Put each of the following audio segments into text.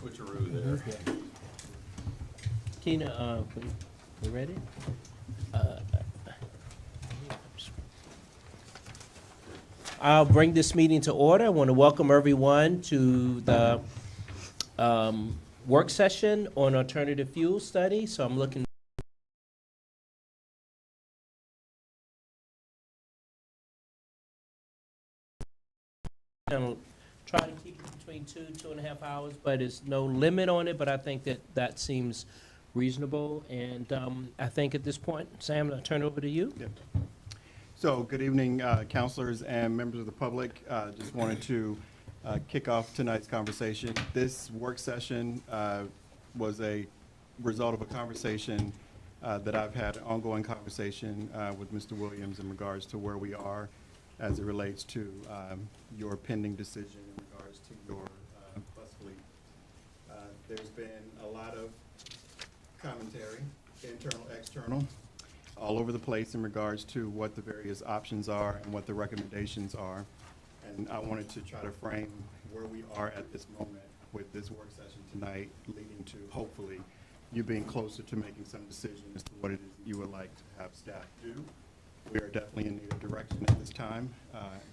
switcheroo there. Yeah. Keena, we ready? I'll bring this meeting to order. I want to welcome everyone to the work session on alternative fuel study. So I'm looking to try to keep it between 2.5 hours, but there's no limit on it, but I think that seems reasonable. And I think at this point, Sam, I'll turn it over to you. Yep. So, good evening, counselors and members of the public. Just wanted to kick off tonight's conversation. This work session was a result of a conversation that I've had, an ongoing conversation with Mr. Williams in regards to where we are as it relates to your pending decision in regards to your bus fleet. There's been a lot of commentary, internal, external, all over the place in regards to what the various options are and what the recommendations are. And I wanted to try to frame where we are at this moment with this work session tonight, leading to hopefully you being closer to making some decision as to what it is that you would like to have staff do. We are definitely in need of direction at this time,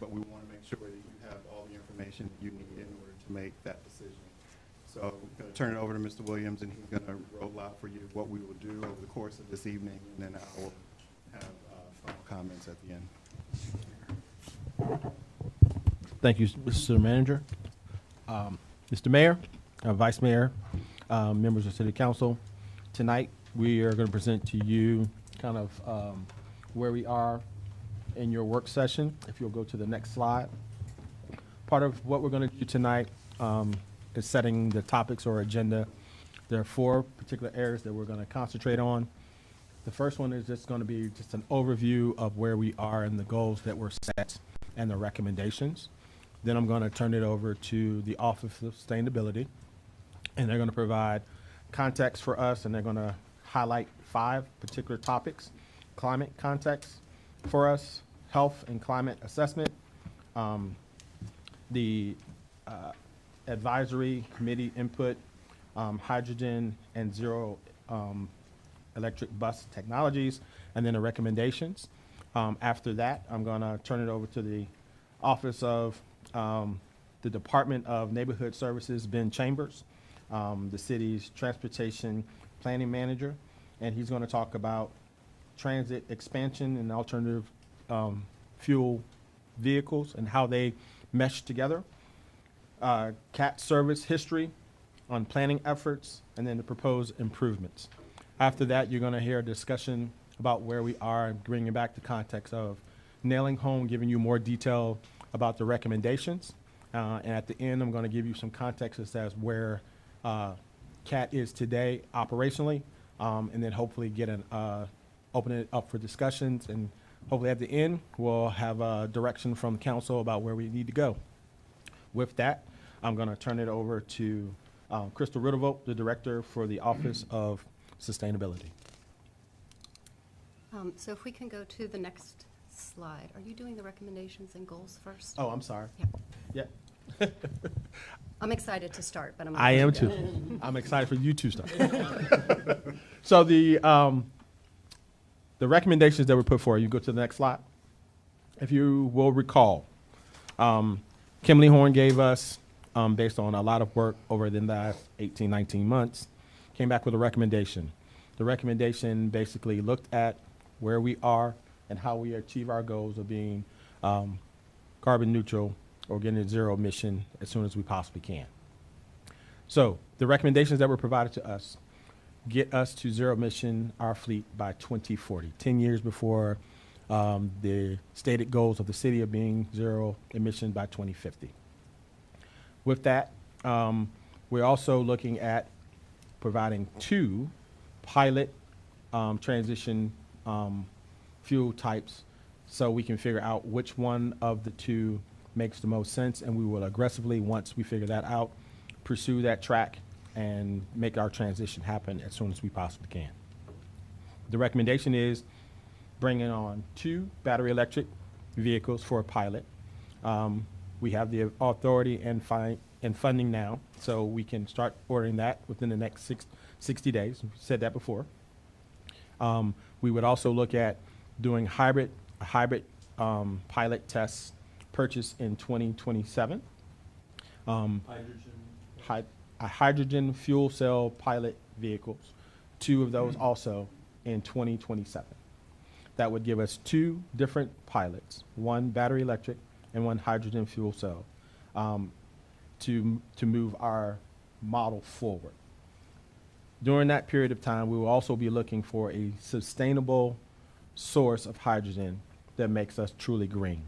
but we want to make sure that you have all the information that you need in order to make that decision. So I'm going to turn it over to Mr. Williams, and he's going to roll out for you what we will do over the course of this evening, and then I will have final comments at the end. Thank you, Mr. Manager. Mr. Mayor, Vice Mayor, members of City Council, tonight we are going to present to you kind of where we are in your work session. If you'll go to the next slide. Part of what we're going to do tonight is setting the topics or agenda. There are 4 particular areas that we're going to concentrate on. The first one is just going to be just an overview of where we are and the goals that were set and the recommendations. Then I'm going to turn it over to the Office of Sustainability, and they're going to provide context for us, and they're going to highlight 5 particular topics: climate context for us, health and climate assessment, the advisory committee input, hydrogen and zero electric bus technologies, and then the recommendations. After that, I'm going to turn it over to the Office of the Department of Neighborhood Services, Ben Chambers, the city's transportation planning manager, and he's going to talk about transit expansion and alternative fuel vehicles and how they mesh together. CAT service history on planning efforts, and then the proposed improvements. After that, you're going to hear a discussion about where we are, bringing back the context of nailing home, giving you more detail about the recommendations. And at the end, I'm going to give you some context as to where CAT is today operationally, and then hopefully get open it up for discussions. And hopefully at the end, we'll have a direction from the council about where we need to go. With that, I'm going to turn it over to Crystal Rittervogt, the Director for the Office of Sustainability. So if we can go to the next slide. Are you doing the recommendations and goals first? Oh, I'm sorry. Yeah. Yeah. I'm excited to start, but I am too. I'm excited for you to start. So the recommendations that were put forward, you go to the next slide. If you will recall, Kimberly Horn gave us, based on a lot of work over the last 18, 19 months, came back with a recommendation. The recommendation basically looked at where we are and how we achieve our goals of being carbon neutral or getting to zero emission as soon as we possibly can. So the recommendations that were provided to us get us to zero emission our fleet by 2040, 10 years before the stated goals of the city of being zero emission by 2050. With that, we're also looking at providing 2 pilot transition fuel types so we can figure out which one of the 2 makes the most sense, and we will aggressively, once we figure that out, pursue that track and make our transition happen as soon as we possibly can. The recommendation is bringing on 2 battery electric vehicles for a pilot. We have the authority and funding now So we can start ordering that within the next 60 days. We said that before. We would also look at doing hybrid pilot tests purchase in 2027. Hydrogen fuel cell pilot vehicles, 2 of those also in 2027. That would give us 2 different pilots, 1 battery electric and 1 hydrogen fuel cell, to move our model forward. During that period of time, we will also be looking for a sustainable source of hydrogen that makes us truly green.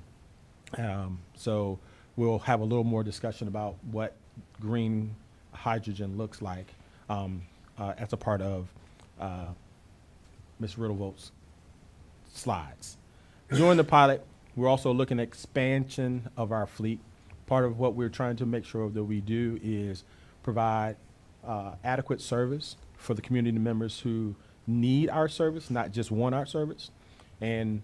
So we'll have a little more discussion about what green hydrogen looks like as a part of Ms. Riddlevolt's slides. During the pilot, we're also looking at expansion of our fleet. Part of what we're trying to make sure that we do is provide adequate service for the community members who need our service, not just want our service. And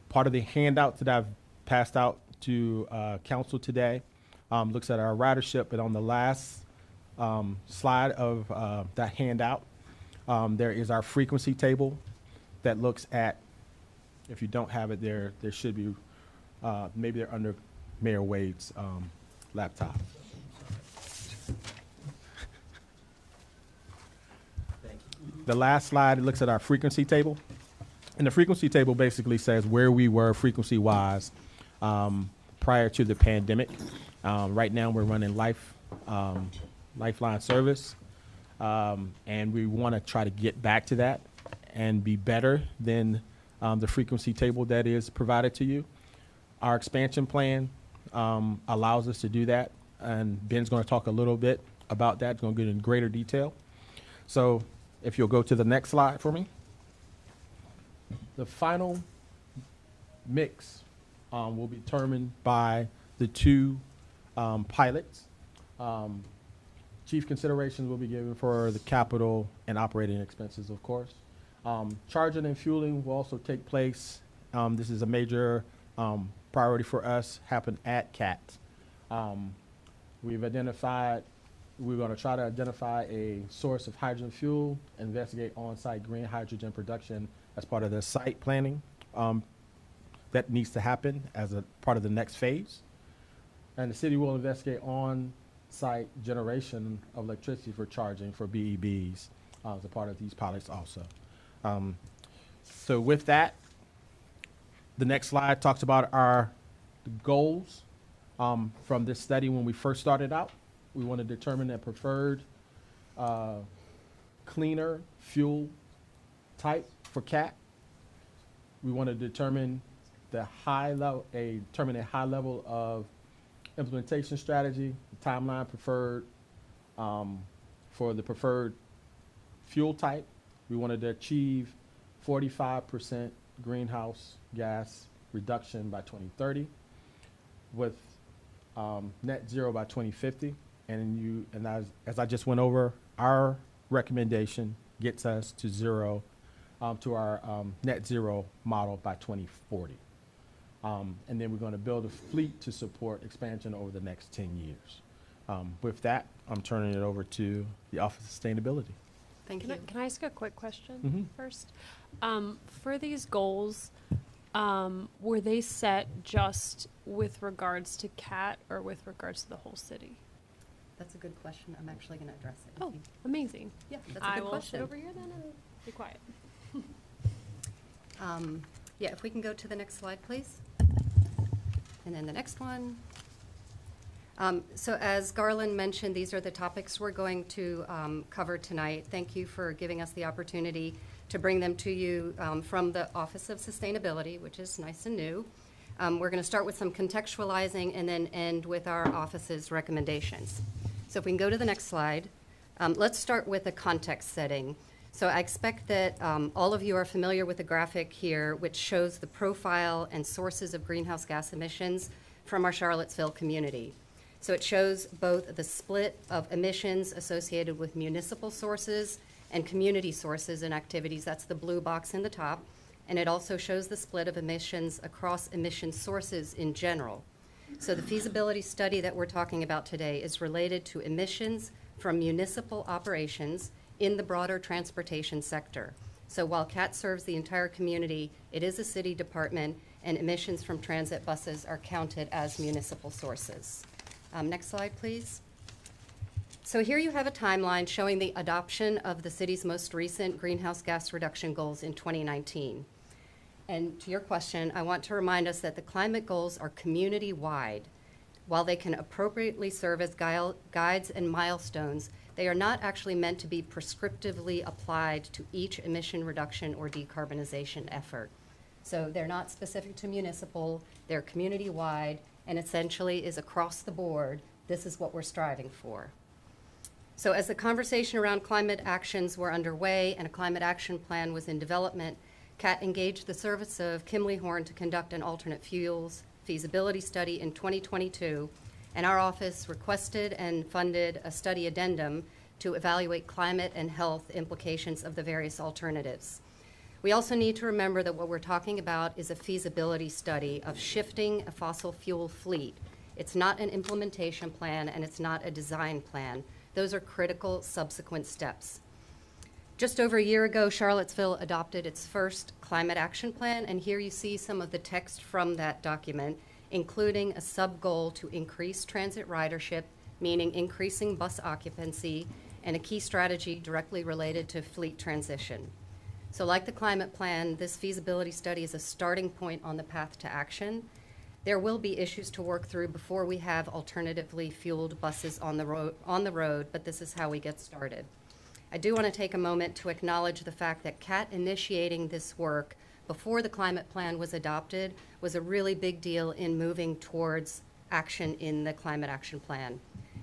part of the handout that I've passed out to council today looks at our ridership. And on the last slide of that handout, there is our frequency table that looks at, if you don't have it there, there should be, maybe they're under Mayor Wade's laptop. The last slide, it looks at our frequency table. And the frequency table basically says where we were frequency-wise prior to the pandemic. Right now, we're running Lifeline service, and we want to try to get back to that and be better than the frequency table that is provided to you. Our expansion plan allows us to do that, and Ben's going to talk a little bit about that. He's going to get in greater detail. So if you'll go to the next slide for me. The final mix will be determined by the 2 pilots. Chief considerations will be given for the capital and operating expenses, of course. Charging and fueling will also take place. This is a major priority for us, happen at CAT. We're going to try to identify a source of hydrogen fuel, investigate on-site green hydrogen production as part of the site planning that needs to happen as a part of the next phase. And the city will investigate on-site generation of electricity for charging for BEBs as a part of these pilots also. So with that, the next slide talks about our goals from this study. When we first started out, we want to determine a preferred cleaner fuel type for CAT. We want to determine a high level of implementation strategy, timeline preferred for the preferred fuel type. We wanted to achieve 45% greenhouse gas reduction by 2030 with net zero by 2050. And as I just went over, our recommendation gets us to zero, to our net zero model by 2040. And then we're going to build a fleet to support expansion over the next 10 years. With that, I'm turning it over to the Office of Sustainability. Thank you. Can I ask a quick question first? For these goals, were they set just with regards to CAT or with regards to the whole city? That's a good question. I'm actually going to address it. Oh, amazing. Yeah, that's a good I will question. sit over here then and be quiet. Yeah, if we can go to the next slide, please. And then the next one. So as Garland mentioned, these are the topics we're going to cover tonight. Thank you for giving us the opportunity to bring them to you from the Office of Sustainability, which is nice and new. We're going to start with some contextualizing and then end with our office's recommendations. So if we can go to the next slide, let's start with a context setting. So I expect that all of you are familiar with the graphic here, which shows the profile and sources of greenhouse gas emissions from our Charlottesville community. So it shows both the split of emissions associated with municipal sources and community sources and activities. That's the blue box in the top. And it also shows the split of emissions across emission sources in general. So the feasibility study that we're talking about today is related to emissions from municipal operations in the broader transportation sector. So while CAT serves the entire community, it is a city department, and emissions from transit buses are counted as municipal sources. Next slide, please. So here you have a timeline showing the adoption of the city's most recent greenhouse gas reduction goals in 2019. And to your question, I want to remind us that the climate goals are community-wide. While they can appropriately serve as guides and milestones, they are not actually meant to be prescriptively applied to each emission reduction or decarbonization effort. So they're not specific to municipal, they're community-wide, and essentially is across the board, this is what we're striving for. So as the conversation around climate actions were underway and a climate action plan was in development, CAT engaged the service of Kimley Horn to conduct an alternate fuels feasibility study in 2022, and our office requested and funded a study addendum to evaluate climate and health implications of the various alternatives. We also need to remember that what we're talking about is a feasibility study of shifting a fossil fuel fleet. It's not an implementation plan and it's not a design plan. Those are critical subsequent steps. Just over a year ago, Charlottesville adopted its first climate action plan, and here you see some of the text from that document, including a sub-goal to increase transit ridership, meaning increasing bus occupancy, and a key strategy directly related to fleet transition. So like the climate plan, this feasibility study is a starting point on the path to action. There will be issues to work through before we have alternatively fueled buses on the road, but this is how we get started. I do want to take a moment to acknowledge the fact that CAT initiating this work before the climate plan was adopted was a really big deal in moving towards action in the climate action plan.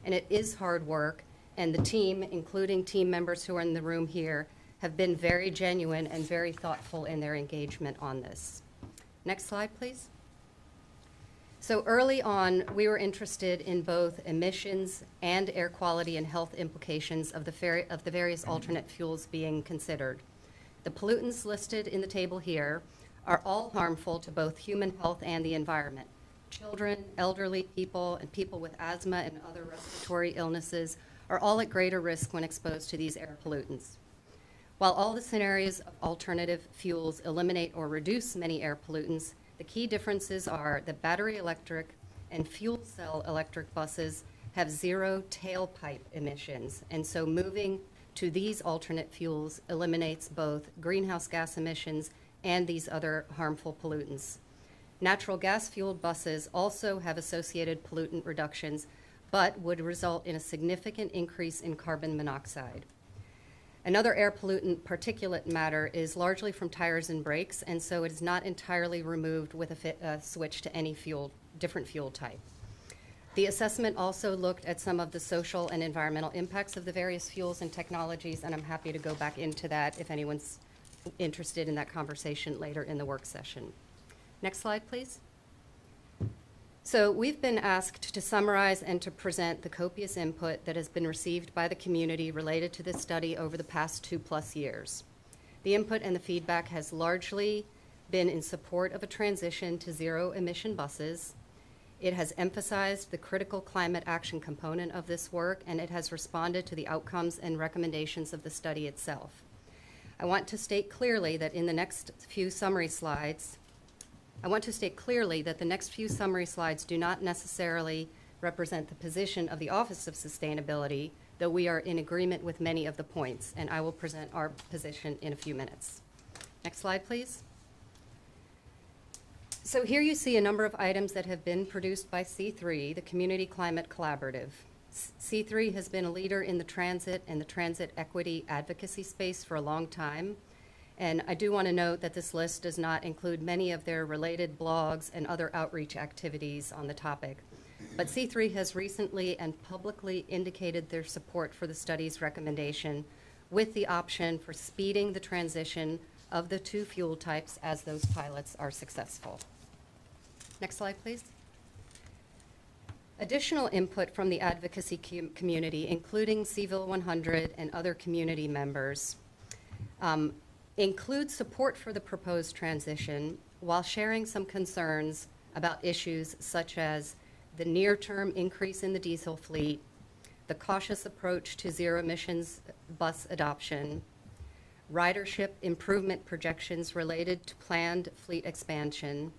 And it is hard work, and the team, including team members who are in the room here, have been very genuine and very thoughtful in their engagement on this. Next slide, please. So early on, we were interested in both emissions and air quality and health implications of the various alternate fuels being considered. The pollutants listed in the table here are all harmful to both human health and the environment. Children, elderly people, and people with asthma and other respiratory illnesses are all at greater risk when exposed to these air pollutants. While all the scenarios of alternative fuels eliminate or reduce many air pollutants, the key differences are that battery electric and fuel cell electric buses have zero tailpipe emissions, and so moving to these alternate fuels eliminates both greenhouse gas emissions and these other harmful pollutants. Natural gas-fueled buses also have associated pollutant reductions, but would result in a significant increase in carbon monoxide. Another air pollutant, particulate matter, is largely from tires and brakes, and so it is not entirely removed with a switch to any different fuel type. The assessment also looked at some of the social and environmental impacts of the various fuels and technologies, and I'm happy to go back into that if anyone's interested in that conversation later in the work session. Next slide, please. So we've been asked to summarize and to present the copious input that has been received by the community related to this study over the past 2+ years. The input and the feedback has largely been in support of a transition to zero-emission buses. It has emphasized the critical climate action component of this work, and it has responded to the outcomes and recommendations of the study itself. I want to state clearly that the next few summary slides do not necessarily represent the position of the Office of Sustainability, though we are in agreement with many of the points, and I will present our position in a few minutes. Next slide, please. So here you see a number of items that have been produced by C3, the Community Climate Collaborative. C3 has been a leader in the transit and the transit equity advocacy space for a long time. And I do want to note that this list does not include many of their related blogs and other outreach activities on the topic. But C3 has recently and publicly indicated their support for the study's recommendation, with the option for speeding the transition of the two fuel types as those pilots are successful. Next slide, please. Additional input from the advocacy community, including CVille 100 and other community members, include support for the proposed transition while sharing some concerns about issues such as the near-term increase in the diesel fleet, the cautious approach to zero-emissions bus adoption, ridership improvement projections related to planned fleet expansion,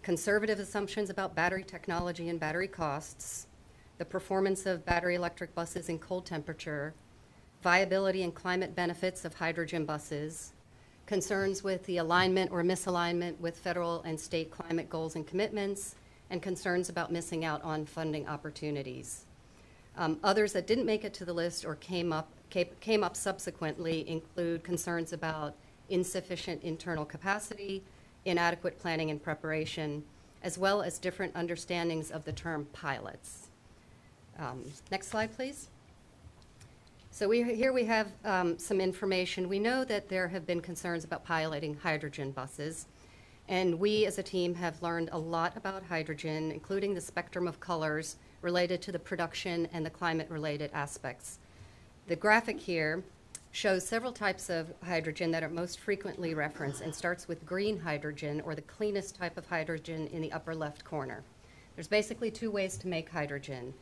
conservative assumptions about battery technology and battery costs, the performance of battery electric buses in cold temperature, viability and climate benefits of hydrogen buses, concerns with the alignment or misalignment with federal and state climate goals and commitments, and concerns about missing out on funding opportunities. Others that didn't make it to the list or came up subsequently include concerns about insufficient internal capacity, inadequate planning and preparation, as well as different understandings of the term pilots. Next slide, please. So here we have some information. We know that there have been concerns about piloting hydrogen buses, and we as a team have learned a lot about hydrogen, including the spectrum of colors related to the production and the climate-related aspects. The graphic here shows several types of hydrogen that are most frequently referenced and starts with green hydrogen, or the cleanest type of hydrogen, in the upper left corner. There's basically two ways to make hydrogen: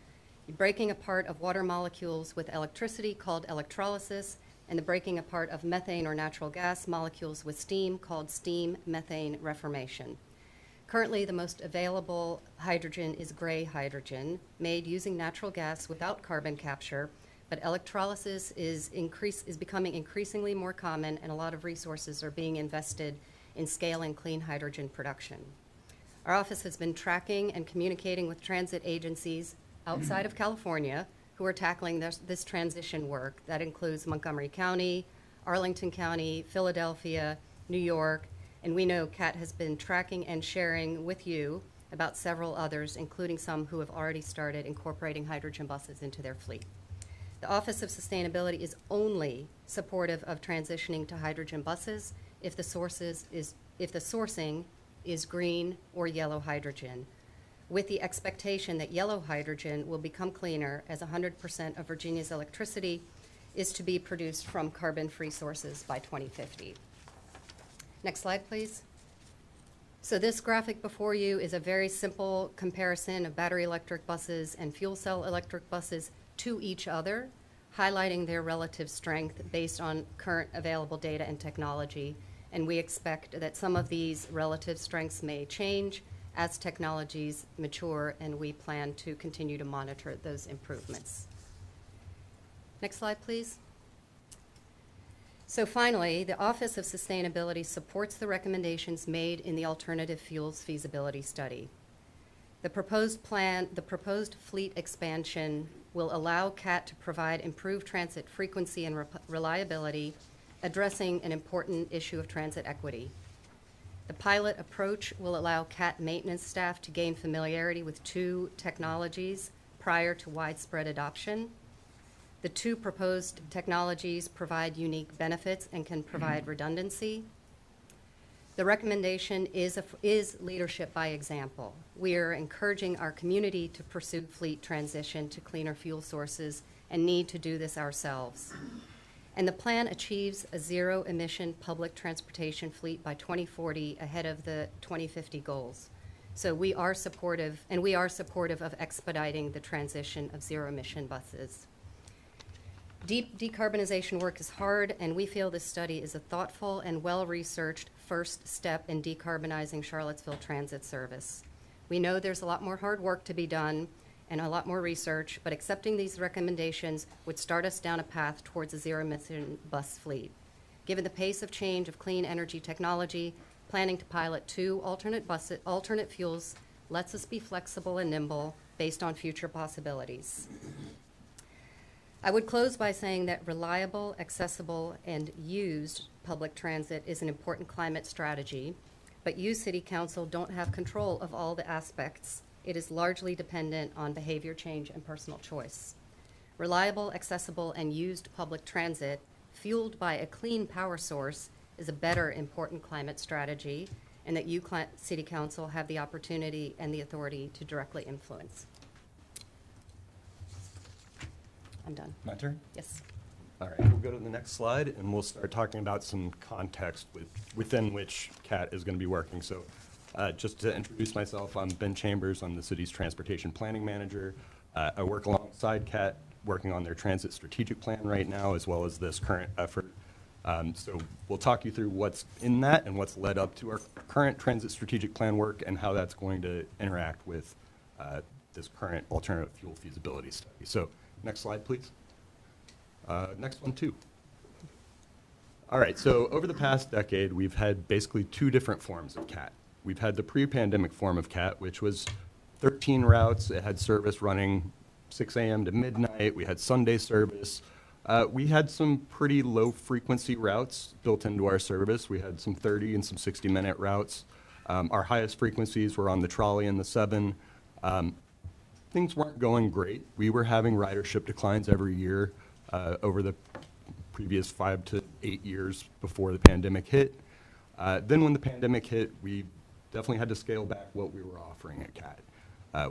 the breaking apart of water molecules with electricity, called electrolysis, and the breaking apart of methane or natural gas molecules with steam, called steam methane reformation. Currently, the most available hydrogen is gray hydrogen, made using natural gas without carbon capture, but electrolysis is becoming increasingly more common, and a lot of resources are being invested in scaling clean hydrogen production. Our office has been tracking and communicating with transit agencies outside of California who are tackling this transition work. That includes Montgomery County, Arlington County, Philadelphia, New York, and we know CAT has been tracking and sharing with you about several others, including some who have already started incorporating hydrogen buses into their fleet. The Office of Sustainability is only supportive of transitioning to hydrogen buses if the sourcing is green or yellow hydrogen, with the expectation that yellow hydrogen will become cleaner, as 100% of Virginia's electricity is to be produced from carbon-free sources by 2050. Next slide, please. So this graphic before you is a very simple comparison of battery electric buses and fuel cell electric buses to each other, highlighting their relative strength based on current available data and technology. And we expect that some of these relative strengths may change as technologies mature, and we plan to continue to monitor those improvements. Next slide, please. So finally, the Office of Sustainability supports the recommendations made in the Alternative Fuels Feasibility Study. The proposed fleet expansion will allow CAT to provide improved transit frequency and reliability, addressing an important issue of transit equity. The pilot approach will allow CAT maintenance staff to gain familiarity with two technologies prior to widespread adoption. The two proposed technologies provide unique benefits and can provide redundancy. The recommendation is leadership by example. We are encouraging our community to pursue fleet transition to cleaner fuel sources and need to do this ourselves. And the plan achieves a zero-emission public transportation fleet by 2040 ahead of the 2050 goals. So we are supportive of expediting the transition of zero-emission buses. Decarbonization work is hard, and we feel this study is a thoughtful and well-researched first step in decarbonizing Charlottesville Transit Service. We know there's a lot more hard work to be done and a lot more research, but accepting these recommendations would start us down a path towards a zero-emission bus fleet. Given the pace of change of clean energy technology, planning to pilot two alternate fuels lets us be flexible and nimble based on future possibilities. I would close by saying that reliable, accessible, and used public transit is an important climate strategy, but you, City Council, don't have control of all the aspects. It is largely dependent on behavior change and personal choice. Reliable, accessible, and used public transit, fueled by a clean power source, is a better important climate strategy, and that you, City Council, have the opportunity and the authority to directly influence. I'm done. My turn? Yes. All right, we'll go to the next slide, and we'll start talking about some context within which CAT is going to be working. So Just to introduce myself, I'm Ben Chambers. I'm the city's transportation planning manager. I work alongside CAT, working on their transit strategic plan right now, as well as this current effort. So we'll talk you through what's in that and what's led up to our current transit strategic plan work and how that's going to interact with this current alternative fuel feasibility study. So next slide, please. Next one, too. All right, so over the past decade, we've had basically two different forms of CAT. We've had the pre-pandemic form of CAT, which was 13 routes. It had service running 6 a.m. to midnight. We had Sunday service. We had some pretty low-frequency routes built into our service. We had some 30 and some 60-minute routes. Our highest frequencies were on the trolley and the 7. Things weren't going great. We were having ridership declines every year over the previous 5 to 8 years before the pandemic hit. Then when the pandemic hit, we definitely had to scale back what we were offering at CAT.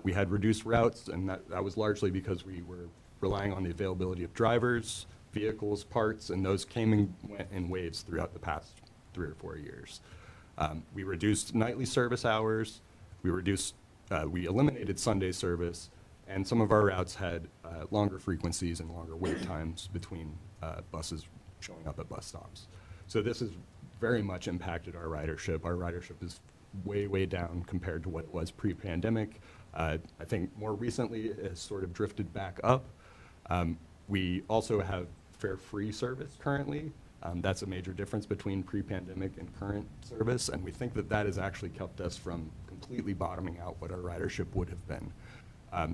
We had reduced routes, and that was largely because we were relying on the availability of drivers, vehicles, parts, and those came and went in waves throughout the past 3 or 4 years. We reduced nightly service hours, we eliminated Sunday service, and some of our routes had longer frequencies and longer wait times between buses showing up at bus stops. So this has very much impacted our ridership. Our ridership is way, way down compared to what it was pre-pandemic. I think more recently it has sort of drifted back up. We also have fare-free service currently. That's a major difference between pre-pandemic and current service, and we think that that has actually kept us from completely bottoming out what our ridership would have been.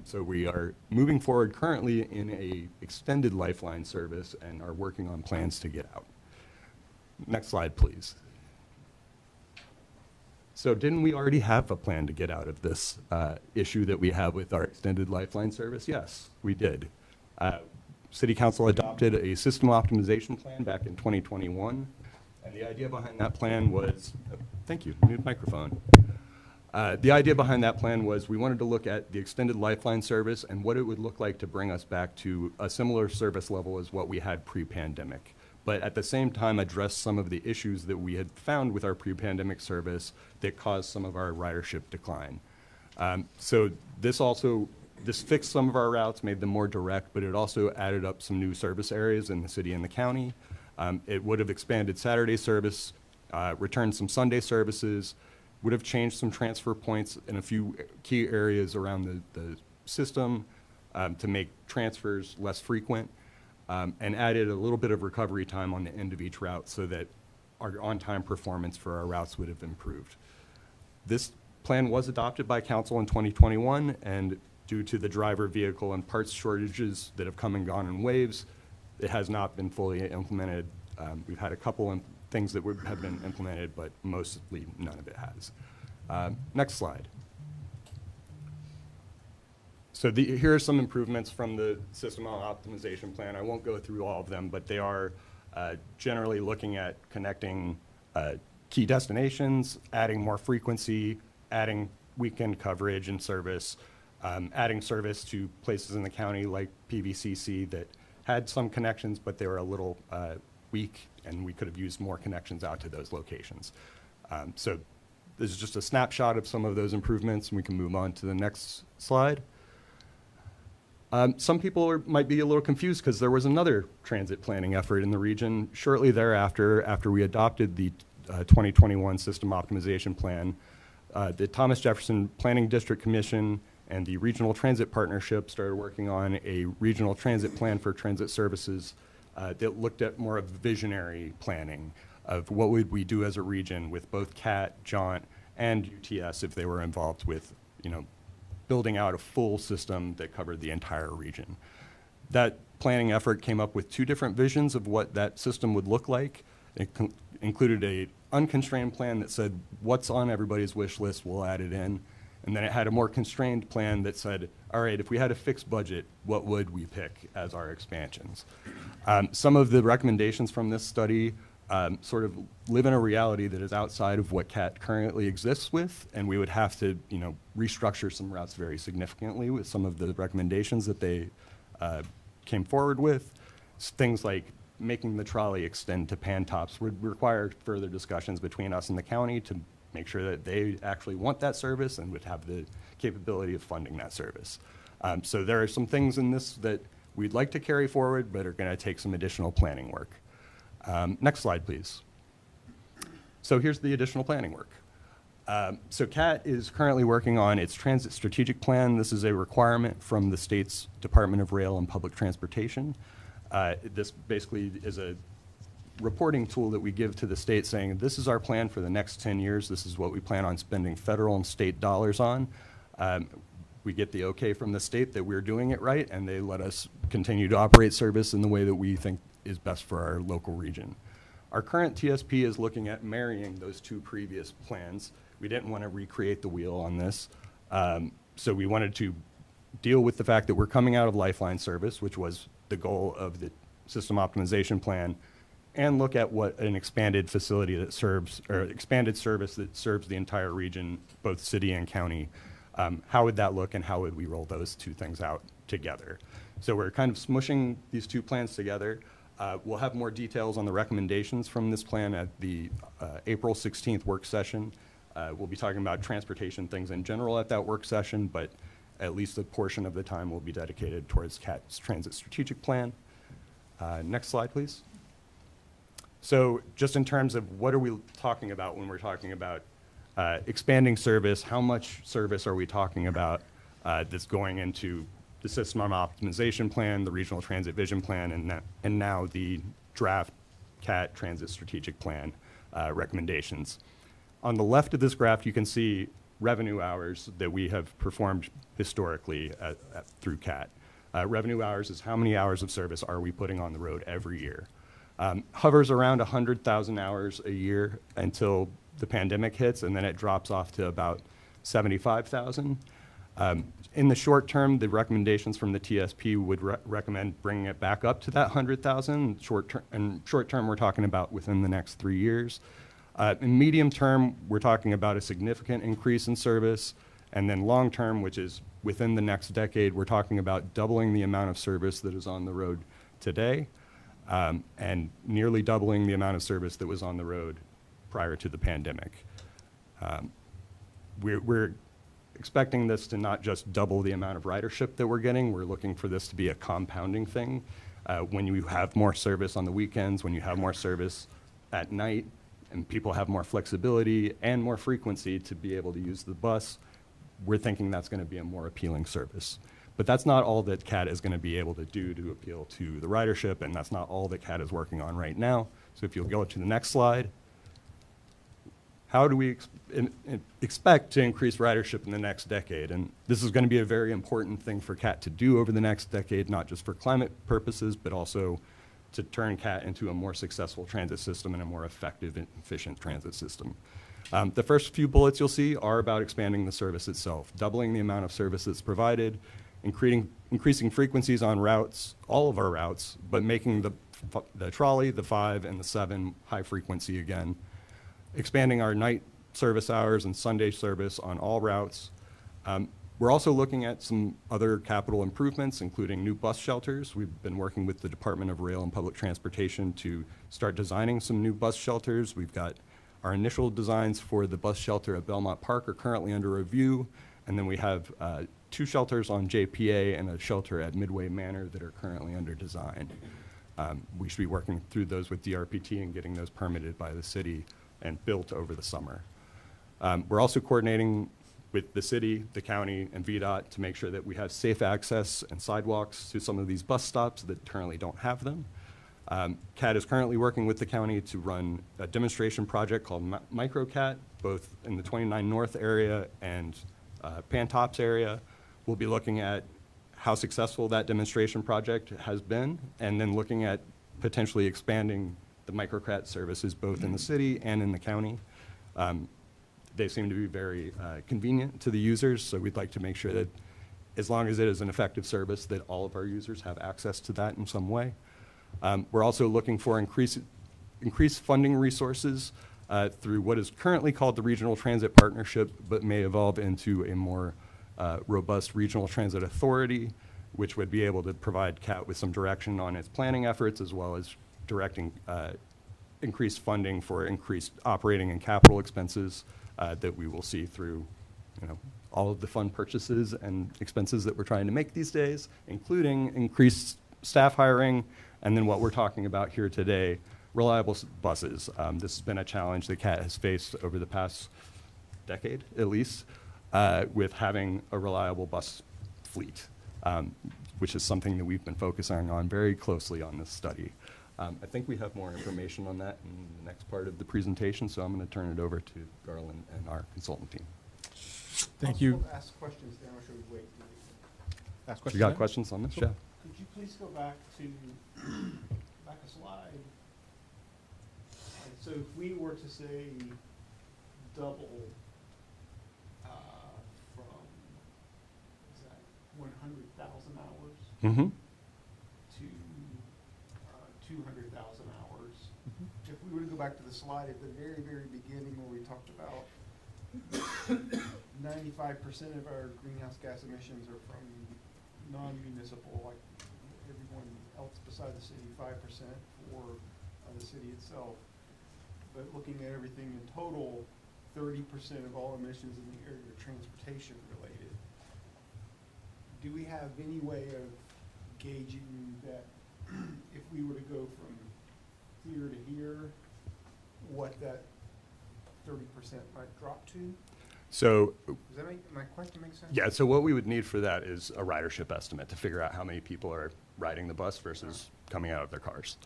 So we are moving forward currently in a extended Lifeline service and are working on plans to get out. Next slide, please. So didn't we already have a plan to get out of this issue that we have with our extended Lifeline service? Yes, we did. City Council adopted a system optimization plan back in 2021. And the idea behind that plan was, thank you, mute microphone. The idea behind that plan was we wanted to look at the extended Lifeline service and what it would look like to bring us back to a similar service level as what we had pre-pandemic, but at the same time address some of the issues that we had found with our pre-pandemic service that caused some of our ridership decline. So this fixed some of our routes, made them more direct, but it also added up some new service areas in the city and the county. It would have expanded Saturday service, returned some Sunday services, would have changed some transfer points in a few key areas around the system to make transfers less frequent, and added a little bit of recovery time on the end of each route so that our on-time performance for our routes would have improved. This plan was adopted by council in 2021, and due to the driver, vehicle, and parts shortages that have come and gone in waves, it has not been fully implemented. We've had a couple things that have been implemented, but mostly none of it has. Next slide. So here are some improvements from the system optimization plan. I won't go through all of them, but they are generally looking at connecting key destinations, adding more frequency, adding weekend coverage and service, adding service to places in the county like PVCC that had some connections, but they were a little weak, and we could have used more connections out to those locations. So this is just a snapshot of some of those improvements, and we can move on to the next slide. Some people might be a little confused because there was another transit planning effort in the region shortly thereafter, after we adopted the 2021 System Optimization Plan. The Thomas Jefferson Planning District Commission and the Regional Transit Partnership started working on a regional transit plan for transit services that looked at more of visionary planning of what would we do as a region with both CAT, JAUNT, and UTS if they were involved with, building out a full system that covered the entire region. That planning effort came up with 2 different visions of what that system would look like. It included a unconstrained plan that said, what's on everybody's wish list, we'll add it in. And then it had a more constrained plan that said, all right, if we had a fixed budget, what would we pick as our expansions? Some of the recommendations from this study sort of live in a reality that is outside of what CAT currently exists with, and we would have to, restructure some routes very significantly with some of the recommendations that they came forward with. Things like making the trolley extend to Pantops would require further discussions between us and the county to make sure that they actually want that service and would have the capability of funding that service. So there are some things in this that we'd like to carry forward, but are going to take some additional planning work. Next slide, please. So here's the additional planning work. So CAT is currently working on its transit strategic plan. This is a requirement from the state's Department of Rail and Public Transportation. This basically is a reporting tool that we give to the state saying, this is our plan for the next 10 years. This is what we plan on spending federal and state dollars on. We get the okay from the state that we're doing it right, and they let us continue to operate service in the way that we think is best for our local region. Our current TSP is looking at marrying those two previous plans. We didn't want to recreate the wheel on this. So we wanted to deal with the fact that we're coming out of Lifeline service, which was the goal of the system optimization plan, and look at what an expanded facility that serves, or expanded service that serves the entire region, both city and county. How would that look, and how would we roll those two things out together? So we're kind of smushing these two plans together. We'll have more details on the recommendations from this plan at the April 16th work session. We'll be talking about transportation things in general at that work session, but at least a portion of the time will be dedicated towards CAT's transit strategic plan. Next slide, please. So just in terms of what are we talking about when we're talking about expanding service, how much service are we talking about that's going into the system optimization plan, the regional transit vision plan, and now the draft CAT transit strategic plan recommendations. On the left of this graph, you can see revenue hours that we have performed historically through CAT. Revenue hours is how many hours of service are we putting on the road every year. Hovers around 100,000 hours a year until the pandemic hits, and then it drops off to about 75,000. In the short term, the recommendations from the TSP would recommend bringing it back up to that 100,000. Short term, we're talking about within the next 3 years. In medium term, we're talking about a significant increase in service. And then long term, which is within the next decade, we're talking about doubling the amount of service that is on the road today, and nearly doubling the amount of service that was on the road prior to the pandemic. We're expecting this to not just double the amount of ridership that we're getting. We're looking for this to be a compounding thing. When you have more service on the weekends, when you have more service at night, and people have more flexibility and more frequency to be able to use the bus, we're thinking that's going to be a more appealing service. But that's not all that CAT is going to be able to do to appeal to the ridership, and that's not all that CAT is working on right now. So if you'll go to the next slide. How do we expect to increase ridership in the next decade? And this is going to be a very important thing for CAT to do over the next decade, not just for climate purposes, but also to turn CAT into a more successful transit system and a more effective and efficient transit system. The first few bullets you'll see are about expanding the service itself, doubling the amount of service that's provided, increasing frequencies on routes, all of our routes, but making the trolley, the 5, and the 7 high frequency again. Expanding our night service hours and Sunday service on all routes. We're also looking at some other capital improvements, including new bus shelters. We've been working with the Department of Rail and Public Transportation to start designing some new bus shelters. We've got our initial designs for the bus shelter at Belmont Park are currently under review, and then we have 2 shelters on JPA and a shelter at Midway Manor that are currently under design. We should be working through those with DRPT and getting those permitted by the city and built over the summer. We're also coordinating with the city, the county, and VDOT to make sure that we have safe access and sidewalks to some of these bus stops that currently don't have them. CAT is currently working with the county to run a demonstration project called MicroCat, both in the 29 North area and Pantops area. We'll be looking at how successful that demonstration project has been, and then looking at potentially expanding the MicroCat services both in the city and in the county. They seem to be very convenient to the users, so we'd like to make sure that as long as it is an effective service, that all of our users have access to that in some way. We're also looking for increased funding resources through what is currently called the Regional Transit Partnership, but may evolve into a more robust Regional Transit Authority, which would be able to provide CAT with some direction on its planning efforts, as well as directing increased funding for increased operating and capital expenses that we will see through, all of the fun purchases and expenses that we're trying to make these days, including increased staff hiring, and then what we're talking about here today, reliable buses. This has been a challenge that CAT has faced over the past decade, at least, with having a reliable bus fleet, which is something that we've been focusing on very closely on this study. I think we have more information on that in the next part of the presentation, so I'm going to turn it over to Garland and our consultant team. Thank you. Ask questions now, or should we wait? Ask You questions got now? questions on this, So Jeff? Could you please go back to, back a slide? So if we were to say double, from, is that 100,000 hours Mm-hmm. to 200,000 hours? If we were to go back to the slide at the very, very beginning where we talked about 95% of our greenhouse gas emissions are from non-municipal, like everyone else beside the city, 5% for the city itself. But looking at everything in total, 30% of all emissions in the area are transportation related. Do we have any way of gauging that if we were to go from here to here, what that 30% might drop to? So, Does that make, my question make sense? yeah, so what we would need for that is a ridership estimate to figure out how many people are riding the bus versus coming out of their cars.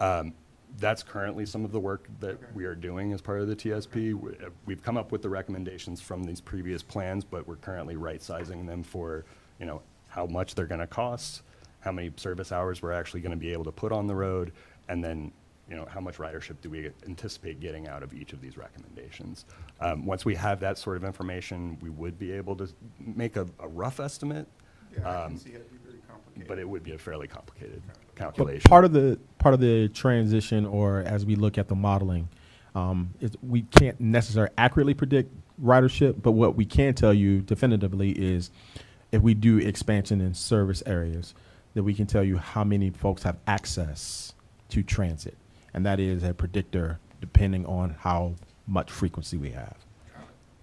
Okay. That's currently some of the work that Okay. we are doing as part of the TSP. We've come up with the recommendations from these previous plans, but we're currently right-sizing them for, how much they're going to cost, how many service hours we're actually going to be able to put on the road, and then, how much ridership do we anticipate getting out of each of these recommendations. Once we have that sort of information, we would be able to make a rough estimate, Yeah, I can see it'd be very complicated. but it would be a fairly complicated But calculation. part of the transition, or as we look at the modeling, is we can't necessarily accurately predict ridership, but what we can tell you definitively is if we do expansion in service areas, that we can tell you how many folks have access to transit. And that is a predictor depending on how much frequency we have.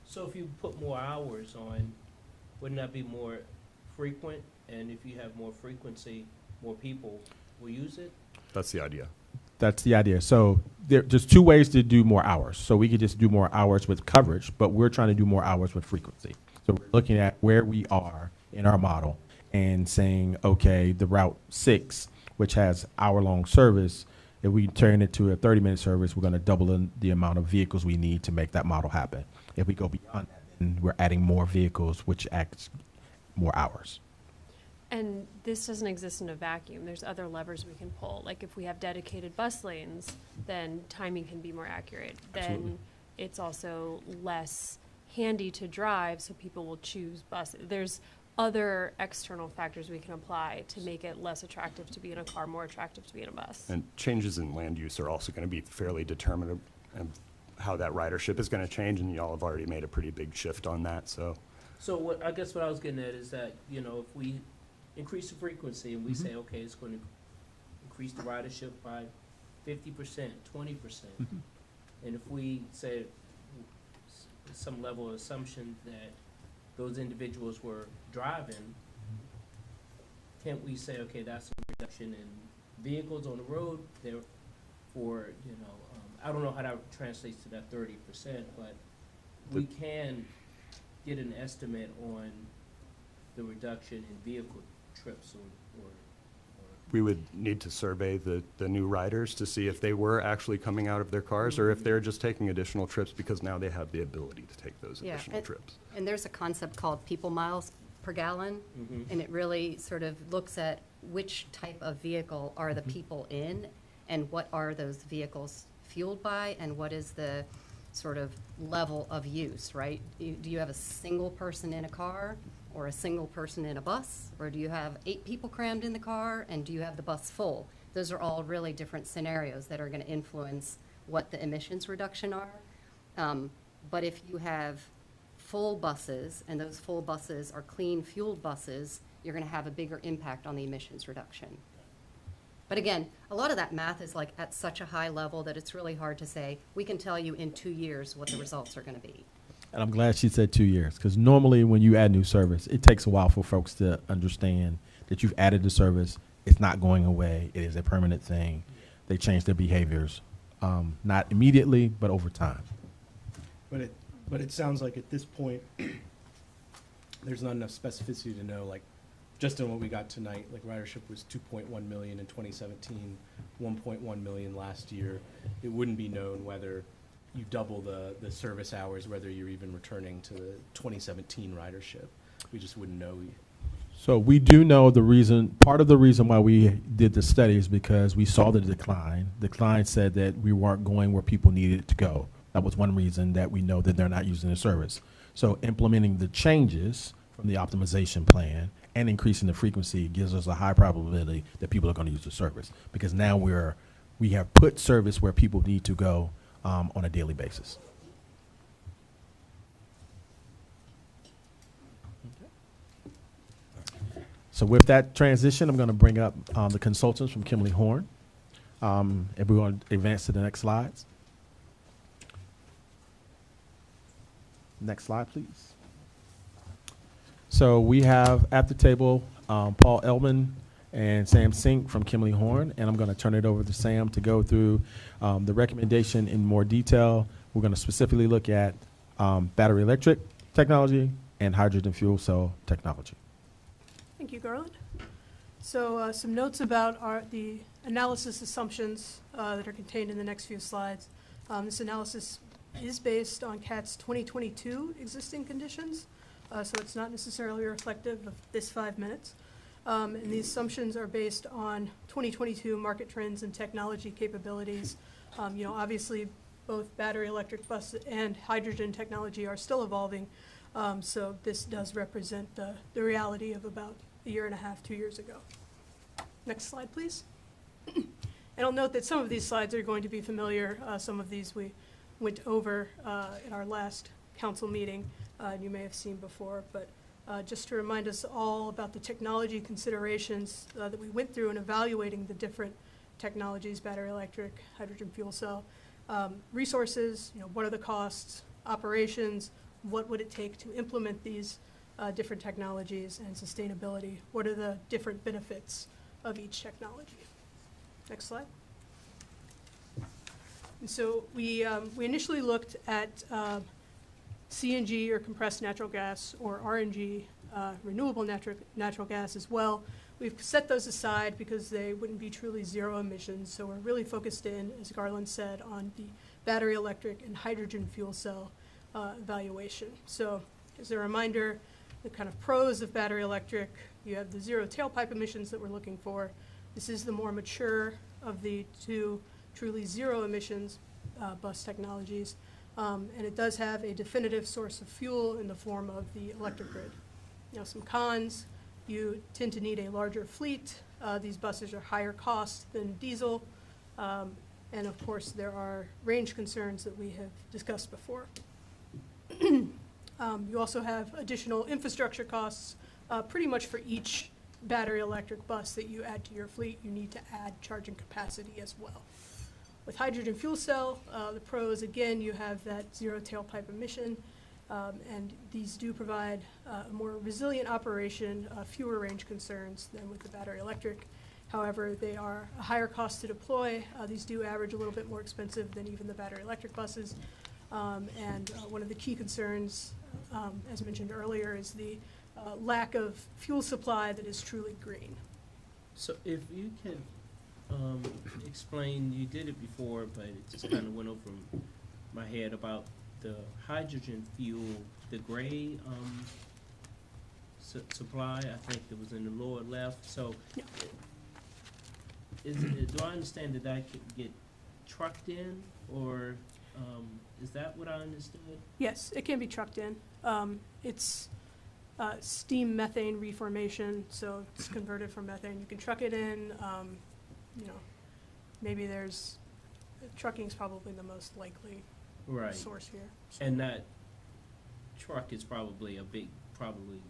So if you put more hours on, wouldn't that be more frequent? And if you have more frequency, more people will use it? That's the idea. That's the idea. So there's just two ways to do more hours. So we could just do more hours with coverage, but we're trying to do more hours with frequency. So we're looking at where we are in our model and saying, okay, the Route 6, which has hour-long service, if we turn it to a 30-minute service, we're going to double the amount of vehicles we need to make that model happen. If we go beyond that, then we're adding more vehicles, which adds more hours. And this doesn't exist in a vacuum. There's other levers we can pull. Like if we have dedicated bus lanes, then timing can be more accurate. Absolutely. Then it's also less handy to drive, so people will choose bus. There's other external factors we can apply to make it less attractive to be in a car, more attractive to be in a bus. And changes in land use are also going to be fairly determinative of how that ridership is going to change, and y'all have already made a pretty big shift on that, so. So I guess what I was getting at is that, if we increase the frequency and we say, okay, it's going to increase the ridership by 50%, 20%. And if we say some level of assumption that those individuals were driving, can't we say, okay, that's a reduction in vehicles on the road, therefore, I don't know how that translates to that 30%, but we can get an estimate on the reduction in vehicle trips or We would need to survey the new riders to see if they were actually coming out of their cars or if they're just taking additional trips because now they have the ability to take those Yeah, additional trips. And there's a concept called people miles per gallon, and it really sort of looks at which type of vehicle are the people in, and what are those vehicles fueled by, and what is the sort of level of use, right? Do you have a single person in a car, or a single person in a bus, or do you have 8 people crammed in the car, and do you have the bus full? Those are all really different scenarios that are going to influence what the emissions reduction are. But if you have full buses, and those full buses are clean fueled buses, you're going to have a bigger impact on the emissions reduction. But again, a lot of that math is like at such a high level that it's really hard to say, we can tell you in 2 years what the results are going to be. And I'm glad she said 2 years, because normally when you add new service, it takes a while for folks to understand that you've added the service. It's not going away. It is a permanent thing. They change their behaviors, not immediately, but over time. But it sounds like at this point, there's not enough specificity to know, like, just on what we got tonight, like ridership was 2.1 million in 2017, 1.1 million last year. It wouldn't be known whether you double the service hours, whether you're even returning to the 2017 ridership. We just wouldn't know. So we do know part of the reason why we did the study is because we saw the decline. The decline said that we weren't going where people needed it to go. That was one reason that we know that they're not using the service. So implementing the changes from the optimization plan and increasing the frequency gives us a high probability that people are going to use the service, because now we have put service where people need to go on a daily basis. So with that transition, I'm going to bring up the consultants from Kimley Horn, and we're going to advance to the next slides. Next slide, please. So we have at the table Paul Elman and Sam Sink from Kimley Horn, and I'm going to turn it over to Sam to go through the recommendation in more detail. We're going to specifically look at battery electric technology and hydrogen fuel cell technology. Thank you, Garland. So some notes about the analysis assumptions that are contained in the next few slides. This analysis is based on CAT's 2022 existing conditions, so it's not necessarily reflective of this 5 minutes. And the assumptions are based on 2022 market trends and technology capabilities. Obviously, both battery electric bus and hydrogen technology are still evolving, so this does represent the reality of about a year and a half, 2 years ago. Next slide, please. And I'll note that some of these slides are going to be familiar. Some of these we went over in our last council meeting, and you may have seen before, but just to remind us all about the technology considerations that we went through in evaluating the different technologies, battery electric, hydrogen fuel cell, resources, what are the costs, operations, what would it take to implement these different technologies, and sustainability. What are the different benefits of each technology? Next slide. And so we initially looked at CNG, or compressed natural gas, or RNG, renewable natural gas as well. We've set those aside because they wouldn't be truly zero emissions, so we're really focused in, as Garland said, on the battery electric and hydrogen fuel cell evaluation. So as a reminder, the kind of pros of battery electric, you have the zero tailpipe emissions that we're looking for. This is the more mature of the two truly zero emissions bus technologies, and it does have a definitive source of fuel in the form of the electric grid. Now, some cons: you tend to need a larger fleet. These buses are higher cost than diesel, and of course there are range concerns that we have discussed before. You also have additional infrastructure costs. Pretty much for each battery electric bus that you add to your fleet, you need to add charging capacity as well. With hydrogen fuel cell, the pros, again, you have that zero tailpipe emission, and these do provide a more resilient operation, fewer range concerns than with the battery electric. However, they are a higher cost to deploy. These do average a little bit more expensive than even the battery electric buses. And one of the key concerns, as mentioned earlier, is the lack of fuel supply that is truly green. So if you can explain, you did it before, but it just kind of went over my head about the hydrogen fuel, the gray supply, I think that was in the lower left. So Yeah. Do I understand that could get trucked in, or is that what I understood? Yes, it can be trucked in. It's steam methane reformation, so it's converted from methane. You can truck it in. Maybe trucking is probably the most likely Right. source here. So And that truck is probably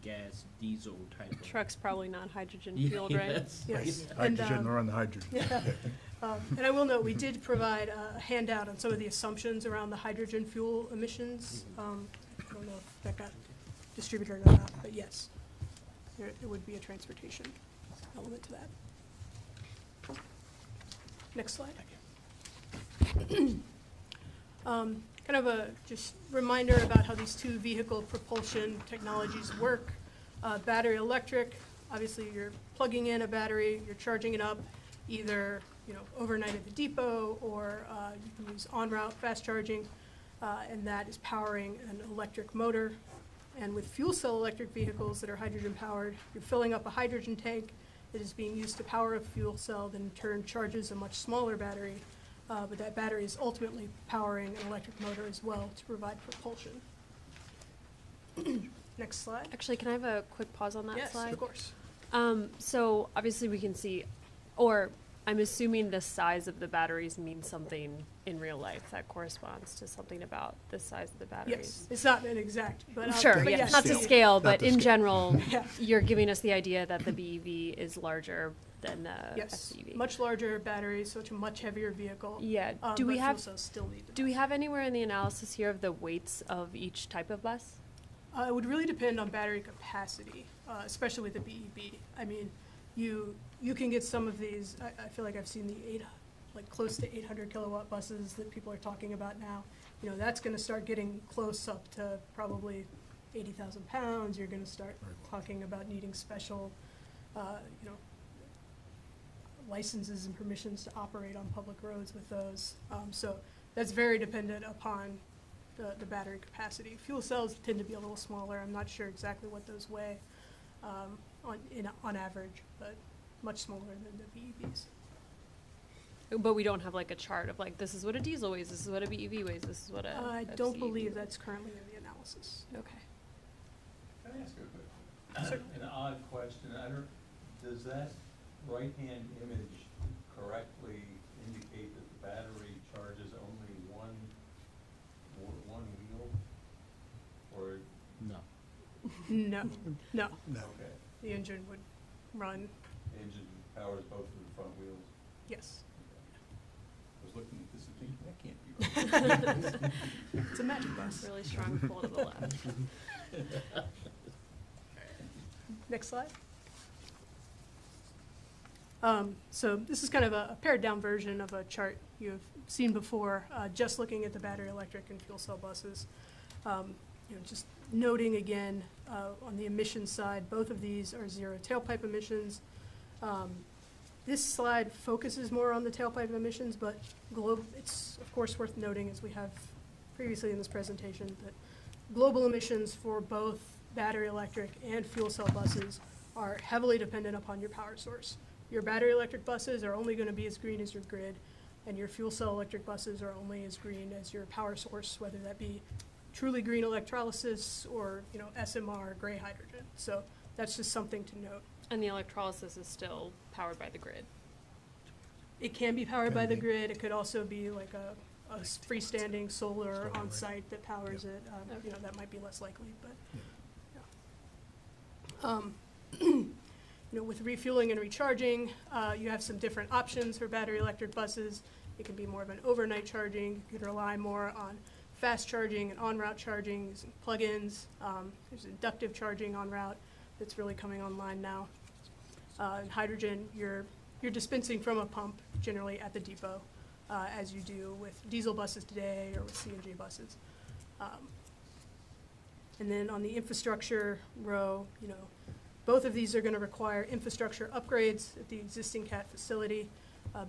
gas, diesel type of. Truck's probably not hydrogen Yeah, fueled, right? yes. Yes. Hydrogen or on the hydrogen. And I will note, we did provide a handout on some of the assumptions around the hydrogen fuel emissions. Go don't know if that got distributed or not, but yes, there would be a transportation element to that. Next slide. Kind of a just reminder about how these two vehicle propulsion technologies work. Battery electric, obviously you're plugging in a battery, you're charging it up either overnight at the depot, or you can use en-route fast charging, and that is powering an electric motor. And with fuel cell electric vehicles that are hydrogen powered, you're filling up a hydrogen tank that is being used to power a fuel cell, that in turn charges a much smaller battery, but that battery is ultimately powering an electric motor as well to provide propulsion. Next slide. Actually, can I have a quick pause on that Yes, slide? of course. So obviously we can see, or I'm assuming the size of the batteries means something in real life that corresponds to something about the size of the batteries. Yes, it's not an exact, but Sure, but yeah, yes, not to the- scale, Not but to in scale. general, Yeah. you're giving us the idea that the BEV is larger than the Yes, FCV. much larger batteries, so it's a much heavier vehicle. Yeah. But Do we fuel have cells still need to do we have anywhere in the analysis here of the weights of each type of bus? It would really depend on battery capacity, especially with the BEV. I mean, you can get some of these, I feel like I've seen the close to 800 kilowatt buses that people are talking about now. That's gonna start getting close up to probably 80,000 pounds. You're gonna start talking about needing special, licenses and permissions to operate on public roads with those. So that's very dependent upon the battery capacity. Fuel cells tend to be a little smaller. I'm not sure exactly what those weigh on average, but much smaller than the BEVs. But we don't have like a chart of like, this is what a diesel weighs, this is what a BEV weighs, this is what a I don't FCEV believe weighs. that's currently in the analysis. Okay. Can I ask a quick, an odd question? Does that right-hand image correctly indicate that the battery charges only one wheel? Or, No, no. okay, The engine would run, the engine powers both of the front wheels? yes. I was looking at this and thinking, that can't be right. It's a magic bus. Really strong pull to the left. Next slide. So this is kind of a pared down version of a chart you've seen before, just looking at the battery electric and fuel cell buses. Just noting again, on the emissions side, both of these are zero tailpipe emissions. This slide focuses more on the tailpipe emissions, but it's of course worth noting, as we have previously in this presentation, that global emissions for both battery electric and fuel cell buses are heavily dependent upon your power source. Your battery electric buses are only going to be as green as your grid, and your fuel cell electric buses are only as green as your power source, whether that be truly green electrolysis or SMR, gray hydrogen. So that's just something to note. And the electrolysis is still powered by the grid. It can be powered by the grid. It could also be like a freestanding solar on site that powers it. That might be less likely, but with refueling and recharging, you have some different options for battery electric buses. It can be more of an overnight charging. You can rely more on fast charging and en-route charging using plug-ins. There's inductive charging en route that's really coming online now. And hydrogen, you're dispensing from a pump generally at the depot, as you do with diesel buses today or with CNG buses. And then on the infrastructure row, both of these are going to require infrastructure upgrades at the existing CAT facility.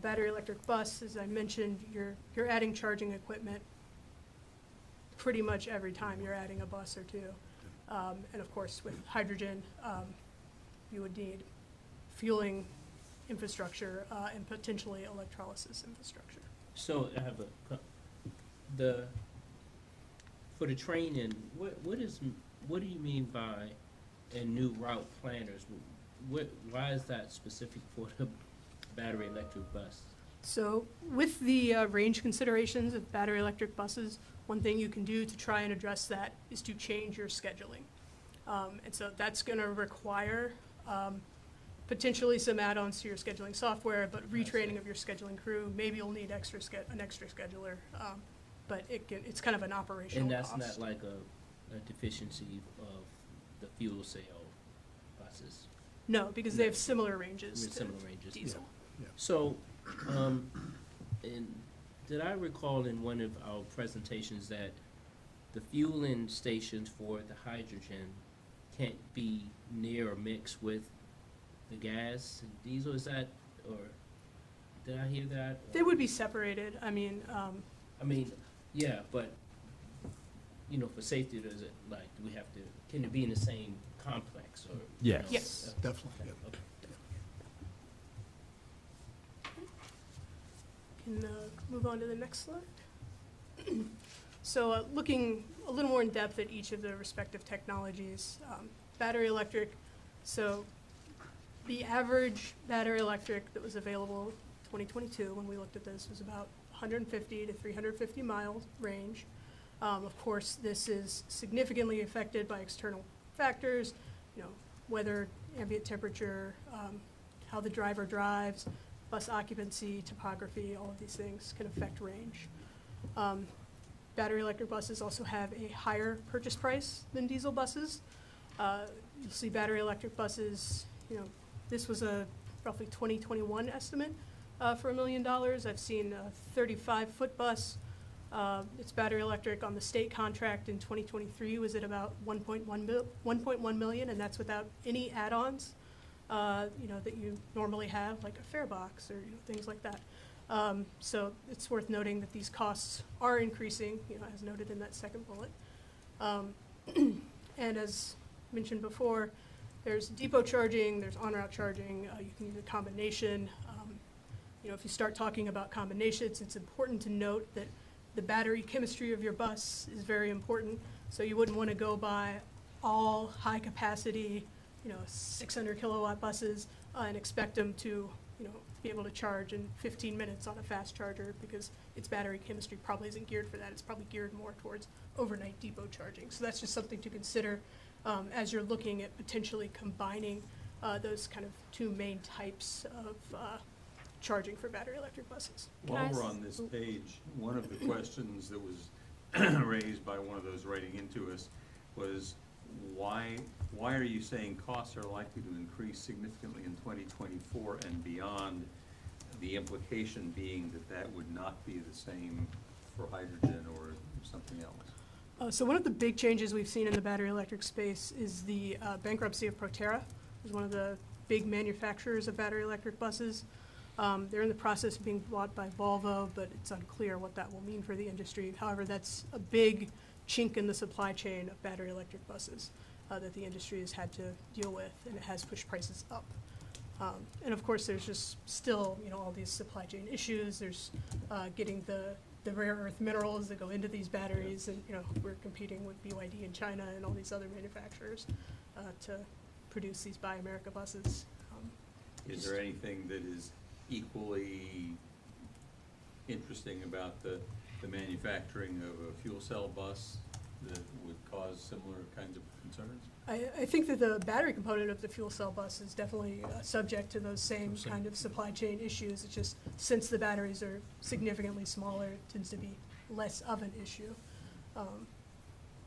Battery electric bus, as I mentioned, you're adding charging equipment pretty much every time you're adding a bus or two. And of course, with hydrogen, you would need fueling infrastructure and potentially electrolysis infrastructure. So I have for the training, what do you mean by a new route planners? Why is that specific for the battery electric bus? So with the range considerations of battery electric buses, one thing you can do to try and address that is to change your scheduling. And so that's going to require potentially some add-ons to your scheduling software, but retraining of your scheduling crew. Maybe you'll need an extra scheduler, but it's kind of an operational And that's cost. not like deficiency of the fuel cell buses No, because they have similar ranges with to similar ranges? diesel. So, and did I recall in one of our presentations that the fueling stations for the hydrogen can't be near or mixed with the gas and diesel? Is that, or did I hear that? They would be separated. I mean, I mean, yeah, but, you know, for safety, does it, like, do we have to, can it be in the same complex or? you Yes. know, Yes. Definitely, yeah. Okay. can move on to the next slide. So looking a little more in depth at each of the respective technologies, battery electric. So the average battery electric that was available 2022 when we looked at this was about 150 to 350 miles range. Of course, this is significantly affected by external factors, you know, weather, ambient temperature, how the driver drives, bus occupancy, topography, all of these things can affect range. Battery electric buses also have a higher purchase price than diesel buses. You'll see battery electric buses, you know, this was a roughly 2021 estimate for $1 million. I've seen a 35-foot bus. Its battery electric on the state contract in 2023 was at about 1.1 million, and that's without any add-ons, you know, that you normally have, like a fare box or, you know, things like that. So it's worth noting that these costs are increasing, you know, as noted in that second bullet. And as mentioned before, there's depot charging, there's on-route charging, you can use a combination. You know, if you start talking about combinations, it's important to note that the battery chemistry of your bus is very important. So you wouldn't want to go buy all high capacity, you know, 600 kilowatt buses and expect them to, you know, be able to charge in 15 minutes on a fast charger, because its battery chemistry probably isn't geared for that. It's probably geared more towards overnight depot charging. So that's just something to consider as you're looking at potentially combining those kind of two main types of charging for battery electric buses. Can I While we're s- on this page, one of the questions that was raised by one of those writing into us was, why are you saying costs are likely to increase significantly in 2024 and beyond? The implication being that that would not be the same for hydrogen or something else. So one of the big changes we've seen in the battery electric space is the bankruptcy of Proterra, who's one of the big manufacturers of battery electric buses. They're in the process of being bought by Volvo, but it's unclear what that will mean for the industry. However, that's a big chink in the supply chain of battery electric buses that the industry has had to deal with, and it has pushed prices up. And of course, there's just still, you know, all these supply chain issues. There's getting the rare earth minerals that go into these batteries, and, you know, we're competing with BYD in China and all these other manufacturers to produce these Buy America buses. Is there anything that is equally interesting about the manufacturing of a fuel cell bus that would cause similar kinds of concerns? I think that the battery component of the fuel cell bus is definitely subject to those same kind of supply chain issues. It's just, since the batteries are significantly smaller, it tends to be less of an issue.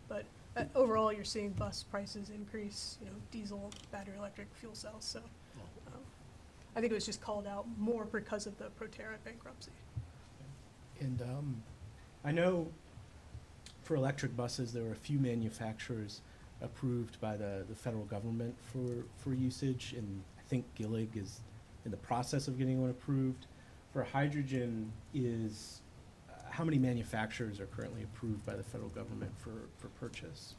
But overall, you're seeing bus prices increase, you know, diesel, battery electric, fuel cells. So I think it was just called out more because of the Proterra bankruptcy. And I know for electric buses, there were a few manufacturers approved by the federal government for usage, and I think Gillig is in the process of getting one approved. For hydrogen, is how many manufacturers are currently approved by the federal government for purchase?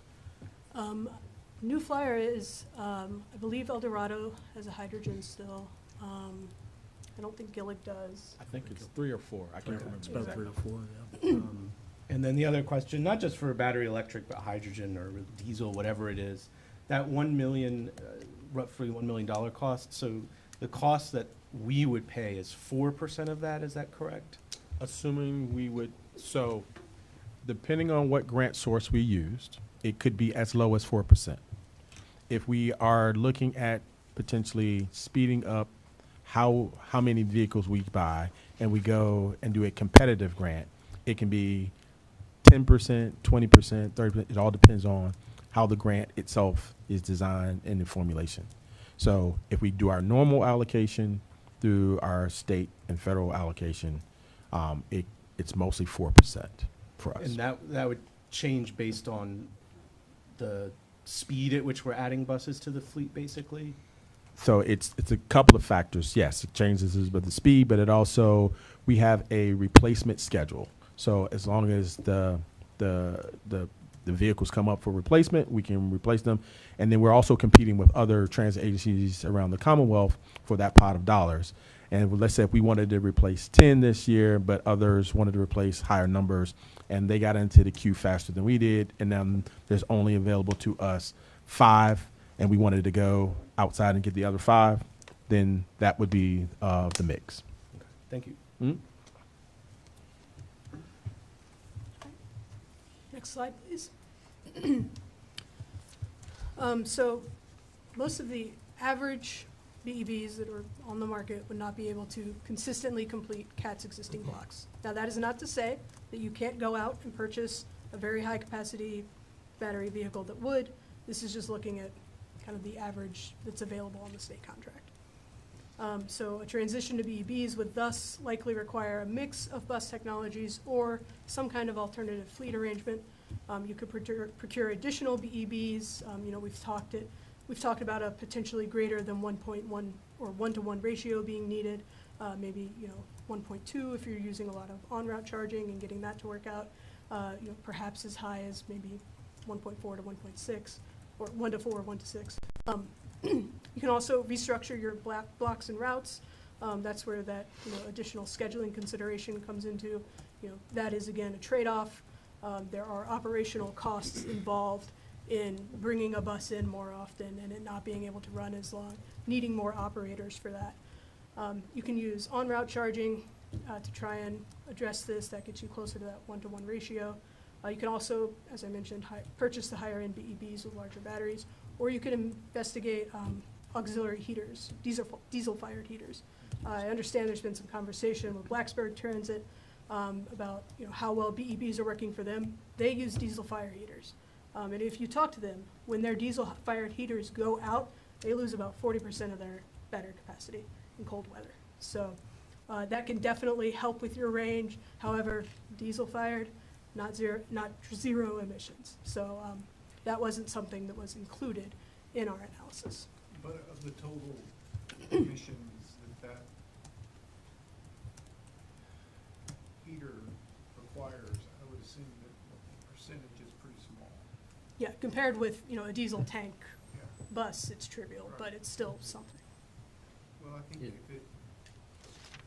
New Flyer is, I believe El Dorado has a hydrogen still. I don't think Gillig does. I think it's 3 or 4. I can't remember It's about exactly. 3 or 4, yeah. And then the other question, not just for battery electric, but hydrogen or diesel, whatever it is, that 1 million, roughly $1 million cost, so the cost that we would pay is 4% of that, is that correct? Assuming we would, so depending on what grant source we used, it could be as low as 4%. If we are looking at potentially speeding up how many vehicles we buy, and we go and do a competitive grant, it can be 10%, 20%, 30%. It all depends on how the grant itself is designed and the formulation. So if we do our normal allocation through our state and federal allocation, it's mostly 4% for us. And that would change based on the speed at which we're adding buses to the fleet, basically? So it's a couple of factors. Yes, it changes but the speed, but it also, we have a replacement schedule. So as long as the vehicles come up for replacement, we can replace them. And then we're also competing with other transit agencies around the Commonwealth for that pot of dollars. And let's say if we wanted to replace 10 this year, but others wanted to replace higher numbers, and they got into the queue faster than we did, and then there's only available to us 5, and we wanted to go outside and get the other 5, then that would be the mix. Thank you. Mhm. Next slide, please. So most of the average BEVs that are on the market would not be able to consistently complete CAT's existing blocks. Now, that is not to say that you can't go out and purchase a very high-capacity battery vehicle that would. This is just looking at kind of the average that's available on the state contract. So a transition to BEVs would thus likely require a mix of bus technologies or some kind of alternative fleet arrangement. You could procure additional BEVs. We've talked about a potentially greater than 1.1 or 1-to-1 ratio being needed. Maybe 1.2 if you're using a lot of on-route charging and getting that to work out. Perhaps as high as maybe 1.4 to 1.6, or 1 to 4 or 1 to 6. You can also restructure your blocks and routes. That's where that additional scheduling consideration comes into. That is again a trade-off. There are operational costs involved in bringing a bus in more often and it not being able to run as long, needing more operators for that. You can use on-route charging to try and address this. That gets you closer to that 1-to-1 ratio. You can also, as I mentioned, purchase the higher-end BEVs with larger batteries, or you could investigate auxiliary heaters, diesel-fired heaters. I understand there's been some conversation with Blacksburg Transit about how well BEVs are working for them. They use diesel-fired heaters. And if you talk to them, when their diesel-fired heaters go out, they lose about 40% of their battery capacity in cold weather. So that can definitely help with your range. However, diesel-fired, not zero emissions. So that wasn't something that was included in our analysis. But of the total emissions that heater requires, I would assume that the percentage is pretty small. Yeah, compared with a diesel tank Yeah. bus, it's trivial, Right. but it's still something. Well, I think Yeah. if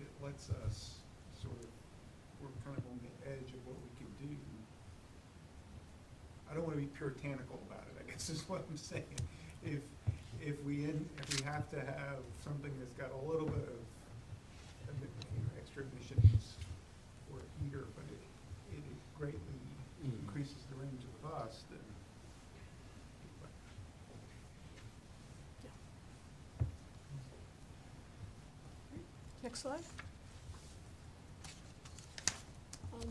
it lets us sort of, we're kind of on the edge of what we can do. I don't want to be puritanical about it, I guess is what I'm saying. If we have to have something that's got a little bit of extra emissions for a heater, but it greatly increases the range of the bus, then. Next slide.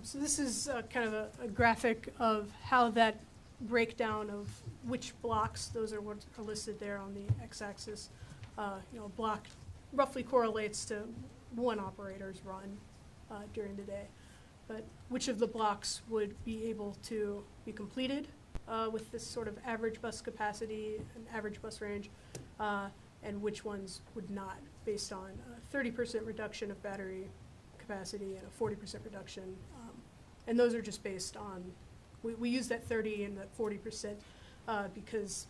So this is kind of a graphic of how that breakdown of which blocks, those are what are listed there on the x-axis. A block roughly correlates to one operator's run during the day. But which of the blocks would be able to be completed with this sort of average bus capacity and average bus range, and which ones would not, based on a 30% reduction of battery capacity and a 40% reduction. And those are just based on, we use that 30 and that 40% because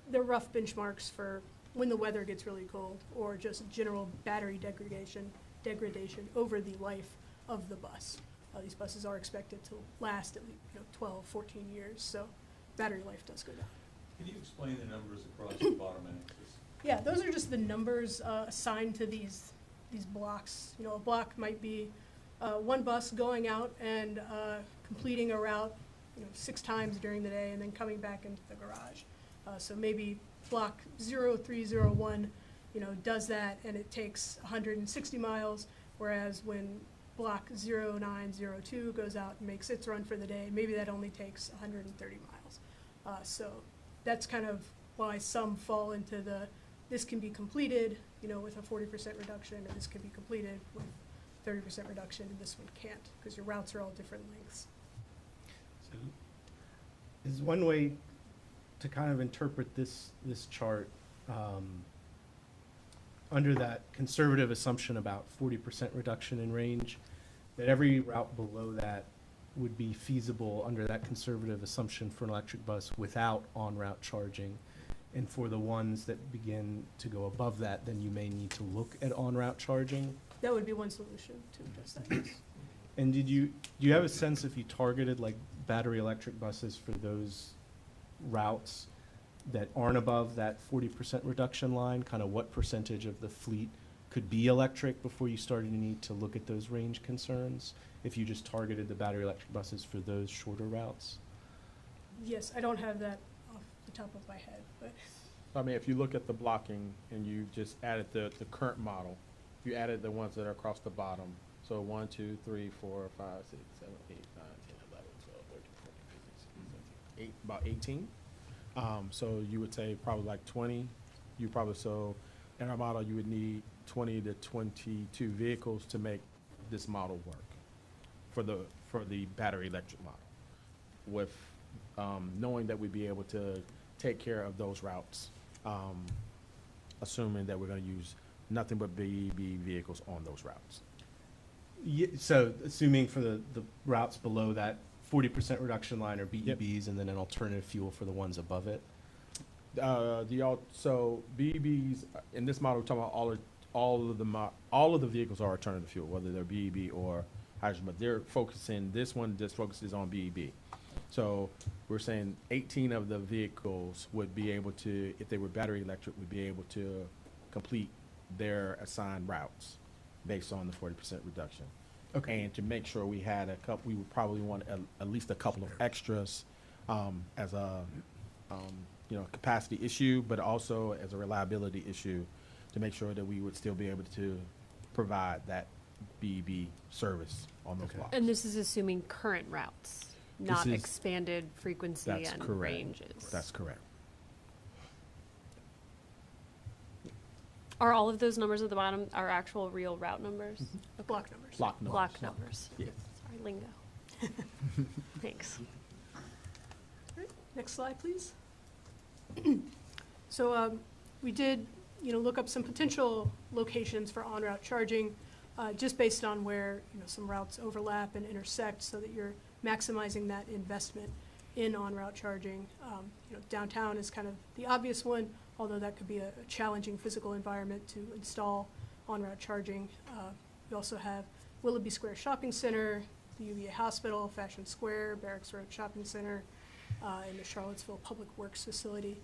they're rough benchmarks for when the weather gets really cold or just general battery degradation over the life of the bus. These buses are expected to last at least 12, 14 years, so battery life does go down. Can you explain the numbers across the bottom axis? Yeah, those are just the numbers assigned to these blocks. A block might be one bus going out and completing a route 6 times during the day and then coming back into the garage. So maybe block 0301 does that and it takes 160 miles, whereas when block 0902 goes out and makes its run for the day, maybe that only takes 130 miles. So that's kind of why some fall into this can be completed, with a 40% reduction, or this can be completed with 30% reduction, and this one can't, because your routes are all different lengths. So, is one way to kind of interpret this chart, under that conservative assumption about 40% reduction in range, that every route below that would be feasible under that conservative assumption for an electric bus without on-route charging. And for the ones that begin to go above that, then you may need to look at on-route charging. That would be one solution to address that, yes. And do you have a sense if you targeted like battery electric buses for those routes that aren't above that 40% reduction line, kind of what percentage of the fleet could be electric before you started to need to look at those range concerns, if you just targeted the battery electric buses for those shorter routes? Yes, I don't have that off the top of my head, but I mean, if you look at the blocking and you just added the current model, you added the ones that are across the bottom. So 1, 2, 3, 4, 5, 6, 7, 8, 9, 10, 11, 12, 13, 14, 15, 16, 17, about 18. So you would say probably like 20. So in our model, you would need 20 to 22 vehicles to make this model work for the battery electric model, with knowing that we'd be able to take care of those routes, assuming that we're going to use nothing but BEV vehicles on those routes. Yeah, so assuming for the routes below that 40% reduction line are BEVs, and then an alternative fuel for the ones above it? So BEVs in this model, we're talking about all of the vehicles are alternative fuel, whether they're BEV or hydrogen, but this one just focuses on BEV. So we're saying 18 of the vehicles would be able to, if they were battery electric, would be able to complete their assigned routes based on the 40% reduction. Okay. And to make sure we had we would probably want at least a couple of extras as a capacity issue, but also as a reliability issue, to make sure that we would still be able to provide that BEV service on those blocks. And this is assuming current routes, not is- expanded frequency That's and correct. ranges. That's correct. Are all of those numbers at the bottom our actual real route numbers? block numbers. Block numbers. Block numbers. Yes. Sorry, lingo. Thanks. Next slide, please. So we did, look up some potential locations for on-route charging, just based on where, some routes overlap and intersect, so that you're maximizing that investment in on-route charging. Downtown is kind of the obvious one, although that could be a challenging physical environment to install on-route charging. We also have Willoughby Square Shopping Center, the UVA Hospital, Fashion Square, Barracks Road Shopping Center, and the Charlottesville Public Works Facility.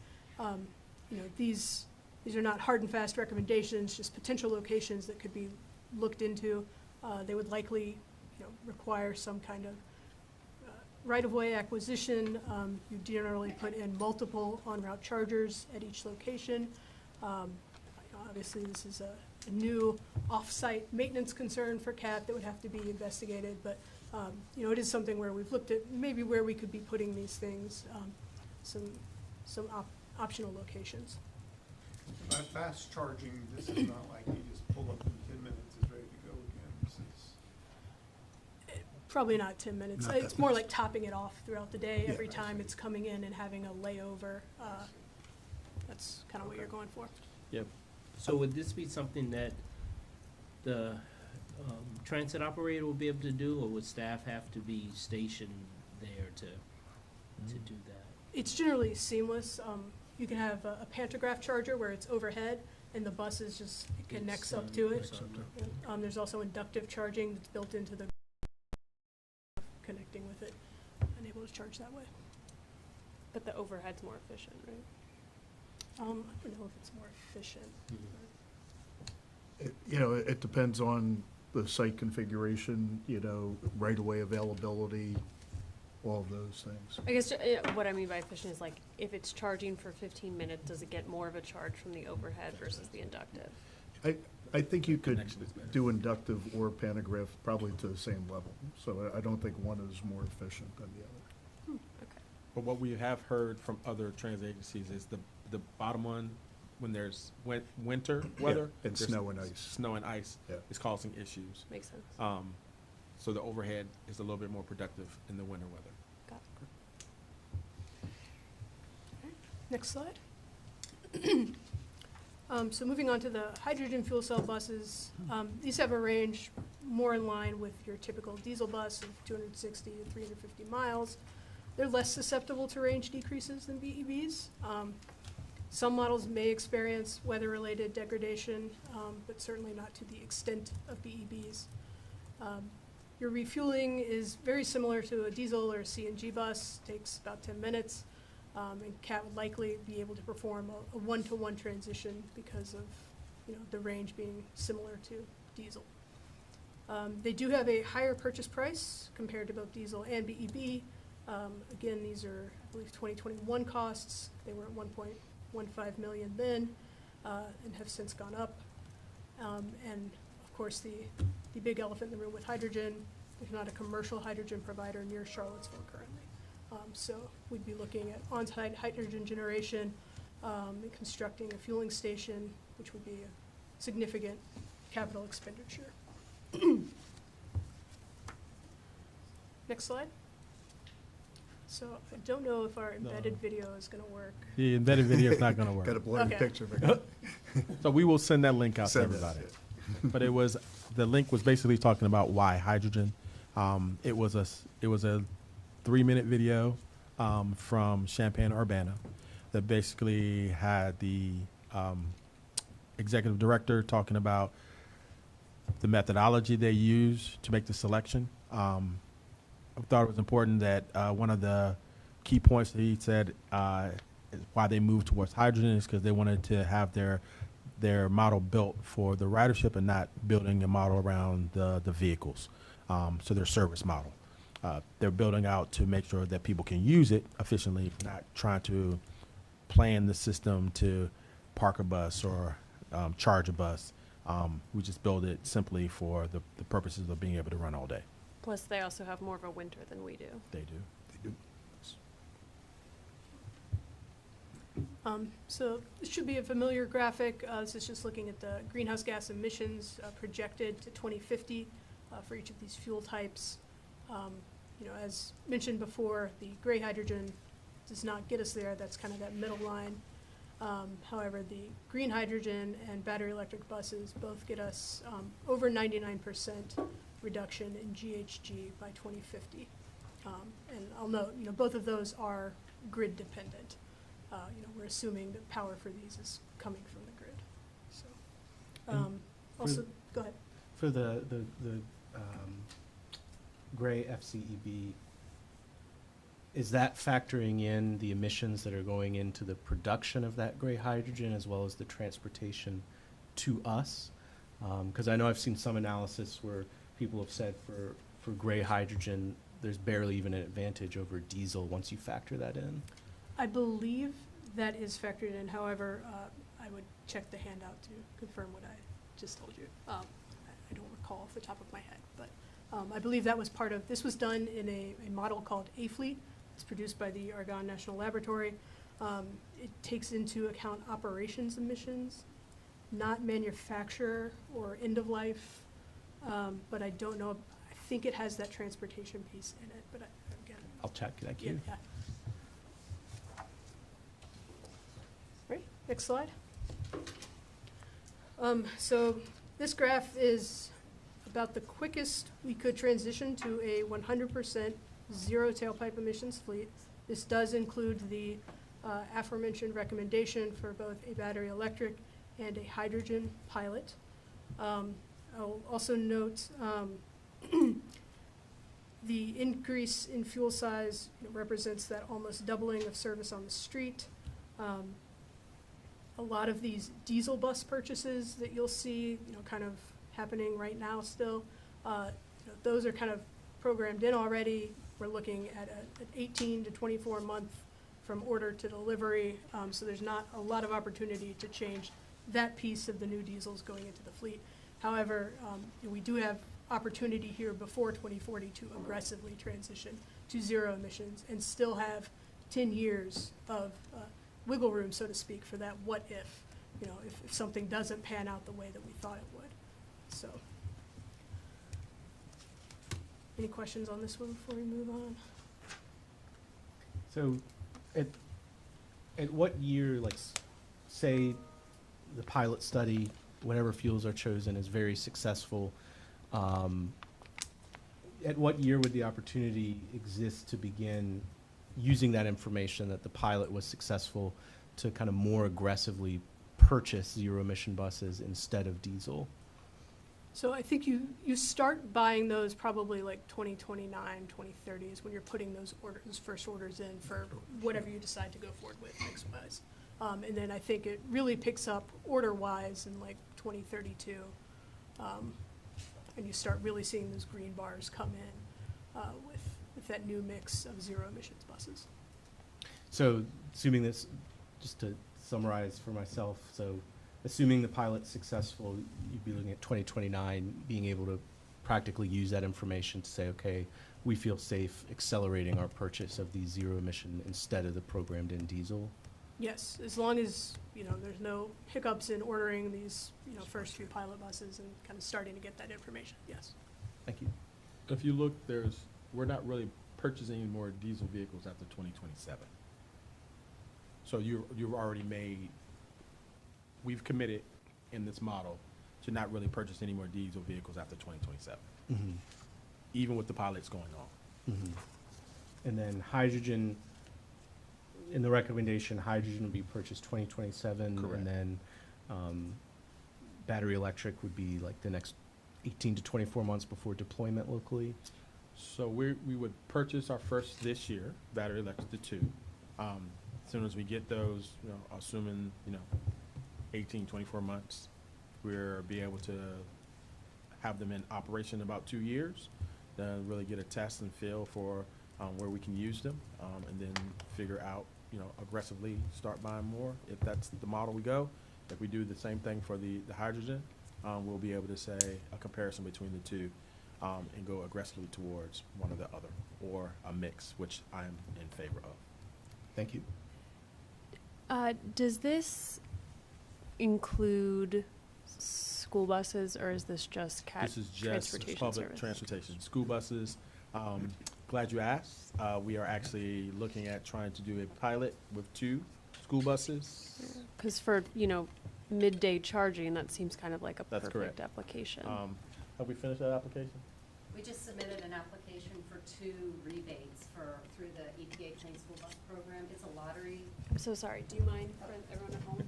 These are not hard and fast recommendations, just potential locations that could be looked into. They would likely, require some kind of right-of-way acquisition. You generally put in multiple on-route chargers at each location. Obviously, this is a new off-site maintenance concern for CAT that would have to be investigated, but it is something where we've looked at maybe where we could be putting these things, some optional locations. By fast charging, this is not like you just pull up in 10 minutes, it's ready to go again. This is Probably not 10 minutes. It's more like topping it off throughout the day. Every time it's coming in and having a layover. That's kind of what you're going for. Yep. So would this be something that the transit operator will be able to do, or would staff have to be stationed there to do that? It's generally seamless. You can have a pantograph charger where it's overhead and the bus is just, it connects up to it. There's also inductive charging that's built into the connecting with it and able to charge that way. But the overhead's more efficient, right? I don't know if it's more efficient. It depends on the site configuration, right-of-way availability, all of those things. I guess what I mean by efficient is like, if it's charging for 15 minutes, does it get more of a charge from the overhead versus the inductive? I think you could Connection is better. do inductive or pantograph probably to the same level. So I don't think one is more efficient than the other. But what we have heard from other transit agencies is the bottom one, when there's winter weather. and there's snow and ice. Snow and ice Yeah. is causing issues. Makes sense. So the overhead is a little bit more productive in the winter weather. Got it. Next slide. So moving on to the hydrogen fuel cell buses, these have a range more in line with your typical diesel bus of 260 to 350 miles. They're less susceptible to range decreases than BEVs. Some models may experience weather-related degradation, but certainly not to the extent of BEVs. Your refueling is very similar to a diesel or CNG bus, takes about 10 minutes. And CAT would likely be able to perform a one-to-one transition because of, the range being similar to diesel. They do have a higher purchase price compared to both diesel and BEV. Again, these are, I believe, 2021 costs. They were at 1.15 million then, and have since gone up. And of course, the big elephant in the room with hydrogen, there's not a commercial hydrogen provider near Charlottesville currently. So we'd be looking at on-site hydrogen generation, and constructing a fueling station, which would be a significant capital expenditure. Next slide. So I don't know if our embedded video is going to work. The embedded video is not going to work. Got a blurry Okay. picture. But So we will send that link out to Send it, everybody. But the link was basically talking about why hydrogen. It was a 3-minute video from Champaign-Urbana that basically had the executive director talking about the methodology they use to make the selection. I thought it was important that one of the key points that he said is why they moved towards hydrogen is because they wanted to have their model built for the ridership and not building a model around the vehicles. So their service model. They're building out to make sure that people can use it efficiently, not trying to plan the system to park a bus or charge a bus. We just build it simply for the purposes of being able to run all day. Plus, they also have more of a winter than we do. They do. So this should be a familiar graphic. This is just looking at the greenhouse gas emissions projected to 2050 for each of these fuel types. As mentioned before, the gray hydrogen does not get us there. That's kind of that middle line. However, the green hydrogen and battery electric buses both get us over 99% reduction in GHG by 2050. And I'll note, both of those are grid dependent. We're assuming that power for these is coming from the grid. So, also, go ahead. For the gray FCEV, is that factoring in the emissions that are going into the production of that gray hydrogen as well as the transportation to us? Because I know I've seen some analysis where people have said for gray hydrogen, there's barely even an advantage over diesel once you factor that in. I believe that is factored in. However, I would check the handout to confirm what I just told you. I don't recall off the top of my head, but I believe that was part of, this was done in a model called A-Fleet. It's produced by the Argonne National Laboratory. It takes into account operations emissions, not manufacturer or end of life, but I don't know. I think it has that transportation piece in it, but again. I'll check. Thank you. Yeah. Right, next slide. So this graph is about the quickest we could transition to a 100% zero tailpipe emissions fleet. This does include the aforementioned recommendation for both a battery electric and a hydrogen pilot. I'll also note the increase in fuel size represents that almost doubling of service on the street. A lot of these diesel bus purchases that you'll see, kind of happening right now still, those are kind of programmed in already. We're looking at an 18 to 24 month from order to delivery, so there's not a lot of opportunity to change that piece of the new diesels going into the fleet. However, we do have opportunity here before 2040 to aggressively transition to zero emissions and still have 10 years of wiggle room, so to speak, for that what if, if something doesn't pan out the way that we thought it would. So, any questions on this one before we move on? So, at what year, like, say, the pilot study, whatever fuels are chosen, is very successful, at what year would the opportunity exist to begin using that information that the pilot was successful to kind of more aggressively purchase zero-emission buses instead of diesel? So I think you start buying those probably like 2029, 2030 is when you're putting those first orders in for whatever you decide to go forward with mix-wise. And then I think it really picks up order-wise in like 2032. And you start really seeing those green bars come in with that new mix of zero emissions buses. So, assuming this, just to summarize for myself, so assuming the pilot's successful, you'd be looking at 2029, being able to practically use that information to say, okay, we feel safe accelerating our purchase of these zero emission instead of the programmed in diesel? Yes, as long as, there's no hiccups in ordering these, first few pilot buses and kind of starting to get that information, yes. Thank you. If you look, we're not really purchasing any more diesel vehicles after 2027. So you've already we've committed in this model to not really purchase any more diesel vehicles after 2027, Mm-hmm. even with the pilots going on. Mm-hmm. And then hydrogen, in the recommendation, hydrogen would be purchased 2027. Correct. And then battery electric would be like the next 18 to 24 months before deployment locally. So we would purchase our first this year, battery electric, the two. As soon as we get those, assuming, 18, 24 months, we'll be able to have them in operation in about 2 years, then really get a test and feel for where we can use them, and then figure out, aggressively start buying more. If that's the model we go, if we do the same thing for the hydrogen, we'll be able to say a comparison between the two and go aggressively towards one or the other, or a mix, which I'm in favor of. Thank you. Does this include school buses, or is this just This is just transportation public service? transportation, school buses. Glad you asked. We are actually looking at trying to do a pilot with 2 school buses. Because for, midday charging, that seems kind of like a That's correct. perfect application. Have we finished that application? We just submitted an application for 2 rebates through the EPA Clean School Bus Program. It's a lottery. I'm so sorry. Do you mind for everyone at home?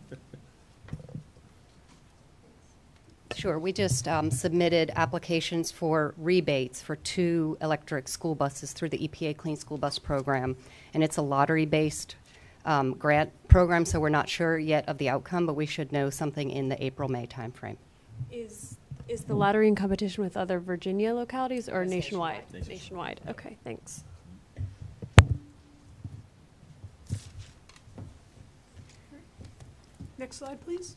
Sure, we just submitted applications for rebates for 2 electric school buses through the EPA Clean School Bus Program. And it's a lottery-based grant program, so we're not sure yet of the outcome, but we should know something in the April-May timeframe. Is the lottery in competition with other Virginia localities or It's nationwide? nationwide. Nationwide. Okay, thanks. Next slide, please.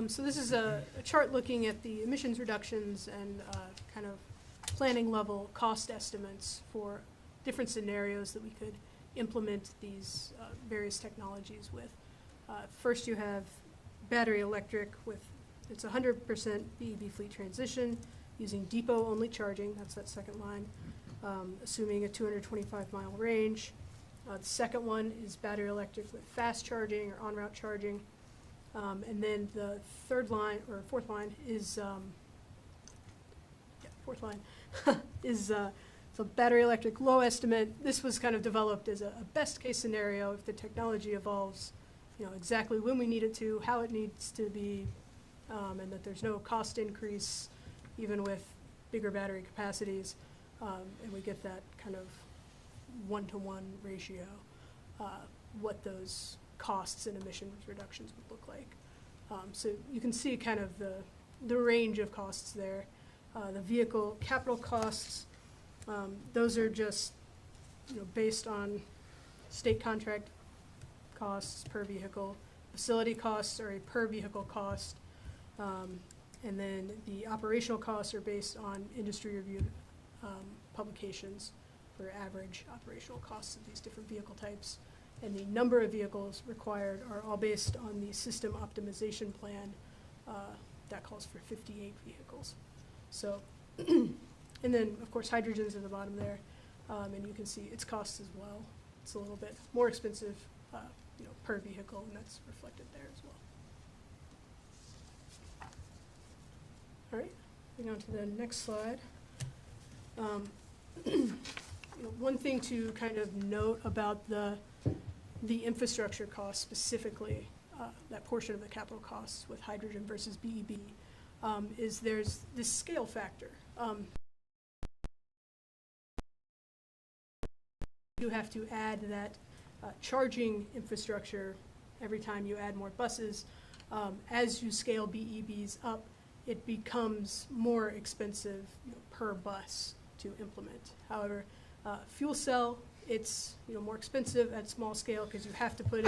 So this is a chart looking at the emissions reductions and kind of planning level cost estimates for different scenarios that we could implement these various technologies with. First, you have battery electric with, it's 100% BEV fleet transition using depot-only charging. That's that second line, assuming a 225-mile range. The second one is battery electric with fast charging or on-route charging. And then the third line, or fourth line, is, so battery electric low estimate. This was kind of developed as a best-case scenario if the technology evolves, exactly when we need it to, how it needs to be, and that there's no cost increase even with bigger battery capacities, and we get that kind of 1-to-1 ratio, what those costs and emissions reductions would look like. So you can see kind of the range of costs there. The vehicle capital costs, those are just based on state contract costs per vehicle. facility costs are a per vehicle cost. And then the operational costs are based on industry reviewed publications for average operational costs of these different vehicle types. And the number of vehicles required are all based on the system optimization plan that calls for 58 vehicles. So, and then of course hydrogen's at the bottom there, and you can see its costs as well. It's a little bit more expensive, per vehicle, and that's reflected there as well. All right, moving on to the next slide. One thing to kind of note about the infrastructure cost specifically, that portion of the capital costs with hydrogen versus BEB, is there's this scale factor. You have to add that charging infrastructure every time you add more buses. As you scale BEBs up, it becomes more expensive per bus to implement. However, fuel cell, it's more expensive at small scale because you have to put in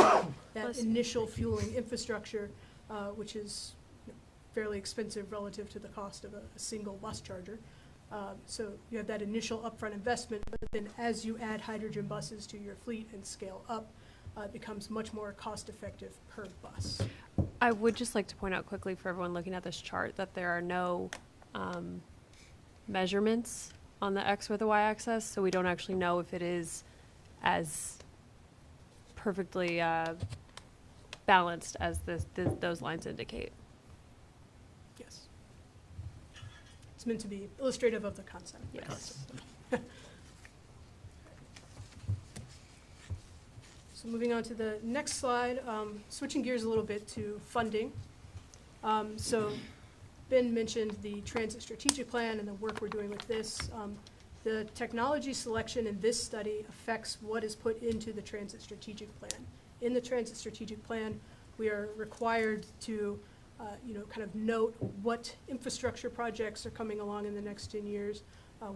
that initial fueling infrastructure, which is fairly expensive relative to the cost of a single bus charger. So you have that initial upfront investment, but then as you add hydrogen buses to your fleet and scale up, it becomes much more cost effective per bus. I would just like to point out quickly for everyone looking at this chart that there are no measurements on the X or the Y axis, so we don't actually know if it is as perfectly balanced as those lines indicate. Yes. It's meant to be illustrative of the concept. Yes. So moving on to the next slide, switching gears a little bit to funding. So Ben mentioned the Transit Strategic Plan and the work we're doing with this. The technology selection in this study affects what is put into the Transit Strategic Plan. In the Transit Strategic Plan, we are required to kind of note what infrastructure projects are coming along in the next 10 years,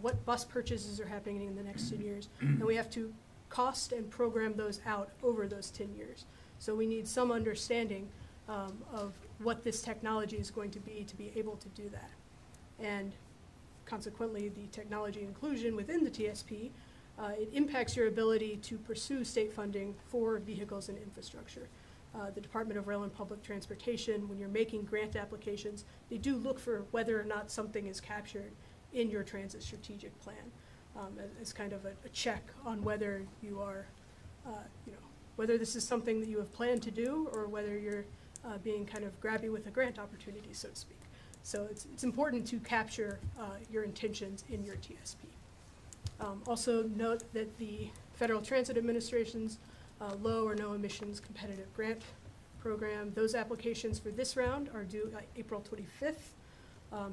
what bus purchases are happening in the next 10 years, and we have to cost and program those out over those 10 years. So we need some understanding of what this technology is going to be able to do that. And consequently, the technology inclusion within the TSP, it impacts your ability to pursue state funding for vehicles and infrastructure. The Department of Rail and Public Transportation, when you're making grant applications, they do look for whether or not something is captured in your transit strategic plan as kind of a check on whether you are, whether this is something that you have planned to do or whether you're being kind of grabby with a grant opportunity, so to speak. So it's important to capture your intentions in your TSP. Also note that the Federal Transit Administration's low or no emissions competitive grant program, those applications for this round are due April 25th.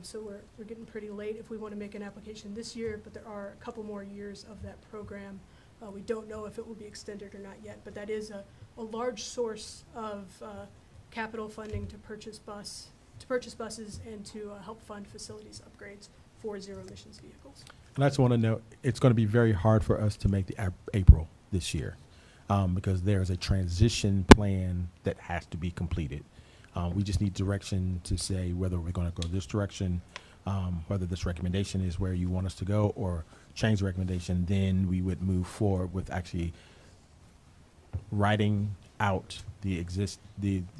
So we're getting pretty late if we want to make an application this year, but there are a couple more years of that program. We don't know if it will be extended or not yet, but that is a large source of capital funding to purchase buses and to help fund facilities upgrades for zero emissions vehicles. And I just want to note, it's going to be very hard for us to make the April this year because there's a transition plan that has to be completed. We just need direction to say whether we're going to go this direction, whether this recommendation is where you want us to go or change the recommendation. Then we would move forward with actually writing out the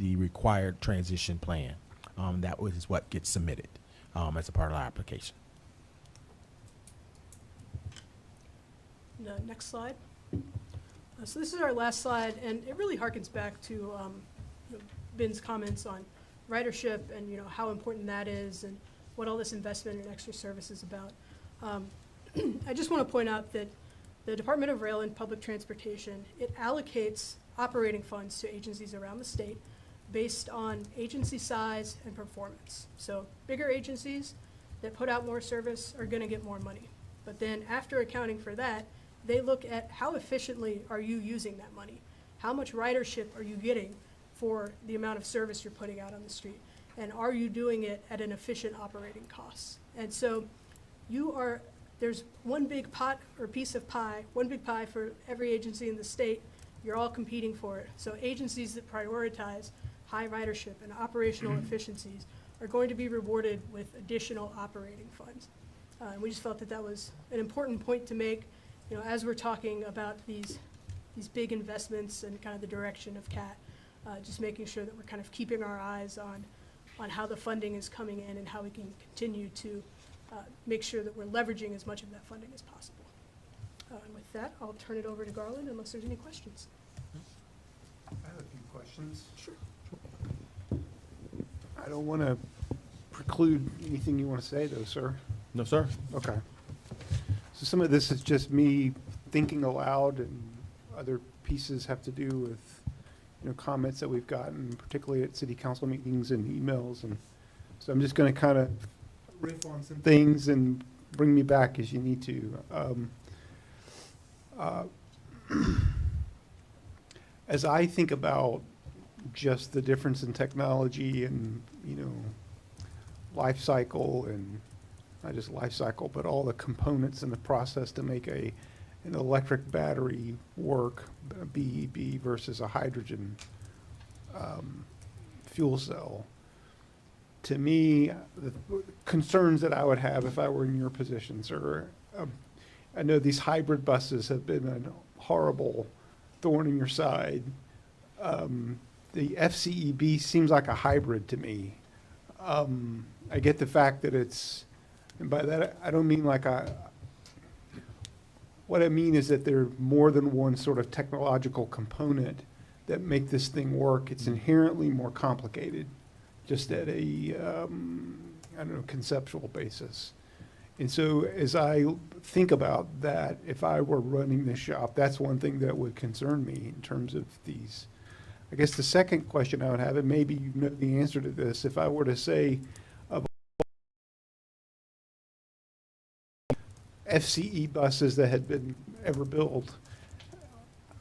required transition plan. That is what gets submitted as a part of our application. The next slide. So this is our last slide, and it really harkens back to Ben's comments on ridership and how important that is and what all this investment in extra service is about. I just want to point out that the Department of Rail and Public Transportation, it allocates operating funds to agencies around the state based on agency size and performance. So bigger agencies that put out more service are going to get more money. But then after accounting for that, they look at how efficiently are you using that money? How much ridership are you getting for the amount of service you're putting out on the street? And are you doing it at an efficient operating cost? And so there's one big pot or piece of pie, one big pie for every agency in the state You're all competing for it. So agencies that prioritize high ridership and operational efficiencies are going to be rewarded with additional operating funds. And we just felt that that was an important point to make, you know, as we're talking about these big investments and kind of the direction of CAT, just making sure that we're kind of keeping our eyes on how the funding is coming in and how we can continue to make sure that we're leveraging as much of that funding as possible. And with that, I'll turn it over to Garland unless there's any questions. I have a few questions. Sure. I don't want to preclude anything you want to say, though, sir. No, sir. Okay. So some of this is just me thinking aloud, and other pieces have to do with, you know, comments that we've gotten, particularly at city council meetings and emails. And so I'm just going to kind of riff on some things and bring me back as you need to. As I think about just the difference in technology and, you know, life cycle, and not just life cycle, but all the components in the process to make an electric battery work, a BEB versus a hydrogen fuel cell. To me, the concerns that I would have if I were in your position, sir, I know these hybrid buses have been a horrible thorn in your side. The FCEB seems like a hybrid to me. I get the fact that it's, and by that I don't mean like what I mean is that there are more than one sort of technological component that make this thing work. It's inherently more complicated, just at a, I don't know, conceptual basis. And so as I think about that, if I were running this shop, that's one thing that would concern me in terms of these. I guess the second question I would have, and maybe you know the answer to this, if I were to say of FCE buses that had been ever built,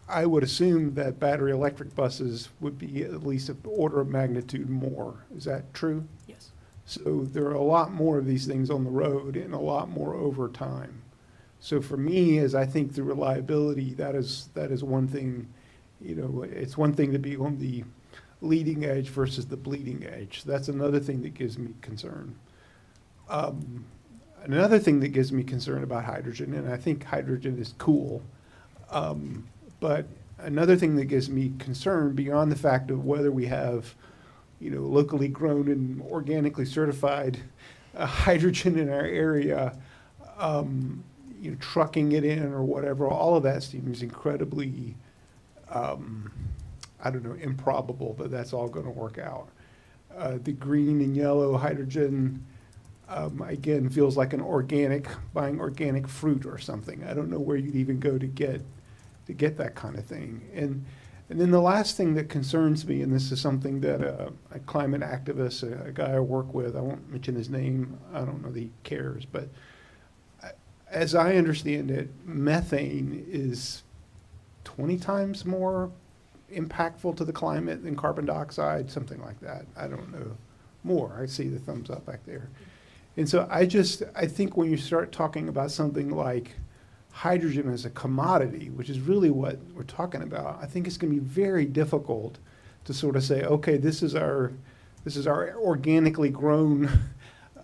I would assume that battery electric buses would be at least an order of magnitude more. Is that true? Yes. So there are a lot more of these things on the road and a lot more over time. So for me, as I think through reliability, that is one thing, you know, it's one thing to be on the leading edge versus the bleeding edge. That's another thing that gives me concern. Another thing that gives me concern about hydrogen, and I think hydrogen is cool, but another thing that gives me concern beyond the fact of whether we have, you know, locally grown and organically certified hydrogen in our area, you know, trucking it in or whatever, all of that seems incredibly, I don't know, improbable, but that's all going to work out. The green and yellow hydrogen, again, feels like buying organic fruit or something. I don't know where you'd even go to get that kind of thing. And then the last thing that concerns me, and this is something that a climate activist, a guy I work with, I won't mention his name, I don't know that he cares, but as I understand it, methane is 20 times more impactful to the climate than carbon dioxide, something like that. I don't know. More. I see the thumbs up back there. And so I think when you start talking about something like hydrogen as a commodity, which is really what we're talking about, I think it's going to be very difficult to sort of say, okay, this is our organically grown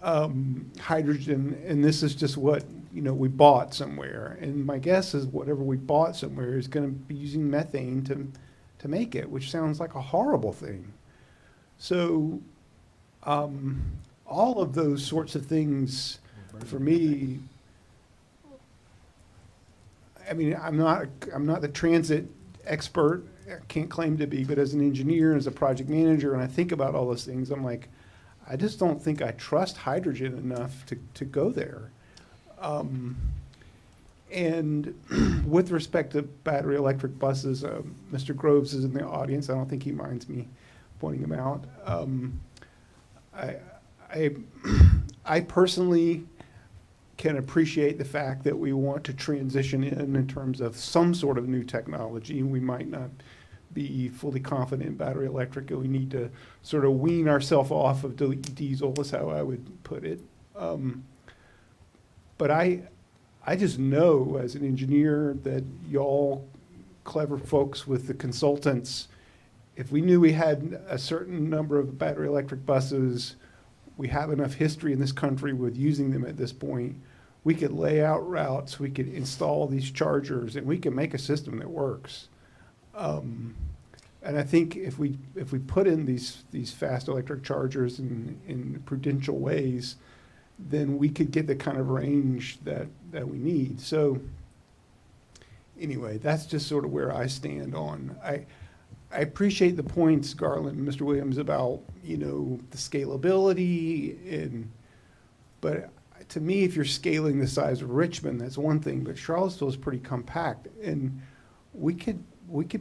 hydrogen, and this is just what, you know, we bought somewhere. And my guess is whatever we bought somewhere is going to be using methane to make it, which sounds like a horrible thing. So all of those sorts of things, for me, I mean, I'm not the transit expert. I can't claim to be, but as an engineer, as a project manager, and I think about all those things, I'm like, I just don't think I trust hydrogen enough to go there. And with respect to battery electric buses, Mr. Groves is in the audience. I don't think he minds me pointing him out. I personally can appreciate the fact that we want to transition in terms of some sort of new technology. We might not be fully confident in battery electric, and we need to sort of wean ourselves off of diesel, is how I would put it. But I just know as an engineer that y'all clever folks with the consultants, if we knew we had a certain number of battery electric buses, we have enough history in this country with using them at this point, we could lay out routes, we could install these chargers, and we can make a system that works. And I think if we put in these fast electric chargers in prudential ways, then we could get the kind of range that we need. So anyway, that's just sort of where I stand on. I appreciate the points, Garland and Mr. Williams, about, the scalability, but to me, if you're scaling the size of Richmond, that's one thing, but Charlottesville is pretty compact, and we could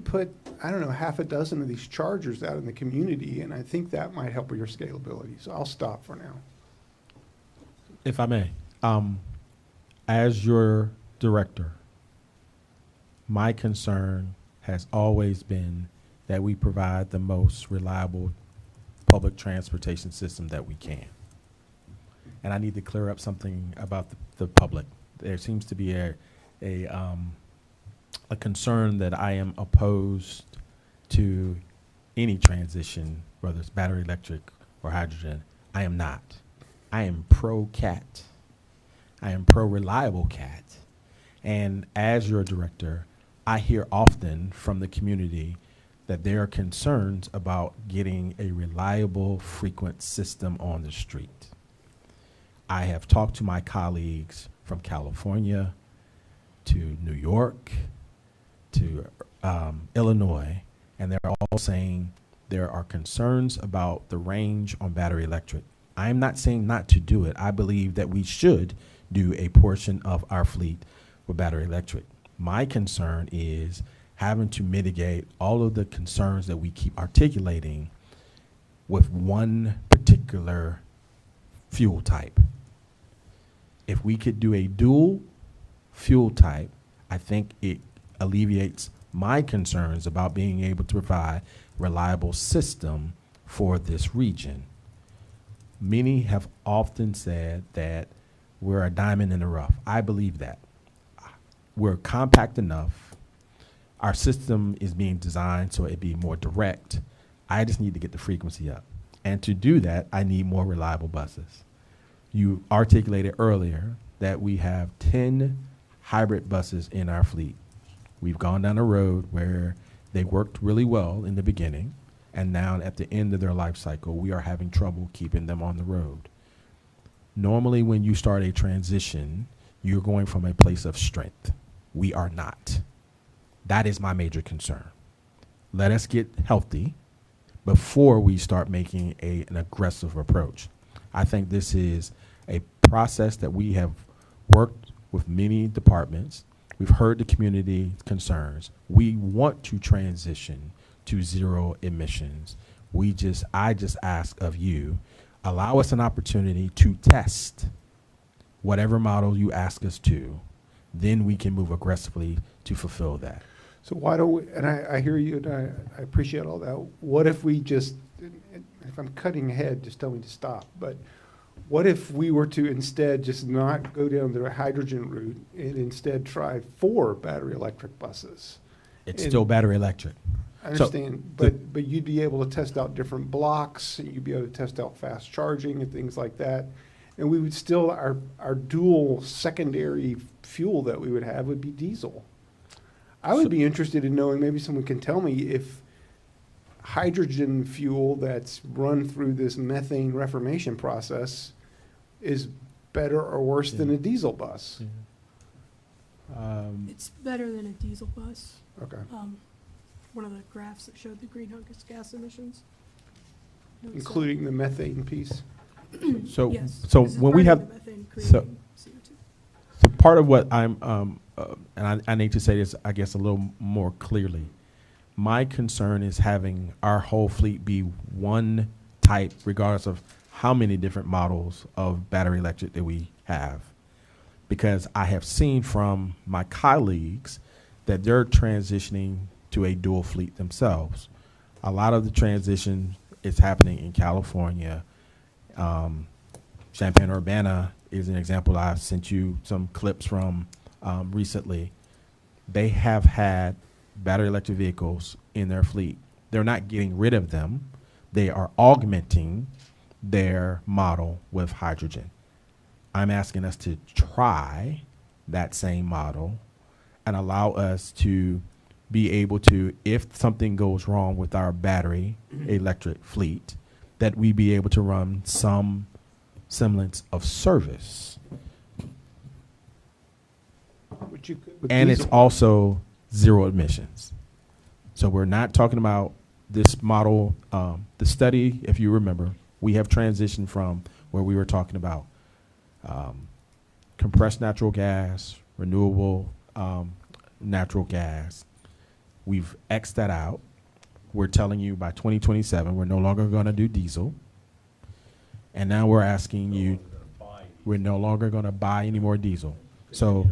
put, I don't know, half a dozen of these chargers out in the community, and I think that might help with your scalability. So I'll stop for now. If I may, as your director, my concern has always been that we provide the most reliable public transportation system that we can. And I need to clear up something about the public. There seems to be a concern that I am opposed to any transition, whether it's battery electric or hydrogen. I am not. I am pro-CAT. I am pro-reliable CAT. And as your director, I hear often from the community that there are concerns about getting a reliable, frequent system on the street. I have talked to my colleagues from California to New York to Illinois, and they're all saying there are concerns about the range on battery electric. I'm not saying not to do it. I believe that we should do a portion of our fleet with battery electric. My concern is having to mitigate all of the concerns that we keep articulating with one particular fuel type. If we could do a dual fuel type, I think it alleviates my concerns about being able to provide reliable system for this region. Many have often said that we're a diamond in the rough. I believe that. We're compact enough. Our system is being designed so it be more direct. I just need to get the frequency up. And to do that, I need more reliable buses. You articulated earlier that we have 10 hybrid buses in our fleet. We've gone down a road where they worked really well in the beginning, and now at the end of their life cycle, we are having trouble keeping them on the road. Normally, when you start a transition, you're going from a place of strength. We are not. That is my major concern. Let us get healthy before we start making an aggressive approach. I think this is a process that we have worked with many departments. We've heard the community concerns. We want to transition to zero emissions. I just ask of you, allow us an opportunity to test whatever model you ask us to, then we can move aggressively to fulfill that. So why don't we, and I hear you, and I appreciate all that. What if we just, if I'm cutting ahead, just tell me to stop, but what if we were to instead just not go down the hydrogen route and instead try 4 battery electric buses? It's still battery electric. I understand, but you'd be able to test out different blocks, you'd be able to test out fast charging and things like that. And we would still, our dual secondary fuel that we would have would be diesel. I would be interested in knowing, maybe someone can tell me, if hydrogen fuel that's run through this methane reformation process is better or worse than a diesel bus. It's better than a diesel bus. Okay. One of the graphs that showed the greenhouse gas emissions. notes that. Including the methane piece? So, Yes, so this is when we burning have, the methane so- creating CO2. so part of what I'm, and I need to say this, I guess, a little more clearly. My concern is having our whole fleet be one type, regardless of how many different models of battery electric that we have. Because I have seen from my colleagues that they're transitioning to a dual fleet themselves. A lot of the transition is happening in California. Champaign-Urbana is an example. I've sent you some clips from recently. They have had battery electric vehicles in their fleet. They're not getting rid of them. They are augmenting their model with hydrogen. I'm asking us to try that same model and allow us to be able to, if something goes wrong with our battery electric fleet, that we be able to run some semblance of service. And it's also zero emissions. So we're not talking about this model, the study, if you remember, we have transitioned from where we were talking about compressed natural gas, renewable natural gas. We've X'd that out. We're telling you by 2027, we're no longer going to do diesel. And now we're asking you, we're no longer going to buy any more diesel. So,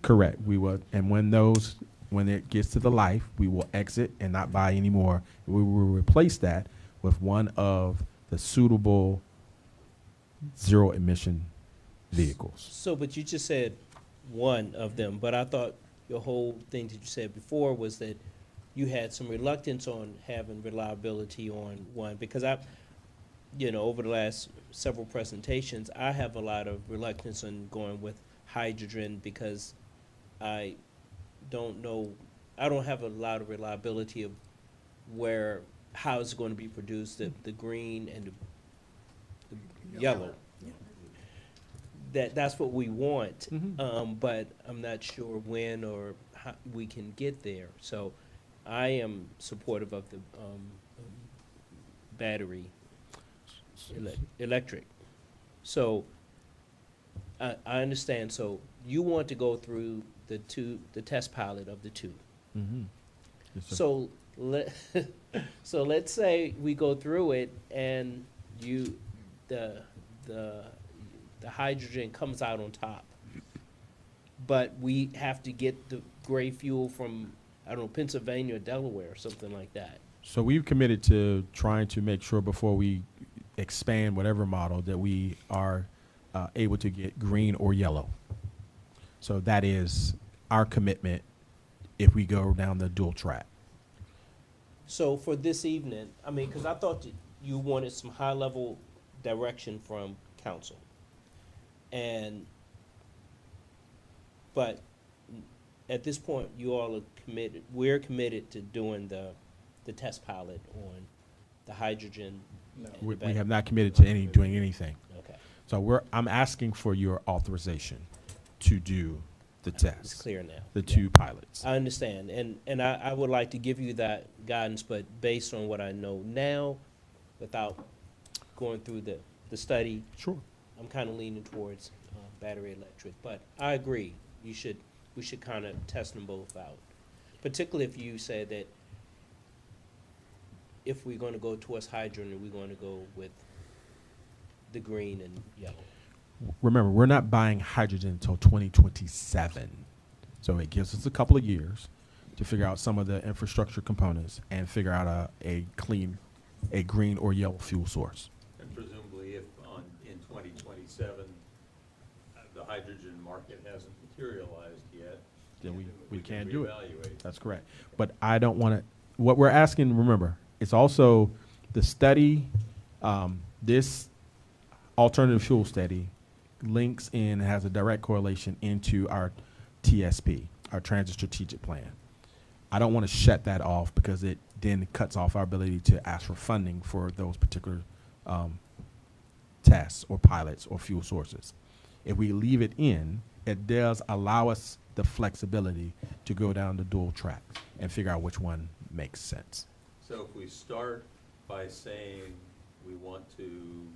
correct, we will, and when it gets to the life, we will exit and not buy any more. We will replace that with one of the suitable zero emission vehicles. So, but you just said one of them, but I thought your whole thing that you said before was that you had some reluctance on having reliability on one, because over the last several presentations, I have a lot of reluctance on going with hydrogen because I don't have a lot of reliability of how it's going to be produced, the green and the yellow. That's what we want, but I'm not sure when or how we can get there. So I am supportive of the battery electric. So I understand. So you want to go through the test pilot of the two. Yes, sir. So let's say we go through it and the hydrogen comes out on top, but we have to get the gray fuel from, I don't know, Pennsylvania or Delaware or something like that. So we've committed to trying to make sure before we expand whatever model that we are able to get green or yellow. So that is our commitment if we go down the dual track. So for this evening, I mean, because I thought that you wanted some high-level direction from council. But at this point, you all are committed, we're committed to doing the test pilot on the hydrogen. and the We battery. have not committed to doing anything. Okay, So I'm asking for your authorization to do the it's test, clear now. the two pilots. I understand, and I would like to give you that guidance, but based on what I know now, without going through the study, Sure. I'm kind of leaning towards battery electric, but I agree, we should kind of test them both out. Particularly if you say that if we're going to go towards hydrogen, we're going to go with the green and yellow. Remember, we're not buying hydrogen until 2027. So it gives us a couple of years to figure out some of the infrastructure components and figure out a green or yellow fuel source. And presumably in 2027, the hydrogen market hasn't materialized yet. Then we can can't do it. reevaluate. That's correct. But I don't want to, what we're asking, remember, it's also the study, this alternative fuel study links in, has a direct correlation into our TSP, our Transit Strategic Plan. I don't want to shut that off because it then cuts off our ability to ask for funding for those particular tests or pilots or fuel sources. If we leave it in, it does allow us the flexibility to go down the dual track and figure out which one makes sense. So if we start by saying we want to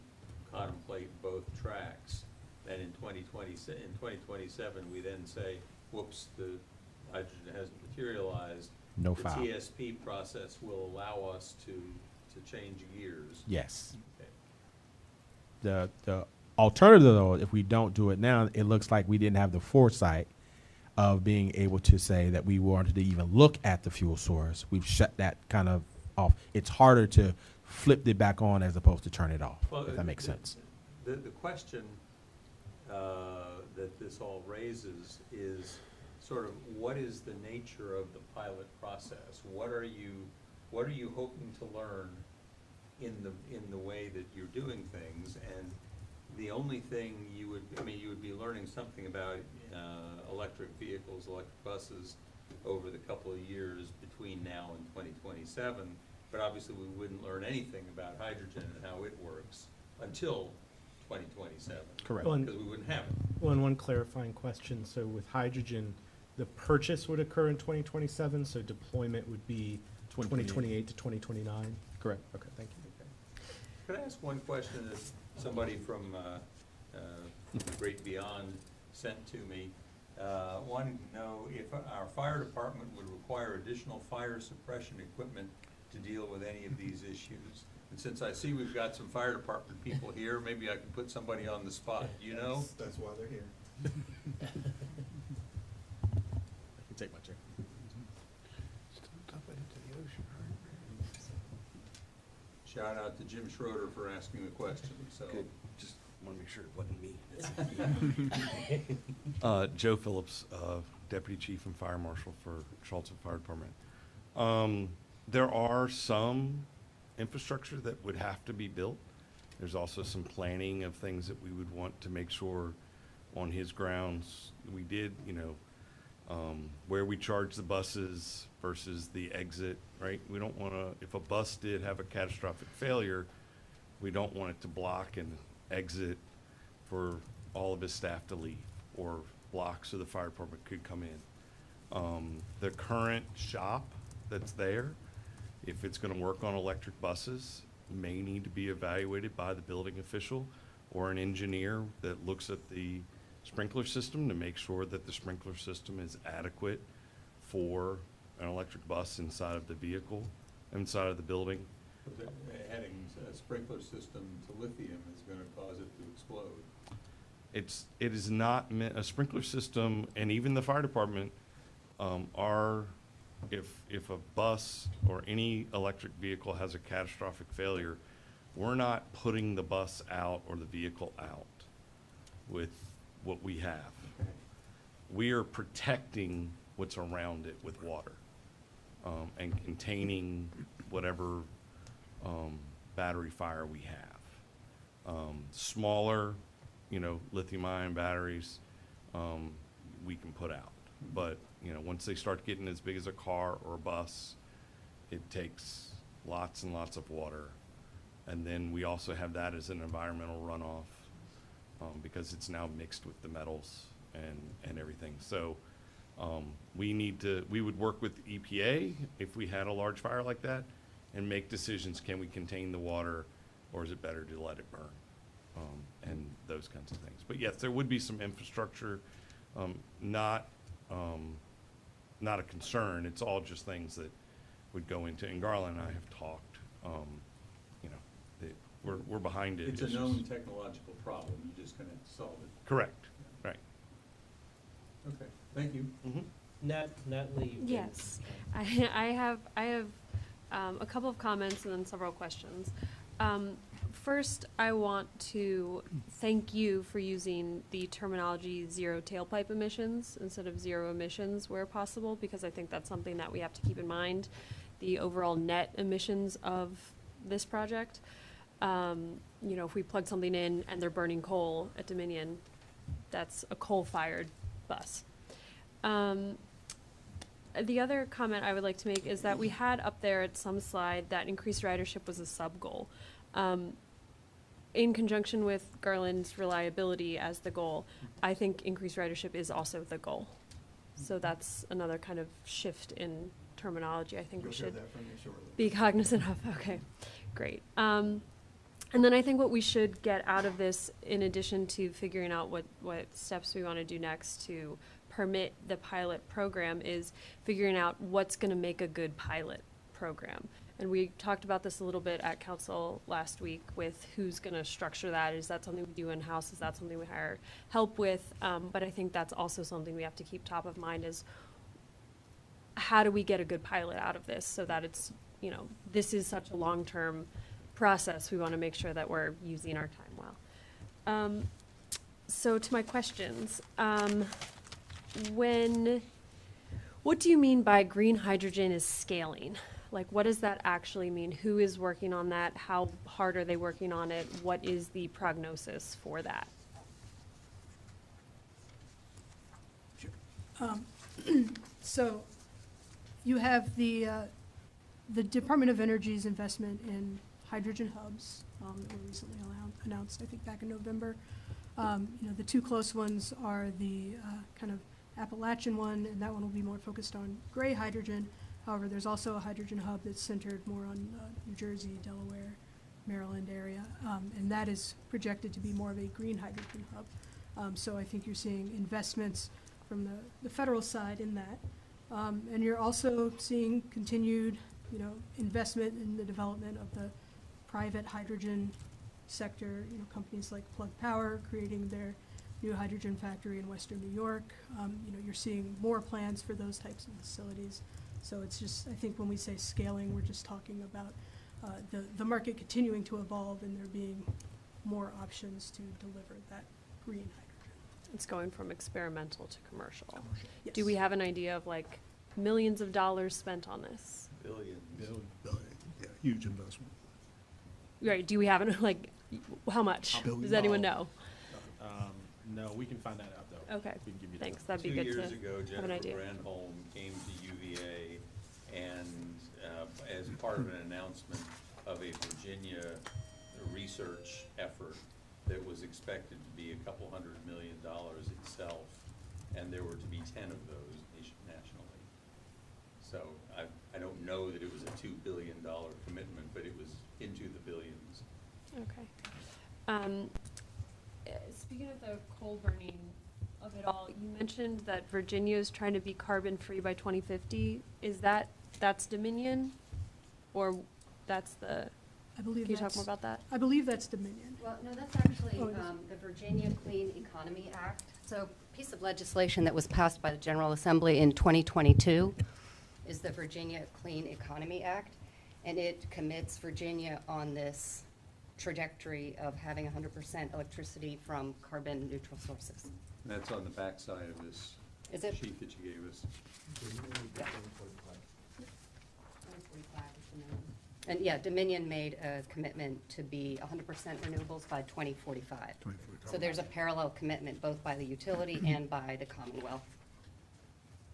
contemplate both tracks, then in 2027, we then say, whoops, the hydrogen hasn't materialized. No foul. The TSP process will allow us to change gears. Yes. Okay. The alternative, though, if we don't do it now, it looks like we didn't have the foresight of being able to say that we wanted to even look at the fuel source. We've shut that kind of off. It's harder to flip it back on as opposed to turn it off, Well, if that makes sense. The question that this all raises is sort of, what is the nature of the pilot process? What are you hoping to learn in the way that you're doing things? And the only thing you would be learning something about electric vehicles, electric buses over the couple of years between now and 2027, but obviously we wouldn't learn anything about hydrogen and how it works until 2027. Correct. Well, and- Because we wouldn't have it. Well, and one clarifying question, so with hydrogen, the purchase would occur in 2027, so deployment would be 2028 to 2029? Correct. Okay, thank you. Could I ask one question that somebody from the Great Beyond sent to me? Wanting to know if our fire department would require additional fire suppression equipment to deal with any of these issues. And since I see we've got some fire department people here, maybe I can put somebody on the spot, you know? That's why they're here. I can take my chair. Shout out to Jim Schroeder for asking the question, so. Good. Just want to make sure it wasn't me. Joe Phillips, Deputy Chief and Fire Marshal for Charleston Fire Department. There are some infrastructure that would have to be built. There's also some planning of things that we would want to make sure on his grounds. We did, where we charge the buses versus the exit, right? We don't want to, if a bus did have a catastrophic failure, we don't want it to block an exit for all of his staff to leave or block so the fire department could come in. The current shop that's there, if it's going to work on electric buses, may need to be evaluated by the building official or an engineer that looks at the sprinkler system to make sure that the sprinkler system is adequate for an electric bus inside of the vehicle, inside of the building. Adding a sprinkler system to lithium is gonna cause it to explode. It is not meant, a sprinkler system, and even the fire department, if a bus or any electric vehicle has a catastrophic failure, we're not putting the bus out or the vehicle out with what we have. Okay. We are protecting what's around it with water, and containing whatever, battery fire we have. Smaller, lithium-ion batteries, we can put out. But, once they start getting as big as a car or a bus, it takes lots and lots of water. And then we also have that as an environmental runoff, because it's now mixed with the metals and everything. So, we would work with EPA if we had a large fire like that and make decisions, can we contain the water or is it better to let it burn? And those kinds of things. But yes, there would be some infrastructure, not a concern. It's all just things that would go into, and Garland and I have talked, that we're behind it. It's a known technological problem, you're just gonna have to solve it. Correct, right. Okay, thank you. Natalie? you can- Yes, I have a couple of comments and then several questions. First, I want to thank you for using the terminology zero tailpipe emissions instead of zero emissions where possible, because I think that's something that we have to keep in mind, the overall net emissions of this project. If we plug something in and they're burning coal at Dominion, that's a coal-fired bus. The other comment I would like to make is that we had up there at some slide that increased ridership was a sub-goal. In conjunction with Garland's reliability as the goal, I think increased ridership is also the goal. So that's another kind of shift in terminology I think we You'll hear should that from me shortly. be cognizant of. Okay, great. And then I think what we should get out of this, in addition to figuring out what steps we want to do next to permit the pilot program, is figuring out what's going to make a good pilot program. And we talked about this a little bit at council last week with who's going to structure that. Is that something we do in-house? Is that something we hire help with? But I think that's also something we have to keep top of mind, is how do we get a good pilot out of this so that it's, this is such a long-term process. We want to make sure that we're using our time well. So to my questions, when What do you mean by green hydrogen is scaling? Like, what does that actually mean? Who is working on that? How hard are they working on it? What is the prognosis for that? So you have the Department of Energy's investment in hydrogen hubs that were recently announced, I think, back in November. The two close ones are the kind of Appalachian one, and that one will be more focused on gray hydrogen. However, there's also a hydrogen hub that's centered more on New Jersey, Delaware, Maryland area, and that is projected to be more of a green hydrogen hub. So I think you're seeing investments from the federal side in that. And you're also seeing continued, investment in the development of the private hydrogen sector, companies like Plug Power creating their new hydrogen factory in Western New York. You're seeing more plans for those types of facilities. So it's just, I think when we say scaling, we're just talking about the market continuing to evolve and there being more options to deliver that green hydrogen. It's going from experimental to commercial. Yes. Do we have an idea of like millions of dollars spent on this? Billions. Yeah, huge investment. Right, do we have it, like, how much? Does anyone know? No, we can find that out, though. Okay, We can give you that. thanks, that'd be 2 good years to ago, have an idea. Jennifer Granholm came to UVA and, as part of an announcement of a Virginia research effort that was expected to be $200 million itself, and there were to be 10 of those nationally. So I don't know that it was a $2 billion commitment, but it was into the billions. Okay. Speaking of the coal burning of it all, you mentioned that Virginia is trying to be carbon-free by 2050. That's Dominion? Or that's the, I believe can you talk that's, more about that? I believe that's Dominion. Well, no, that's actually Oh, it is. the Virginia Clean Economy Act. So a piece of legislation that was passed by the General Assembly in 2022 is the Virginia Clean Economy Act, and it commits Virginia on this trajectory of having 100% electricity from carbon-neutral sources. And that's on the backside of this Is it? sheet that you gave us. Yeah. And yeah, Dominion made a commitment to be 100% renewables by 2045. So there's a parallel commitment both by the utility and by the Commonwealth.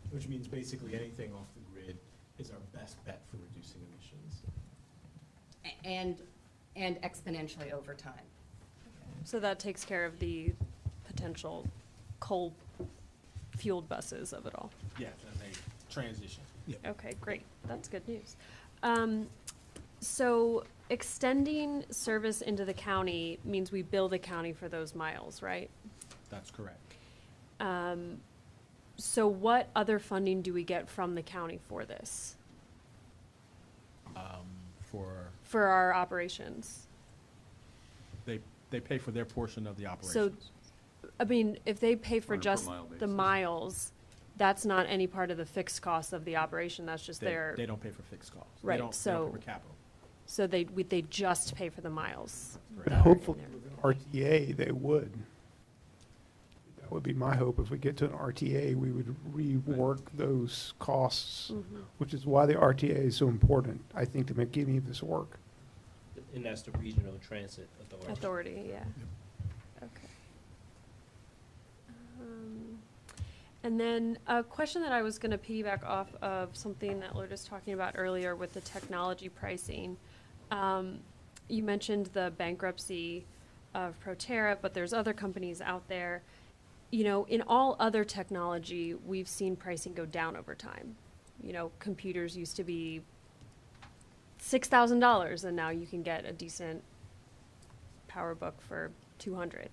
Which means basically anything off the grid is our best bet for reducing emissions. And exponentially over time. So that takes care of the potential coal-fueled buses of it all. Yes, and they transition. Okay, great. That's good news. So extending service into the county means we bill the county for those miles, right? That's correct. So what other funding do we get from the county for this, for our operations? They pay for their portion of the operations. I mean, if they pay for On a per just mile the basis. miles, that's not any part of the fixed cost of the operation, that's just They don't pay for fixed costs. Right, They don't so- pay for capital. So they just pay for the miles. Correct. that are in Hopefully, there. with RTA, they would. That would be my hope. If we get to an RTA, we would rework those costs, which is why the RTA is so important, I think, to make any of this work. And that's the Regional Transit Authority. Authority, yeah. Okay. And then a question that I was gonna piggyback off of something that Lourdes was talking about earlier with the technology pricing. You mentioned the bankruptcy of Proterra, but there's other companies out there. In all other technology, we've seen pricing go down over time. Computers used to be $6,000, and now you can get a decent PowerBook for $200.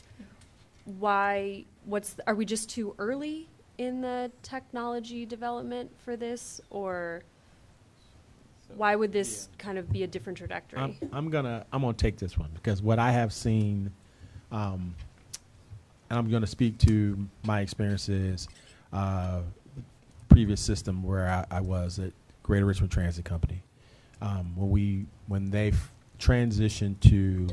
Are we just too early in the technology development for this, or why would this kind of be a different trajectory? I'm gonna take this one because what I have seen, and I'm gonna speak to my experiences, previous system where I was at Greater Richmond Transit Company. When they transitioned to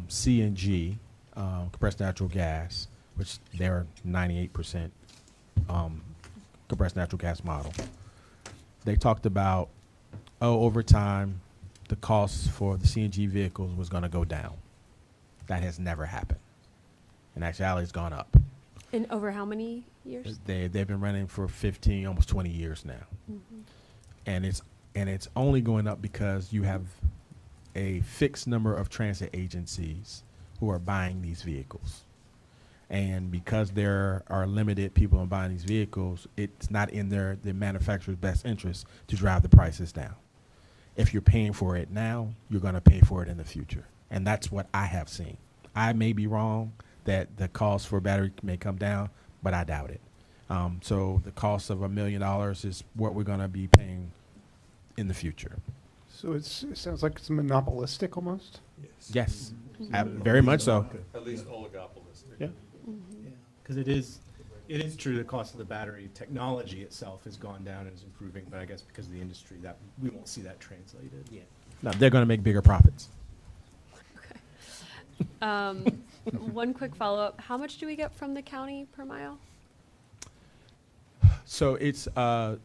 CNG, compressed natural gas, which they're 98% compressed natural gas model. They talked about, over time, the costs for the CNG vehicles was going to go down. That has never happened. In actuality, it's gone up. In over how many years? They've been running for 15, almost 20 years now. Mhm. And it's only going up because you have a fixed number of transit agencies who are buying these vehicles. And because there are limited people in buying these vehicles, it's not in the manufacturer's best interest to drive the prices down. If you're paying for it now, you're going to pay for it in the future. And that's what I have seen. I may be wrong that the cost for a battery may come down, but I doubt it. So the cost of $1 million is what we're going to be paying in the future. So it sounds like it's monopolistic almost? Yes, very much so. At least oligopolistic. Yeah. Because it is true, the cost of the battery technology itself has gone down and is improving, but I guess because of the industry, that we won't see that translated. Yeah. No, they're going to make bigger profits. One quick follow-up. How much do we get from the county per mile? So it's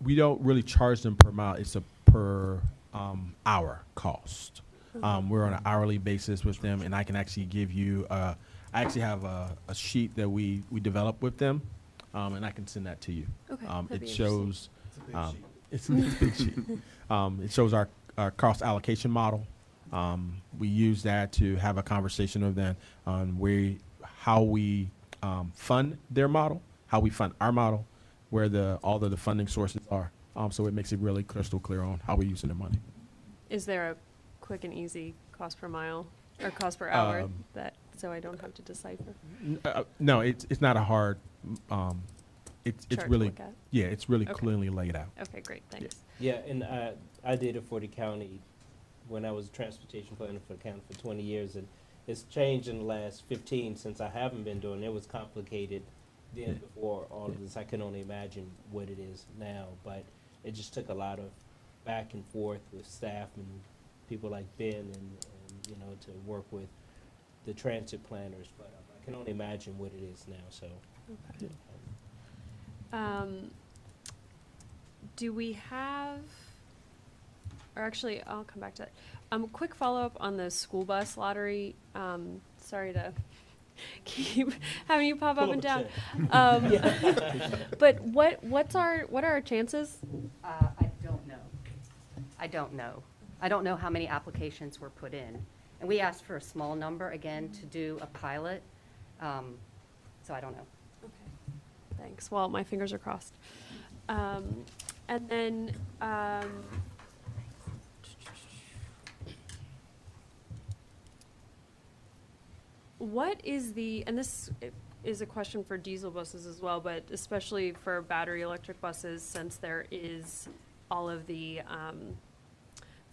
we don't really charge them per mile. It's a per hour cost. We're on an hourly basis with them, and I can actually give you. I actually have a sheet that we developed with them, and I can send that to you. Okay, that'd be It shows. It's a big sheet. It's a big sheet. It shows our cost allocation model. We use that to have a conversation with them on how we fund their model, how we fund our model, where all of the funding sources are. So it makes it really crystal clear on how we're using the money. Is there a quick and easy cost per mile or cost per hour so I don't have to decipher? No, it's not a hard. It's Chart to really look at? it's really Okay. clearly laid out. Okay, great, thanks. Yeah, and I did it for the county when I was a transportation planner for the county for 20 years, and it's changed in the last 15 since I haven't been doing it. It was complicated then before all of this. I can only imagine what it is now, but it just took a lot of back and forth with staff and people like Ben and to work with the transit planners, but I can only imagine what it is now, so. Okay. Do we have, or actually, I'll come back to that. Quick follow-up on the school bus lottery. Sorry to keep having you pop up and down. But what are our chances? I don't know. I don't know how many applications were put in. And we asked for a small number, again, to do a pilot. So I don't know. Okay, thanks. Well, my fingers are crossed. And then, what is and this is a question for diesel buses as well, but especially for battery electric buses, since there is all of the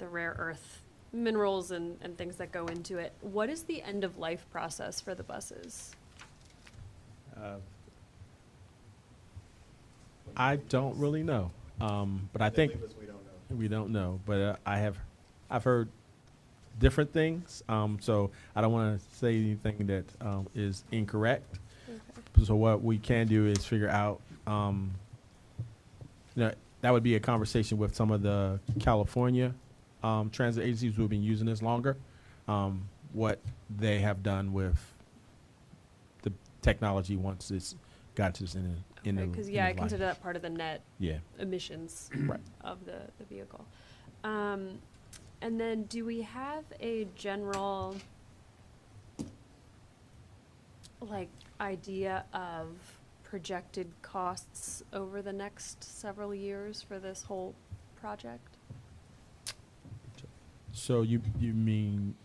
rare earth minerals and things that go into it. What is the end of life process for the buses? I don't really know, but I think We don't know. we don't know. But I've heard different things, so I don't want to say anything that is incorrect. Okay. So what we can do is figure out, that would be a conversation with some of the California transit agencies who have been using this longer, what they have done with the technology once it's got to this in the Because in I the life. consider that part of the net Yeah. emissions Right. of the vehicle. And then do we have a general idea of projected costs over the next several years for this whole project? So you mean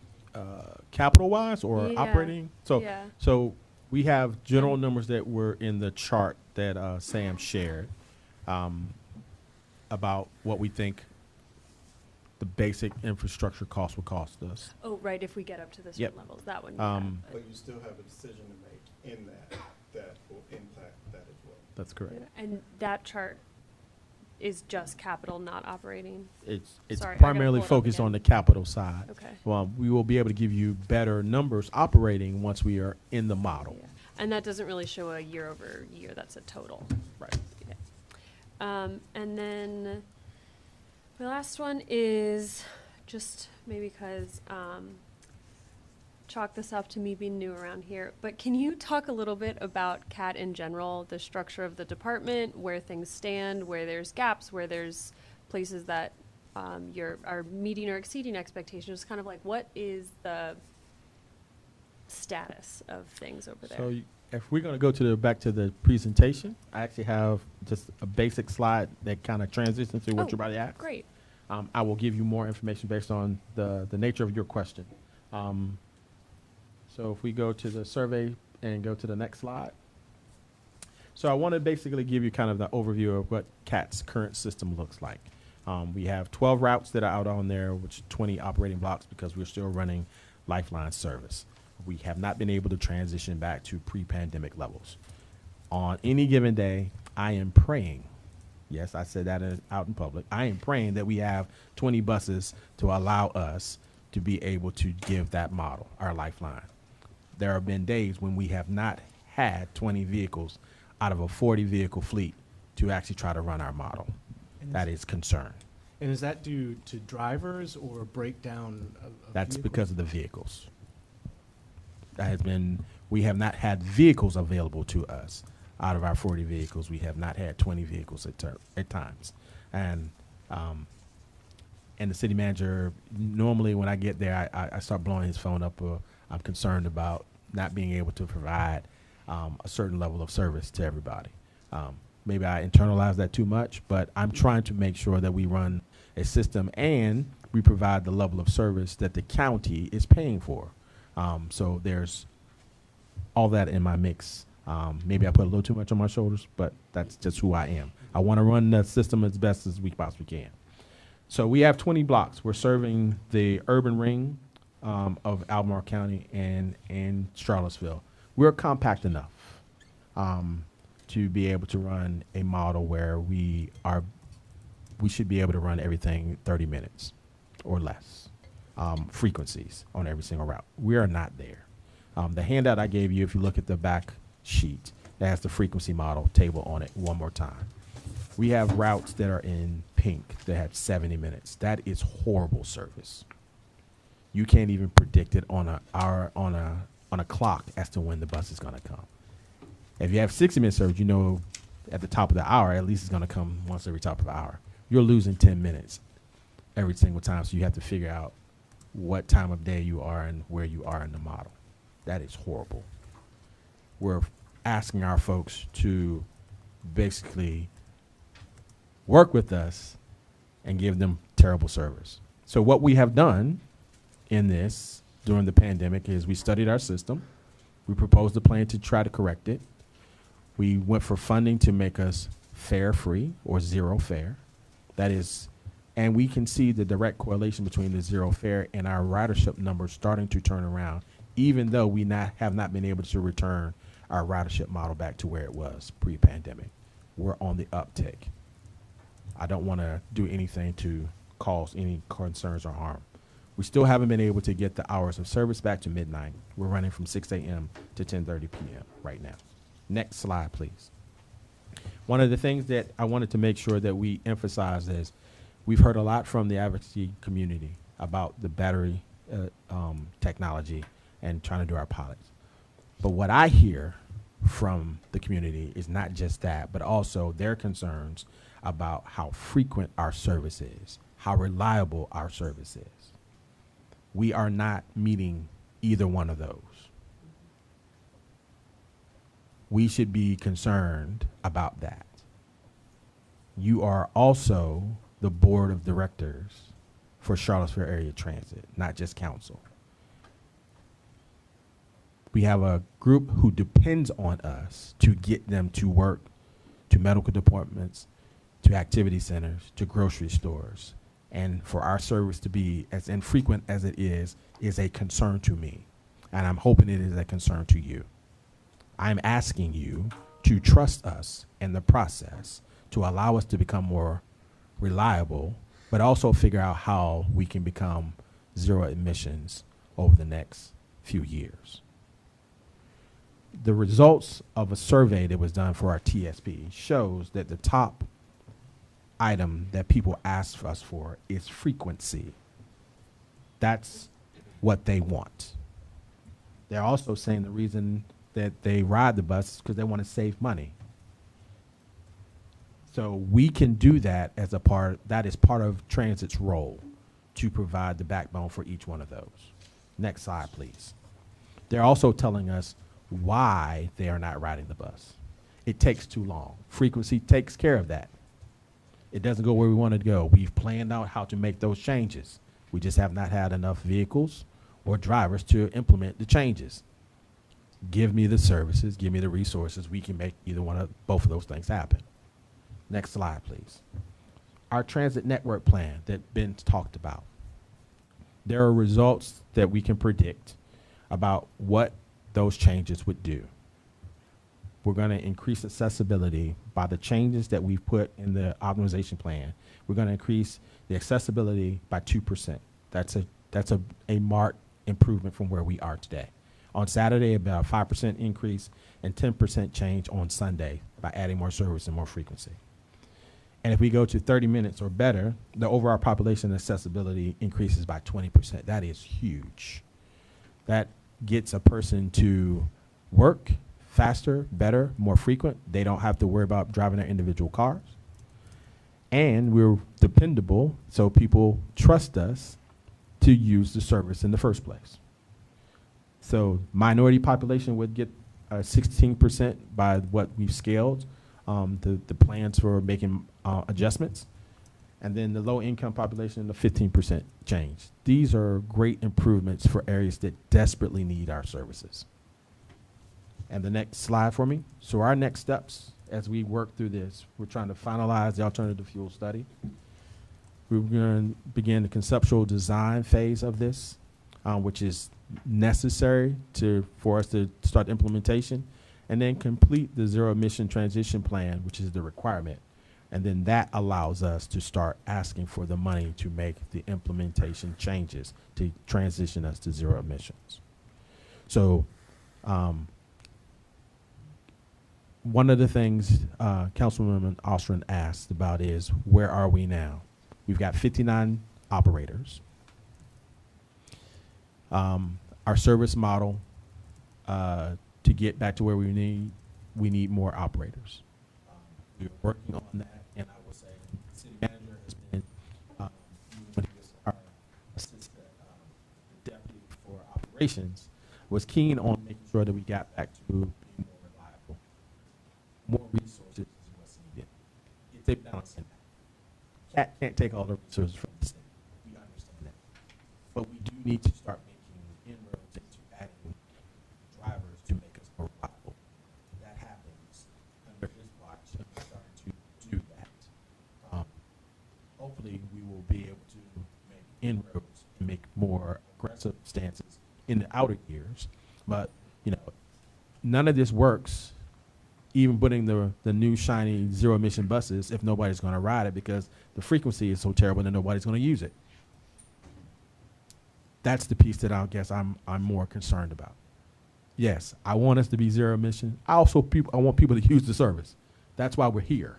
capital wise or Yeah. operating? Yeah. So we have general numbers that were in the chart that Sam shared about what we think the basic infrastructure cost would cost us. Oh, right, if we get up to the Yep. certain levels, that one. But you still have a decision to make in that will impact that as well. That's correct. And that chart is just capital, not operating? It's Sorry, I gotta primarily pull it up focused again. on the capital side. Okay. Well, we will be able to give you better numbers operating once we are in the model. Yeah. And that doesn't really show a year over year, that's a total. Right. Yeah. And then my last one is just maybe because chalk this up to me being new around here, but can you talk a little bit about CAT in general, the structure of the department, where things stand, where there's gaps, where there's places that are meeting or exceeding expectations, kind of like what is the status of things over there? So if we're going to go to back to the presentation, I actually have just a basic slide that kind of transitions to what Oh, you're about to ask. Great. I will give you more information based on the nature of your question. So if we go to the survey and go to the next slide. So I want to basically give you kind of the overview of what CAT's current system looks like. We have 12 routes that are out on there, which 20 operating blocks because we're still running Lifeline service. We have not been able to transition back to pre-pandemic levels. On any given day, I am praying, yes, I said that out in public, I am praying that we have 20 buses to allow us to be able to give that model, our Lifeline. There have been days when we have not had 20 vehicles out of a 40 vehicle fleet to actually try to run our model. That is concern. And is that due to drivers or breakdown of That's vehicles? because of the vehicles. That has been, we have not had vehicles available to us. Out of our 40 vehicles, we have not had 20 vehicles at times. And the city manager, normally when I get there, I start blowing his phone up. I'm concerned about not being able to provide a certain level of service to everybody. Maybe I internalize that too much, but I'm trying to make sure that we run a system and we provide the level of service that the county is paying for. So there's all that in my mix. Maybe I put a little too much on my shoulders, but that's just who I am. I want to run the system as best as we possibly can. So we have 20 blocks. We're serving the urban ring of Albemarle County and Charlottesville. We're compact enough to be able to run a model where we should be able to run everything 30 minutes or less, frequencies on every single route. We are not there. The handout I gave you, if you look at the back sheet, that has the frequency model table on it one more time. We have routes that are in pink that have 70 minutes. That is horrible service. You can't even predict it on a clock as to when the bus is going to come. If you have 60-minute service, you know at the top of the hour, at least it's going to come once every top of the hour. You're losing 10 minutes every single time, so you have to figure out what time of day you are and where you are in the model. That is horrible. We're asking our folks to basically work with us and give them terrible service. So what we have done in this during the pandemic is we studied our system. We proposed a plan to try to correct it. We went for funding to make us fare free or zero fare. That is, and we can see the direct correlation between the zero fare and our ridership numbers starting to turn around, even though we have not been able to return our ridership model back to where it was pre-pandemic. We're on the uptick. I don't want to do anything to cause any concerns or harm. We still haven't been able to get the hours of service back to midnight. We're running from 6 a.m. to 10:30 p.m. right now. Next slide, please. One of the things that I wanted to make sure that we emphasize is we've heard a lot from the advocacy community about the battery technology and trying to do our pilots. But what I hear from the community is not just that, but also their concerns about how frequent our service is, how reliable our service is. We are not meeting either one of those. We should be concerned about that. You are also the board of directors for Charlottesville Area Transit, not just council. We have a group who depends on us to get them to work, to medical departments, to activity centers, to grocery stores. And for our service to be as infrequent as it is a concern to me. And I'm hoping it is a concern to you. I'm asking you to trust us in the process to allow us to become more reliable, but also figure out how we can become zero emissions over the next few years. The results of a survey that was done for our TSP shows that the top item that people ask us for is frequency. That's what they want. They're also saying the reason that they ride the bus is because they want to save money. So we can do that as a part, that is part of transit's role, to provide the backbone for each one of those. Next slide, please. They're also telling us why they are not riding the bus. It takes too long. Frequency takes care of that. It doesn't go where we want it to go. We've planned out how to make those changes. We just have not had enough vehicles or drivers to implement the changes. Give me the services, give me the resources. We can make either one of both of those things happen. Next slide, please. Our transit network plan that Ben talked about. There are results that we can predict about what those changes would do. We're going to increase accessibility by the changes that we've put in the optimization plan. We're going to increase the accessibility by 2%. That's a marked improvement from where we are today. On Saturday, about 5% increase and 10% change on Sunday by adding more service and more frequency. And if we go to 30 minutes or better, the overall population accessibility increases by 20%. That is huge. That gets a person to work faster, better, more frequent. They don't have to worry about driving their individual cars. And we're dependable, so people trust us to use the service in the first place. So minority population would get 16% by what we've scaled, the plans for making adjustments. And then the low income population, the 15% change. These are great improvements for areas that desperately need our services. And the next slide for me. So our next steps as we work through this, we're trying to finalize the alternative fuel study. We're going to begin the conceptual design phase of this, which is necessary for us to start implementation, and then complete the zero emission transition plan, which is the requirement. And then that allows us to start asking for the money to make the implementation changes to transition us to zero emissions. So one of the things Councilwoman Ostrom asked about is, where are we now? We've got 59 operators. Our service model, to get back to where we need more operators. We're working on that, and I will say the city manager has been, when he was our assistant deputy for operations, was keen on making sure that we got back to being more reliable. More resources is what's needed. It's a balancing act. CAT can't take all the resources from the city. We understand that. But we do need to start making inroads into adding drivers to make us more reliable. That happens under his watch, and we're starting to do that. Hopefully, we will be able to make inroads and make more aggressive stances in the outer years. But, you know, none of this works, even putting the new shiny zero emission buses, if nobody's going to ride it, because the frequency is so terrible that nobody's going to use it. That's the piece that I guess I'm more concerned about. Yes, I want us to be zero emission. I want people to use the service. That's why we're here.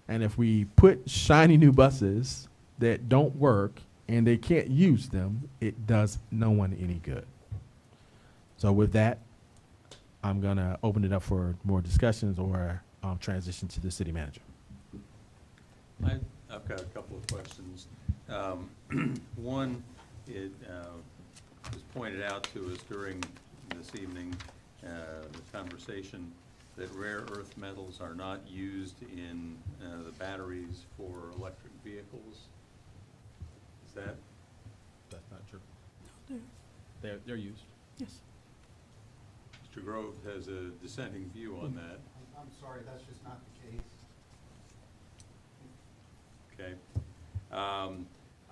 And if we put shiny new buses that don't work and they can't use them, it does no one any good. So with that, I'm going to open it up for more discussions or transition to the city manager. I've got a couple of questions. One, it was pointed out to us during this evening, the conversation, that rare earth metals are not used in the batteries for electric vehicles. Is that? That's not true. No, They're used. yes. Mr. Grove has a dissenting view on that. I'm sorry, that's just not the case. Okay.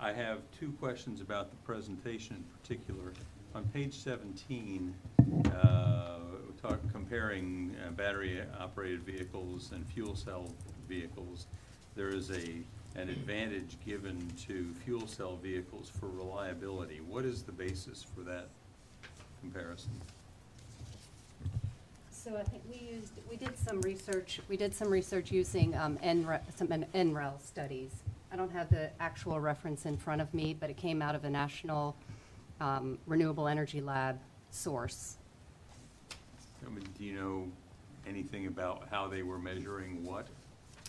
I have two questions about the presentation in particular. On page 17, we talk comparing battery-operated vehicles and fuel cell vehicles. There is an advantage given to fuel cell vehicles for reliability. What is the basis for that comparison? So I think we did some research using some NREL studies. I don't have the actual reference in front of me, but it came out of the National Renewable Energy Lab source. I mean, do you know anything about how they were measuring what?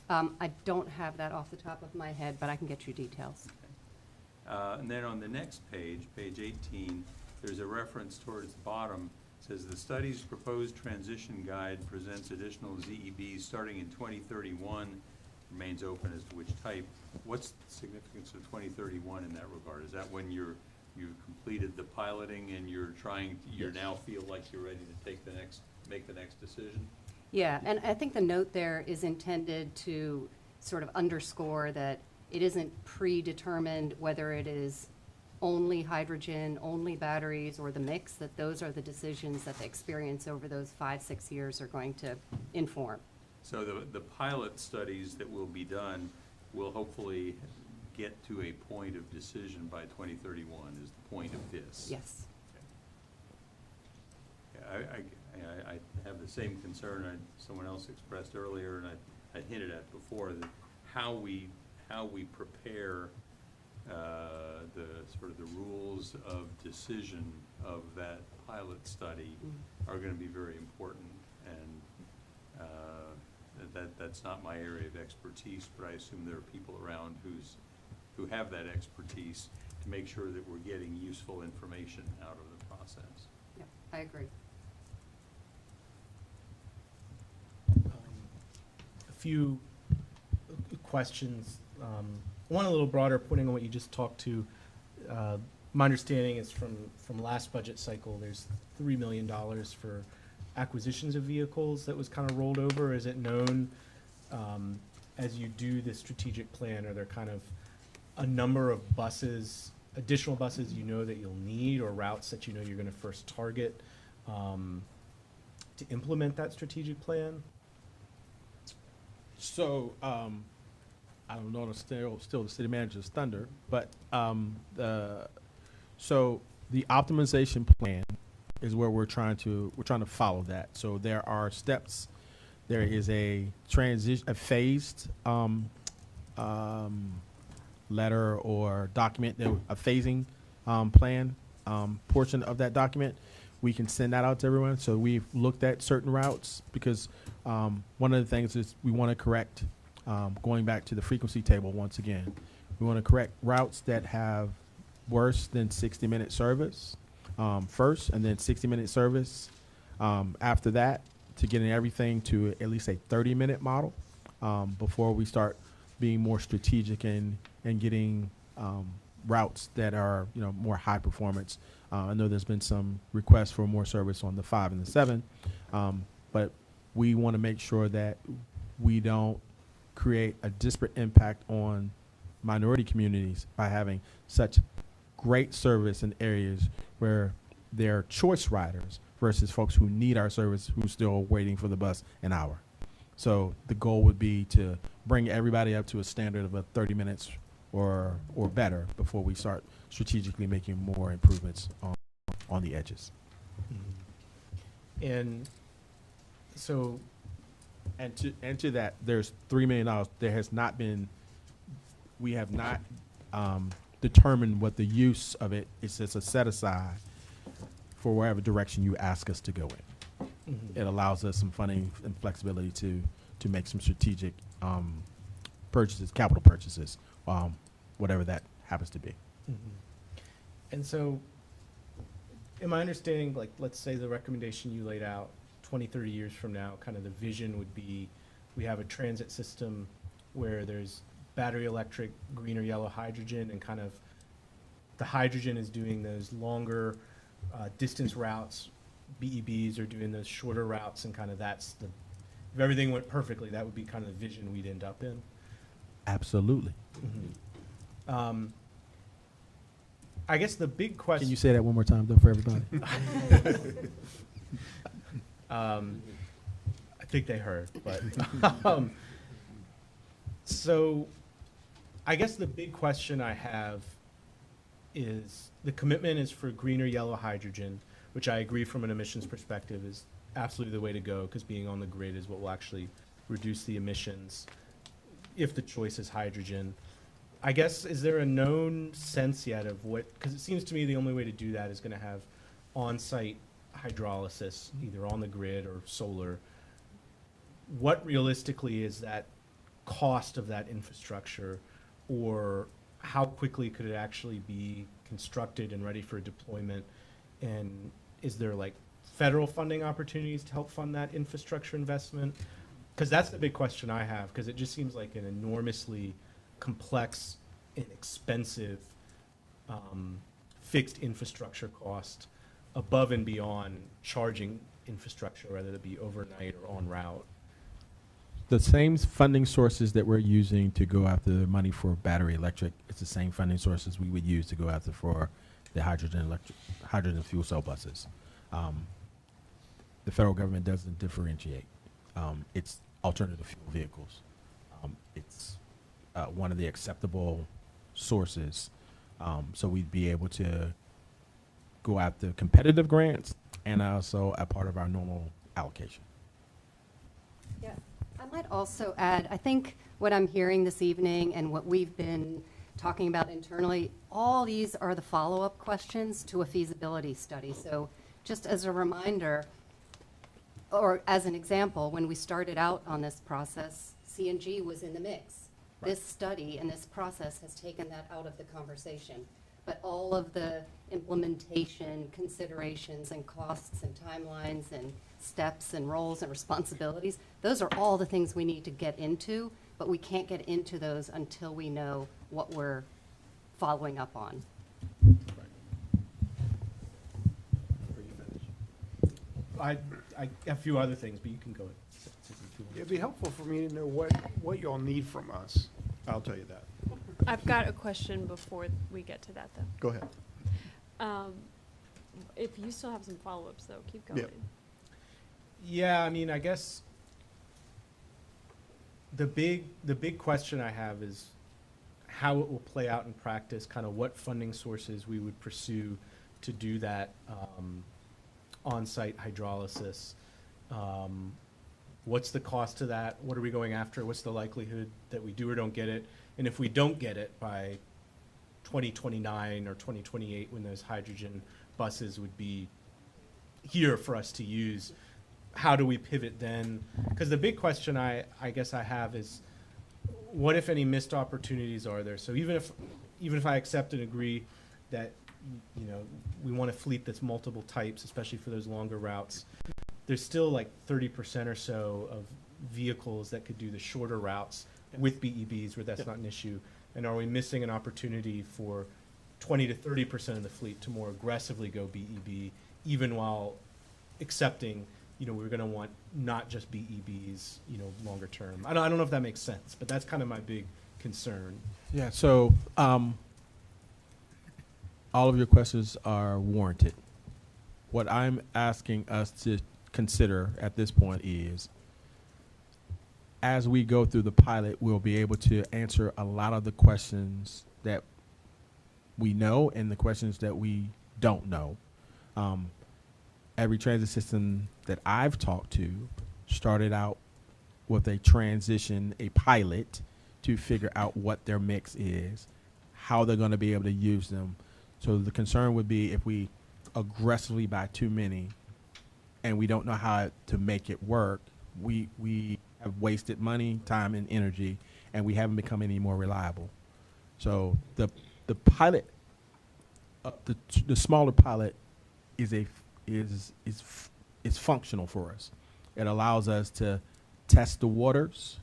I don't have that off the top of my head, but I can get you details. And then on the next page, page 18, there's a reference towards the bottom. It says the study's proposed transition guide presents additional ZEBs starting in 2031, remains open as to which type. What's the significance of 2031 in that regard? Is that when you've completed the piloting and you now feel like you're ready to make the next decision? Yeah, and I think the note there is intended to sort of underscore that it isn't predetermined whether it is only hydrogen, only batteries, or the mix, that those are the decisions that the experience over those 5-6 years are going to inform. So the pilot studies that will be done will hopefully get to a point of decision by 2031 is the point of this. Yes. Okay. I have the same concern someone else expressed earlier, and I hinted at before, that how we prepare the sort of the rules of decision of that pilot study are going to be very important, and that's not my area of expertise, but I assume there are people around who have that expertise to make sure that we're getting useful information out of the process. Yep, I agree. A few questions. One a little broader, pointing on what you just talked to. My understanding is from last budget cycle, there's $3 million for acquisitions of vehicles that was kind of rolled over. Is it known as you do the strategic plan, are there kind of a number of buses, additional buses you know that you'll need, or routes that you know you're going to first target to implement that strategic plan? So, I don't know, still the city manager's thunder, but so the optimization plan is where we're trying to follow that. So there are steps. There is a phased letter or document, a phasing plan portion of that document. We can send that out to everyone. So we've looked at certain routes because one of the things is we want to correct, going back to the frequency table once again, we want to correct routes that have worse than 60-minute service first, and then 60-minute service after that, to getting everything to at least a 30-minute model before we start being more strategic and getting routes that are more high performance. I know there's been some requests for more service on the 5 and the 7, but we want to make sure that we don't create a disparate impact on minority communities by having such great service in areas where they're choice riders versus folks who need our service who's still waiting for the bus an hour. So the goal would be to bring everybody up to a standard of 30 minutes or better before we start strategically making more improvements on the edges. Mm-hmm. And so, and to that, there's $3 million. There has not been, we have not determined what the use of it is. It's a set aside for wherever direction you ask us to go in. mm-hmm. It allows us some funding and flexibility to make some strategic purchases, capital purchases, whatever that happens to be. Mm-hmm. And so, am I understanding, like, let's say the recommendation you laid out 20, 30 years from now, kind of the vision would be we have a transit system where there's battery electric, green or yellow hydrogen, and kind of the hydrogen is doing those longer distance routes, BEBs are doing those shorter routes, and kind of if everything went perfectly, that would be kind of the vision we'd end up in. Absolutely. Mm-hmm. I guess the big question. Can you say that one more time, though, for everybody? I think they heard, but so I guess the big question I have is the commitment is for green or yellow hydrogen, which I agree from an emissions perspective is absolutely the way to go, because being on the grid is what will actually reduce the emissions if the choice is hydrogen. I guess, is there a known sense yet of what, because it seems to me the only way to do that is going to have on-site hydrolysis, either on the grid or solar. What realistically is that cost of that infrastructure, or how quickly could it actually be constructed and ready for deployment? And is there like federal funding opportunities to help fund that infrastructure investment? Because that's the big question I have, because it just seems like an enormously complex and expensive fixed infrastructure cost above and beyond charging infrastructure, whether it be overnight or en route. The same funding sources that we're using to go after the money for battery electric, it's the same funding sources we would use to go after for the hydrogen fuel cell buses. The federal government doesn't differentiate. It's alternative fuel vehicles. It's one of the acceptable sources. So we'd be able to go after competitive grants and also a part of our normal allocation. Yeah, I might also add, I think what I'm hearing this evening and what we've been talking about internally, all these are the follow-up questions to a feasibility study. So just as a reminder, or as an example, when we started out on this process, CNG was in the mix. Right. This study and this process has taken that out of the conversation. But all of the implementation considerations and costs and timelines and steps and roles and responsibilities, those are all the things we need to get into, but we can't get into those until we know what we're following up on. I have a few other things, but you can go. It'd be helpful for me to know what y'all need from us. I'll tell you that. I've got a question before we get to that, though. Go ahead. If you still have some follow-ups, though, keep going. Yeah. Yeah, I mean, I guess the big question I have is how it will play out in practice, kind of what funding sources we would pursue to do that on-site hydrolysis. What's the cost of that? What are we going after? What's the likelihood that we do or don't get it? And if we don't get it by 2029 or 2028, when those hydrogen buses would be here for us to use, how do we pivot then? Because the big question I guess I have is, what if any missed opportunities are there? So even if I accept and agree that, you know, we want a fleet that's multiple types, especially for those longer routes, there's still like 30% or so of vehicles that could do the shorter routes with BEVs where that's not an issue. And are we missing an opportunity for 20 to 30% of the fleet to more aggressively go BEV, even while accepting, you know, we're going to want not just BEVs, you know, longer term? I don't know if that makes sense, but that's kind of my big concern. Yeah, so all of your questions are warranted. What I'm asking us to consider at this point is, as we go through the pilot, we'll be able to answer a lot of the questions that we know and the questions that we don't know. Every transit system that I've talked to started out with a pilot to figure out what their mix is, how they're going to be able to use them. So the concern would be if we aggressively buy too many and we don't know how to make it work, we have wasted money, time, and energy, and we haven't become any more reliable. So the pilot, the smaller pilot is functional for us. It allows us to test the waters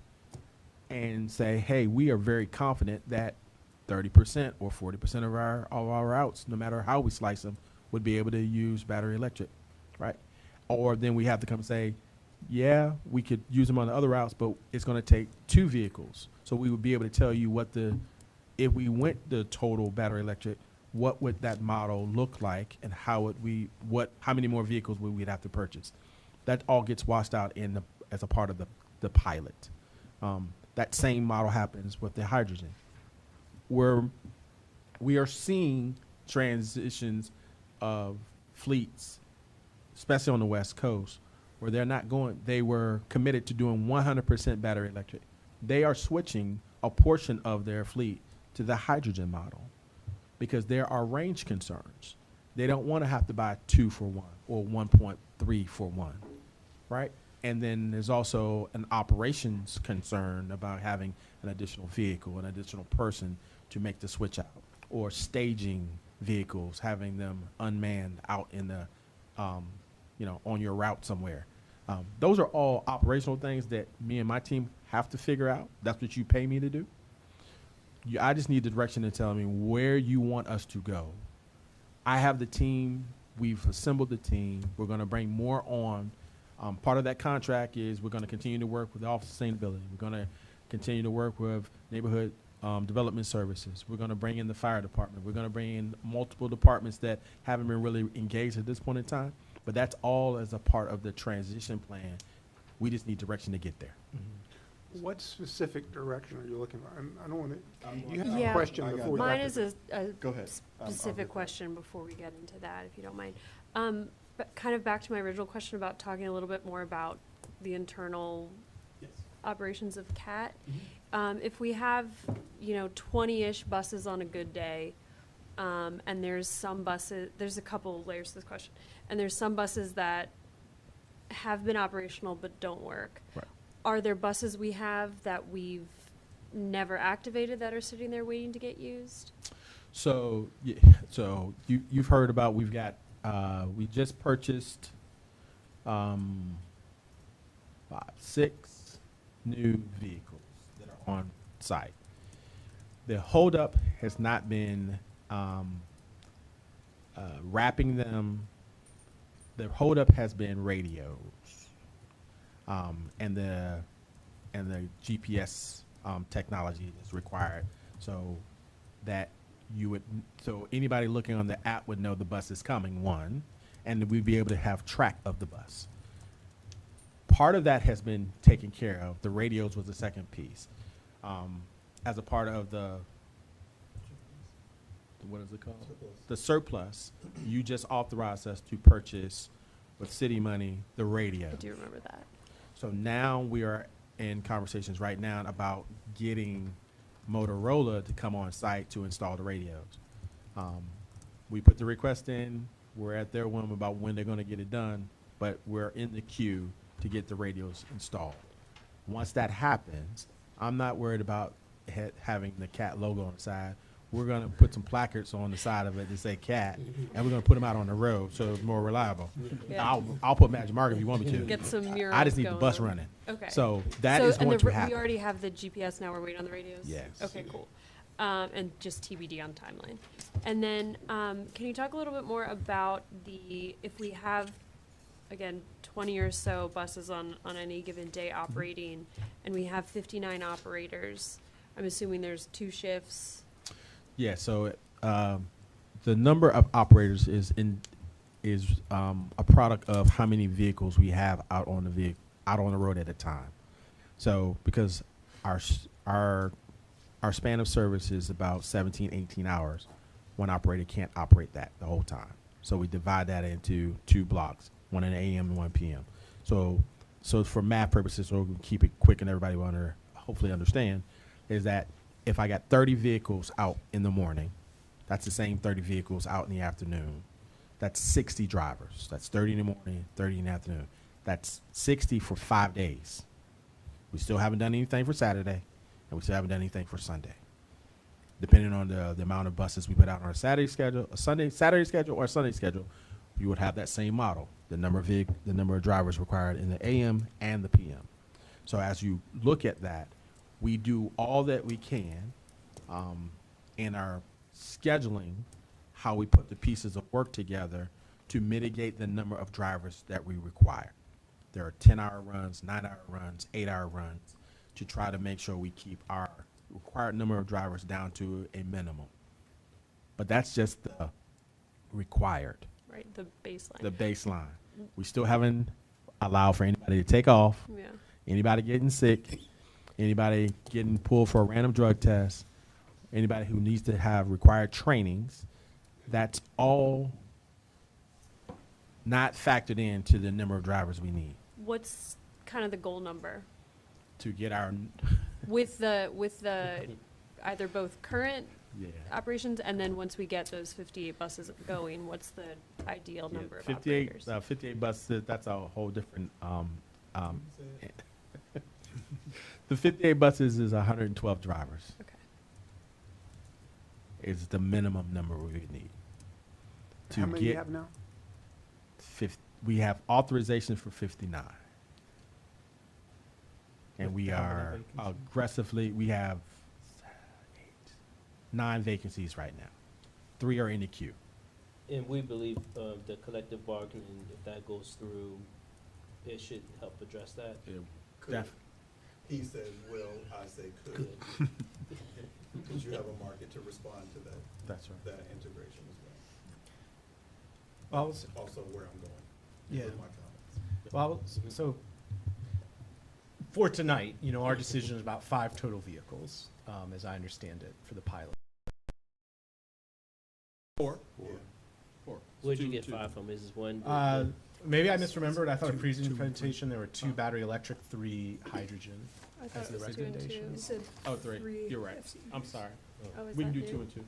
and say, hey, we are very confident that 30% or 40% of our routes, no matter how we slice them, would be able to use battery electric, right? Or then we have to come and say, yeah, we could use them on the other routes, but it's going to take 2 vehicles. So we would be able to tell you if we went the total battery electric, what would that model look like, and how many more vehicles would we have to purchase? That all gets washed out as a part of the pilot. That same model happens with the hydrogen, where we are seeing transitions of fleets, especially on the West Coast, where they were committed to doing 100% battery electric. They are switching a portion of their fleet to the hydrogen model because there are range concerns. They don't want to have to buy 2 for 1 or 1.3 for 1, right? And then there's also an operations concern about having an additional vehicle, an additional person to make the switch out, or staging vehicles, having them unmanned out in the, on your route somewhere. Those are all operational things that me and my team have to figure out. That's what you pay me to do. I just need the direction to tell me where you want us to go. I have the team. We've assembled the team. We're going to bring more on. Part of that contract is we're going to continue to work with the Office of Sustainability. We're going to continue to work with Neighborhood Development Services. We're going to bring in the fire department. We're going to bring in multiple departments that haven't been really engaged at this point in time. But that's all as a part of the transition plan. We just need direction to get there. What specific direction are you looking for? I don't want to, you have Yeah. a question I got before. it. Mine is a Go ahead. I'll specific get question before we get into that, if you don't mind. But kind of back to my original question about talking a little bit more about the internal operations of CAT. If we have, 20-ish buses on a good day, and there's some buses, there's a couple of layers to this question, and there's some buses that have been operational but don't work. Right. Are there buses we have that we've never activated that are sitting there waiting to get used? So, you've heard about, we've got, we just purchased 6 new vehicles that are on site. The holdup has not been wrapping them. The holdup has been radios and the GPS technology is required, so that so anybody looking on the app would know the bus is coming, one, and we'd be able to have track of the bus. Part of that has been taken care of. The radios was the second piece. As a part of what is it called? The surplus, you just authorized us to purchase with city money, the radio. I do remember that. So now we are in conversations right now about getting Motorola to come on site to install the radios. We put the request in. We're at their whim about when they're going to get it done, but we're in the queue to get the radios installed. Once that happens, I'm not worried about having the CAT logo on the side. We're going to put some placards on the side of it that say CAT, and we're going to put them out on the road so it's more reliable. Yeah. I'll put Magic Marker if you want me to. Get some murals I just need the going bus on. running. Okay. So that So, is and going to we happen. already have the GPS now, we're waiting on the radios? Yes. Okay, cool. And just TBD on timeline. And then, can you talk a little bit more about if we have, again, 20 or so buses on any given day operating, and we have 59 operators, I'm assuming there's 2 shifts? Yeah, so the number of operators is a product of how many vehicles we have out on the road at a time. So because our span of service is about 17, 18 hours, one operator can't operate that the whole time. So we divide that into 2 blocks, one in the AM and 1 PM. So for math purposes, so we can keep it quick and everybody will hopefully understand, is that if I got 30 vehicles out in the morning, that's the same 30 vehicles out in the afternoon. That's 60 drivers. That's 30 in the morning, 30 in the afternoon. That's 60 for 5 days. We still haven't done anything for Saturday, and we still haven't done anything for Sunday. Depending on the amount of buses we put out on our Saturday schedule, Saturday schedule or Sunday schedule, you would have that same model, the number of drivers required in the AM and the PM. So as you look at that, we do all that we can in our scheduling, how we put the pieces of work together to mitigate the number of drivers that we require. There are 10-hour runs, 9-hour runs, 8-hour runs to try to make sure we keep our required number of drivers down to a minimum. But that's just the required, Right, the baseline. the baseline. We still haven't allowed for anybody to take off, Yeah. anybody getting sick, anybody getting pulled for a random drug test, anybody who needs to have required trainings. That's all not factored into the number of drivers we need. what's kind of the goal number To get our, with the either both current yeah. operations and then once we get those 58 buses going, what's the ideal Yeah, number of 58, operators? 58 buses, that's a whole different, the 58 buses is 112 drivers. Okay. Is the minimum number we would need. To How many you get have now? we have authorization for 59. And we How many are vacancies? aggressively, we have 9 vacancies right now. 3 are in the queue. And we believe, the collective bargaining, if that goes through, it should help address that. Def- He says will, I say could. Because you have a market to respond to that, That's right. that integration as Well, well. Also where I'm going yeah. with my comments. Well, so for tonight, you know, our decision is about 5 total vehicles, as I understand it, for the pilot. 4. Yeah. 4. Where'd you get 5 from? Is this one? Maybe I misremembered. I thought a presentation, there were 2 battery electric, 3 hydrogen. I thought as it the was 2 and 2. recommendation. It said Oh, 3. 3 You're right. FTE. I'm sorry. Oh, is We can that do 2 new? and 2.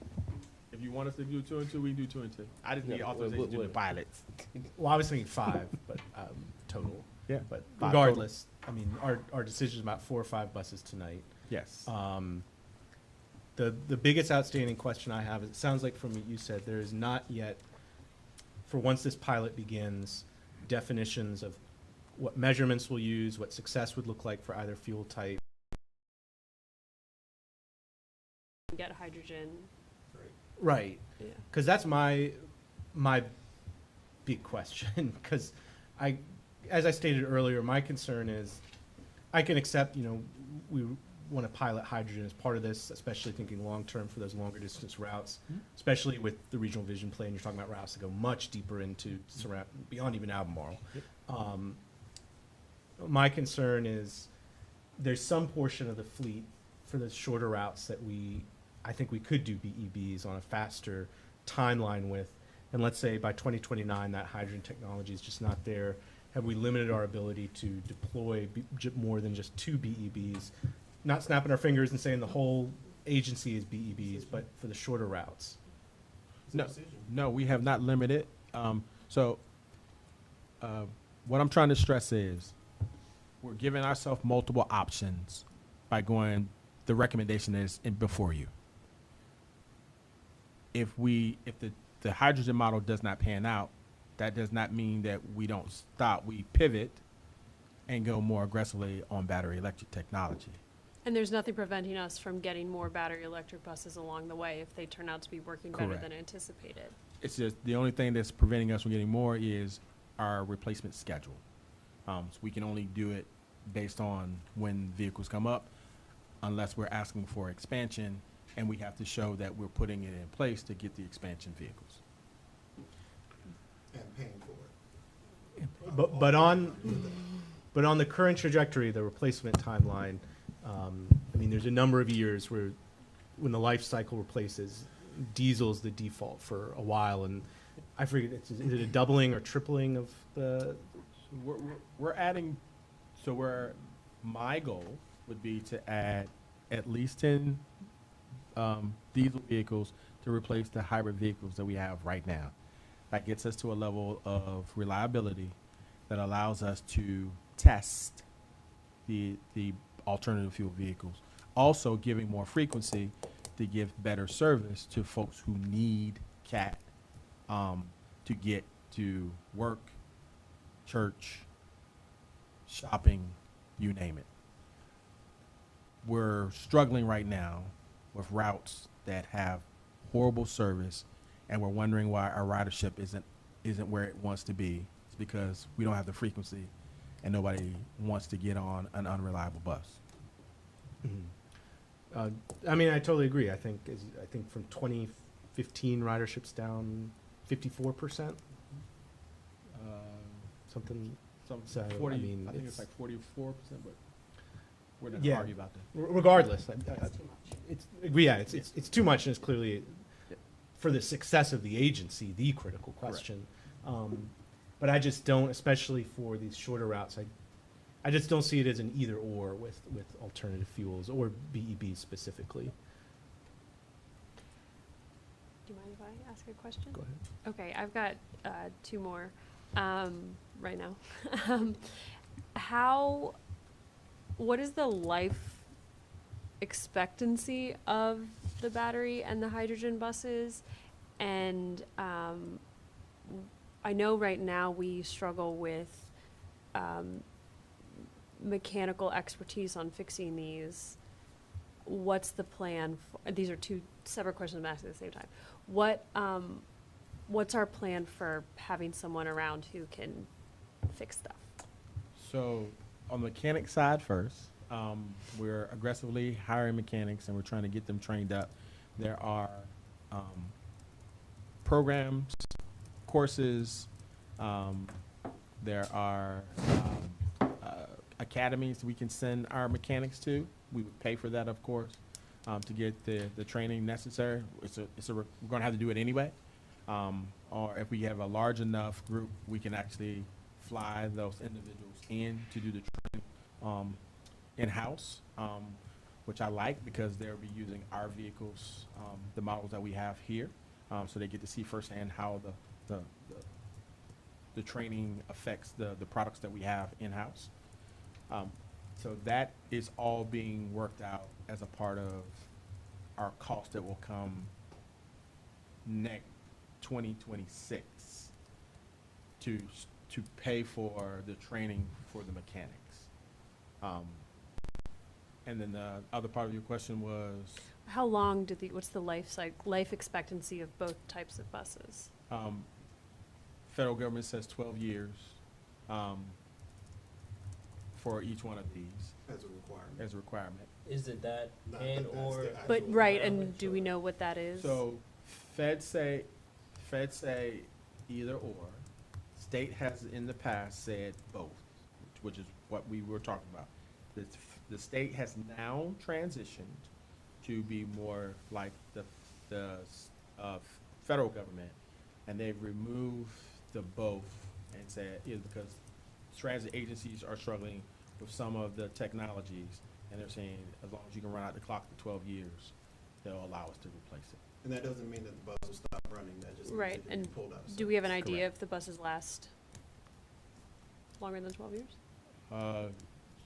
If you want us to do 2 and 2, we can do 2 and 2. I didn't No, need authorization to do the pilots. Well, I was thinking 5, but total. Yeah. But 5 regardless, I mean, our decision is about 4 or 5 buses tonight. Yes. The biggest outstanding question I have is, it sounds like from what you said, there is not yet, for once this pilot begins, definitions of what measurements we'll use, what success would look like for either fuel type. Get hydrogen. Right. Yeah. Because that's my big question. Because as I stated earlier, my concern is, I can accept, you know, we want to pilot hydrogen as part of this, especially thinking long-term for those longer distance routes, especially with the regional vision plan. You're talking about routes that go much deeper into beyond even Albemarle. My concern is there's some portion of the fleet for the shorter routes that I think we could do BEBs on a faster timeline with. And let's say by 2029, that hydrogen technology is just not there. Have we limited our ability to deploy more than just 2 BEBs? Not snapping our fingers and saying the whole agency is BEBs, but for the shorter routes. No, we have not limited. What I'm trying to stress is we're giving ourselves multiple options by going, the recommendation is before you. If the hydrogen model does not pan out, that does not mean that we don't stop. We pivot and go more aggressively on battery electric technology. And there's nothing preventing us from getting more battery electric buses along the way if they turn out to be working better Correct. than anticipated. It's just the only thing that's preventing us from getting more is our replacement schedule. So we can only do it based on when vehicles come up, unless we're asking for expansion, and we have to show that we're putting it in place to get the expansion vehicles. And paying for it. But on the current trajectory, the replacement timeline, I mean, there's a number of years where, when the life cycle replaces, diesel's the default for a while, and I forget, is it a doubling or tripling of the? So we're adding. So my goal would be to add at least 10 diesel vehicles to replace the hybrid vehicles that we have right now. That gets us to a level of reliability that allows us to test the alternative fuel vehicles. Also giving more frequency to give better service to folks who need CAT to get to work, church, shopping, you name it. We're struggling right now with routes that have horrible service, and we're wondering why our ridership isn't where it wants to be. It's because we don't have the frequency, and nobody wants to get on an unreliable bus. I mean, I totally agree. I think from 2015, ridership's down 54%. Something. So, I 40, mean, I think it's like 44%, but we're not Yeah. gonna argue about that. Regardless, it's too much, and it's clearly for the success of the agency the critical question. But I just don't, especially for these shorter routes. I just don't see it as an either or with alternative fuels or BEB specifically. Do you mind if I ask a question? Go ahead. Okay, I've got two more right now. What is the life expectancy of the battery and the hydrogen buses? And I know right now we struggle with mechanical expertise on fixing these. What's the plan? These are two separate questions I'm asking at the same time. What's our plan for having someone around who can fix stuff? So on the mechanic side first, we're aggressively hiring mechanics and we're trying to get them trained up. There are programs, courses, there are academies we can send our mechanics to. We would pay for that, of course, to get the training necessary. We're going to have to do it anyway. Or if we have a large enough group, we can actually fly those individuals in to do the training in-house, which I like because they'll be using our vehicles, the models that we have here, so they get to see firsthand how the training affects the products that we have in-house. So that is all being worked out as a part of our cost that will come next 2026 to pay for the training for the mechanics. And then the other part of your question was, How long what's the life expectancy of both types of buses? federal government says 12 years for each one of these As a requirement. as a requirement. Isn't that Not and that that's or? the But, actual right, requirement, and do we know what that is? So feds say either or. State has in the past said both, which is what we were talking about. The state has now transitioned to be more like the federal government, and they've removed the both and said, because transit agencies are struggling with some of the technologies, and they're saying as long as you can run out the clock for 12 years, they'll allow us to replace it. And that doesn't mean that the bus will stop running, that just means Right, it can be and pulled out of do we have an service. idea if the buses last longer than 12 years?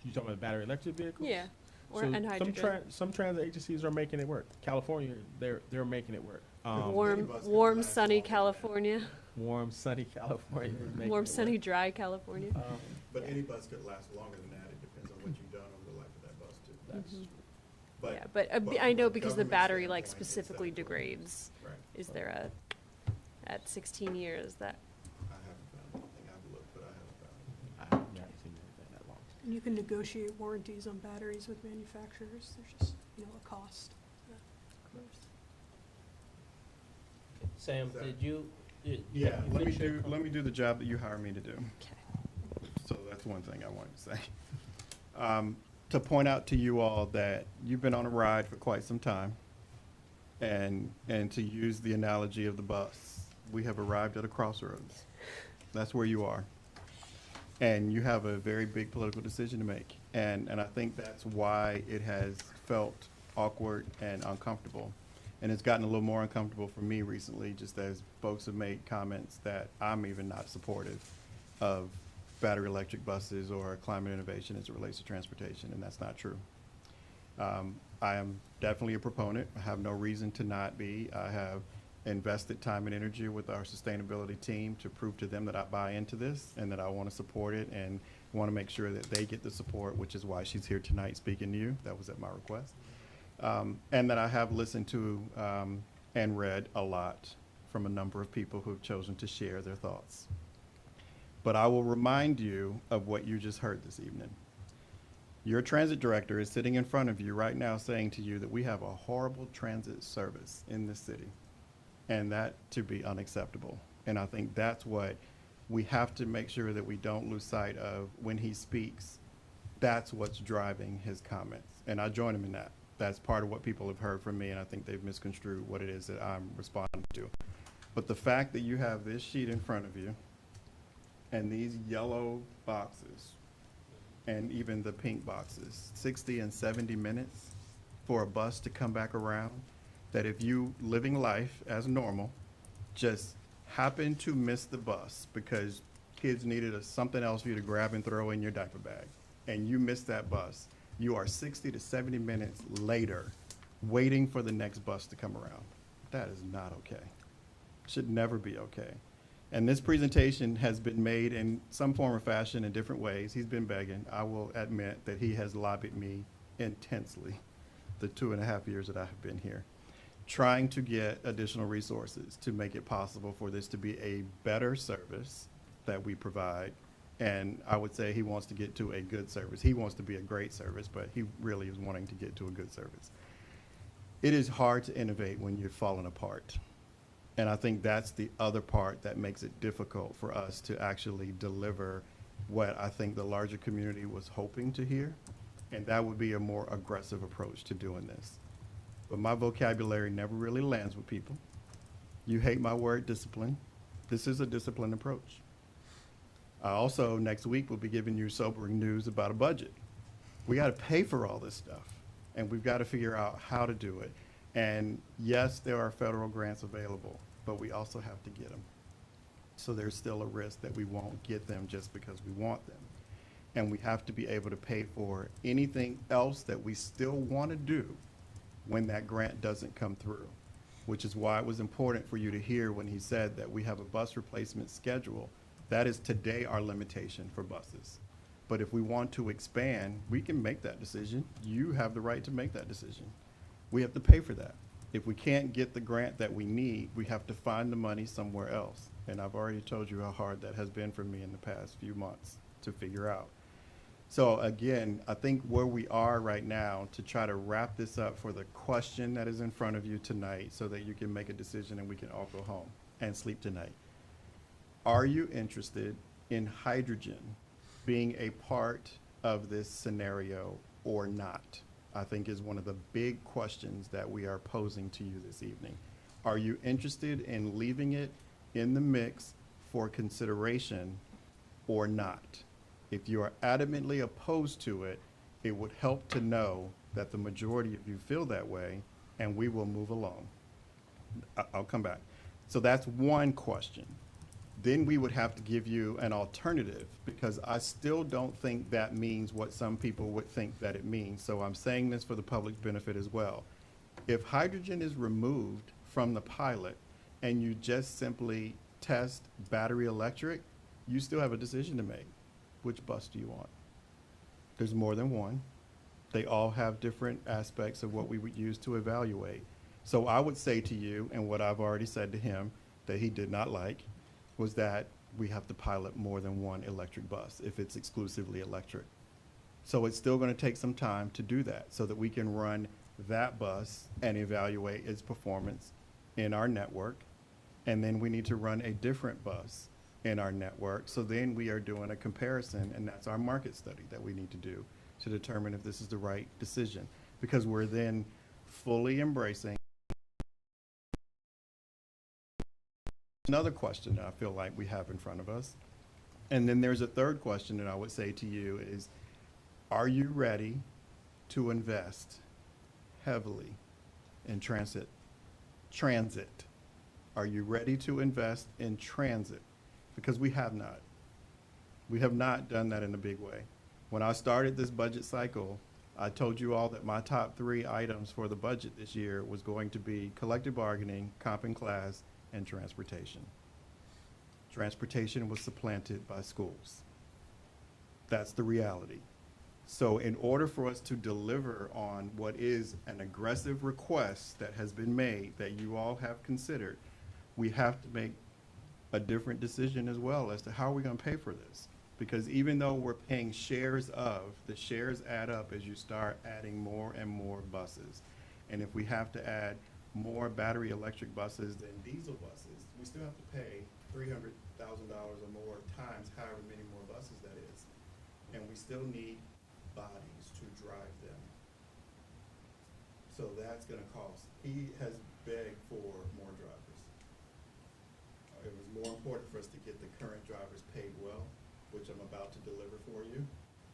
You talking about battery electric vehicles? Yeah, or, So and hydrogen. some transit agencies are making it work. California, they're making it work. Warm, Minibus could warm, last sunny longer than that. California, Warm, sunny California is making warm, it sunny, work. dry California. But any bus could last longer than that, it depends on what you've done over the life of that bus too. That's- But, Yeah, but but I know from a because the government battery like standpoint, it's specifically that 12 years. degrades. Right, Is there at 16 years that, I haven't found it, I think I've looked, but I haven't found it. I haven't seen anything that long. And you can negotiate warranties on batteries with manufacturers. There's just, a cost. Sam, Is that- did you? Yeah, you let me finish your let me do the job that you hired me to do. okay. So that's one thing I wanted to say. To point out to you all that you've been on a ride for quite some time, and to use the analogy of the bus, we have arrived at a crossroads. That's where you are. And you have a very big political decision to make. And I think that's why it has felt awkward and uncomfortable. And it's gotten a little more uncomfortable for me recently, just as folks have made comments that I'm even not supportive of battery electric buses or climate innovation as it relates to transportation, and that's not true. I am definitely a proponent. I have no reason to not be. I have invested time and energy with our sustainability team to prove to them that I buy into this and that I want to support it and want to make sure that they get the support, which is why she's here tonight speaking to you. That was at my request. And that I have listened to and read a lot from a number of people who have chosen to share their thoughts. But I will remind you of what you just heard this evening. Your transit director is sitting in front of you right now saying to you that we have a horrible transit service in this city, and that to be unacceptable. And I think that's what we have to make sure that we don't lose sight of when he speaks. That's what's driving his comments. And I join him in that. That's part of what people have heard from me, and I think they've misconstrued what it is that I'm responding to. But the fact that you have this sheet in front of you and these yellow boxes, and even the pink boxes, 60 and 70 minutes for a bus to come back around, that if you living life as normal, just happen to miss the bus because kids needed something else for you to grab and throw in your diaper bag, and you missed that bus, you are 60 to 70 minutes later waiting for the next bus to come around. That is not okay. Should never be okay. And this presentation has been made in some form or fashion in different ways. He's been begging. I will admit that he has lobbied me intensely the 2.5 years that I have been here, trying to get additional resources to make it possible for this to be a better service that we provide. And I would say he wants to get to a good service. He wants to be a great service, but he really is wanting to get to a good service. It is hard to innovate when you're falling apart. And I think that's the other part that makes it difficult for us to actually deliver what I think the larger community was hoping to hear. And that would be a more aggressive approach to doing this. But my vocabulary never really lands with people. You hate my word discipline. This is a disciplined approach. I also, next week, will be giving you sobering news about a budget. We got to pay for all this stuff, and we've got to figure out how to do it. And yes, there are federal grants available, but we also have to get them. So there's still a risk that we won't get them just because we want them. And we have to be able to pay for anything else that we still want to do when that grant doesn't come through, which is why it was important for you to hear when he said that we have a bus replacement schedule. That is today our limitation for buses. But if we want to expand, we can make that decision. You have the right to make that decision. We have to pay for that. If we can't get the grant that we need, we have to find the money somewhere else. And I've already told you how hard that has been for me in the past few months to figure out. So again, I think where we are right now to try to wrap this up for the question that is in front of you tonight so that you can make a decision and we can all go home and sleep tonight. Are you interested in hydrogen being a part of this scenario or not? I think is one of the big questions that we are posing to you this evening. Are you interested in leaving it in the mix for consideration or not? If you are adamantly opposed to it, it would help to know that the majority of you feel that way, and we will move along. I'll come back. So that's one question. Then we would have to give you an alternative, because I still don't think that means what some people would think that it means. So I'm saying this for the public's benefit as well. If hydrogen is removed from the pilot and you just simply test battery electric, you still have a decision to make. Which bus do you want? There's more than one. They all have different aspects of what we would use to evaluate. So I would say to you, and what I've already said to him that he did not like, was that we have to pilot more than one electric bus if it's exclusively electric. So it's still going to take some time to do that so that we can run that bus and evaluate its performance in our network. And then we need to run a different bus in our network. So then we are doing a comparison, and that's our market study that we need to do to determine if this is the right decision, because we're then fully embracing another question that I feel like we have in front of us. And then there's a third question that I would say to you is, are you ready to invest heavily in transit? Are you ready to invest in transit? Because we have not. We have not done that in a big way. When I started this budget cycle, I told you all that my top 3 items for the budget this year was going to be collective bargaining, comp and class, and transportation. Transportation was supplanted by schools. That's the reality. So in order for us to deliver on what is an aggressive request that has been made, that you all have considered, we have to make a different decision as well as to how we're going to pay for this. Because even though we're paying shares of, the shares add up as you start adding more and more buses. And if we have to add more battery electric buses than diesel buses, we still have to pay $300,000 or more times however many more buses that is. And we still need bodies to drive them. So that's going to cost. He has begged for more drivers. It was more important for us to get the current drivers paid well, which I'm about to deliver for you,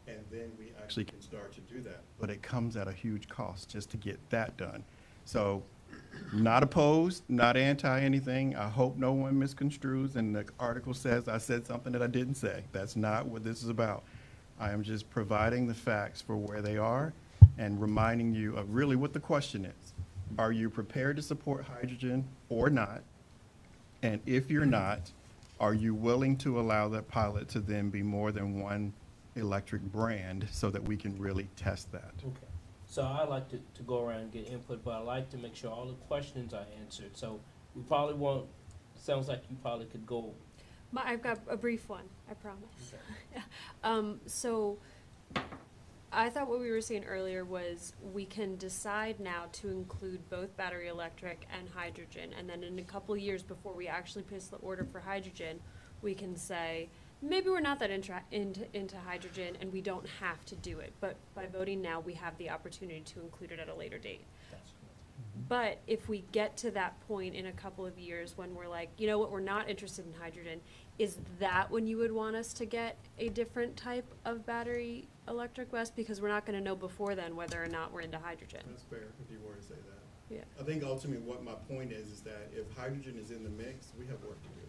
and then we actually can start to do that. But it comes at a huge cost just to get that done. So, not opposed, not anti anything. I hope no one misconstrues and the article says I said something that I didn't say. That's not what this is about. I am just providing the facts for where they are and reminding you of really what the question is. Are you prepared to support hydrogen or not? And if you're not, are you willing to allow that pilot to then be more than one electric brand so that we can really test that? Okay. So I like to go around and get input, but I like to make sure all the questions are answered. So we probably won't, sounds like you probably could go. I've got a brief one, I promise. So I thought what we were saying earlier was we can decide now to include both battery electric and hydrogen, and then in a couple years before we actually place the order for hydrogen, we can say, maybe we're not that into hydrogen and we don't have to do it, but by voting now, we have the opportunity to include it at a later date. But if we get to that point in a couple of years when we're like, you know what, we're not interested in hydrogen, is that when you would want us to get a different type of battery electric bus? Because we're not gonna know before then whether or not we're into hydrogen. That's fair, if you were to say that. Yeah. I think ultimately what my point is that if hydrogen is in the mix, we have work to do.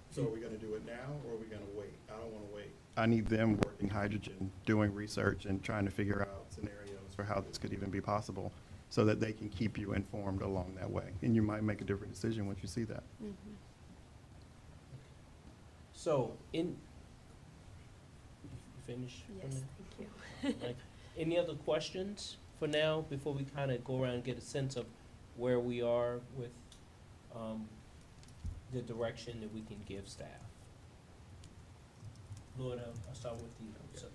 So are we gonna do it now, or are we gonna wait? I don't wanna wait. I need them working hydrogen, doing research and trying to figure out scenarios for how this could even be possible, so that they can keep you informed along that way. And you might make a different decision once you see that. Mhm. So you finish? Yes, thank you. Like, any other questions for now before we kind of go around and get a sense of where we are with the direction that we can give staff? Lord, I'll start with you. So,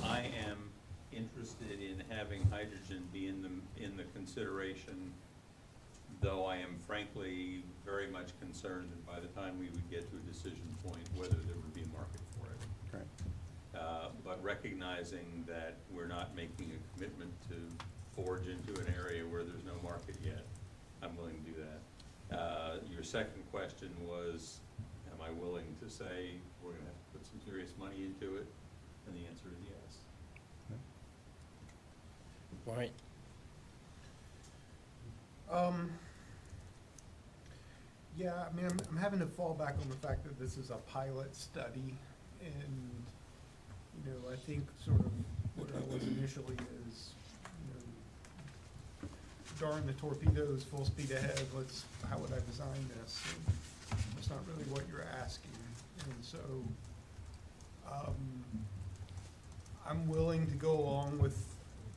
I am interested in having hydrogen be in the consideration, though I am frankly very much concerned that by the time we would get to a decision point, whether there would be a market for it. Right. But recognizing that we're not making a commitment to forge into an area where there's no market yet, I'm willing to do that. Your second question was, am I willing to say we're gonna have to put some serious money into it? And the answer is yes. right. Yeah, I mean, I'm having to fall back on the fact that this is a pilot study, and, you know, I think sort of what I was initially is, you know, darn the torpedoes, full speed ahead, how would I design this? And that's not really what you're asking, and so, I'm willing to go along with,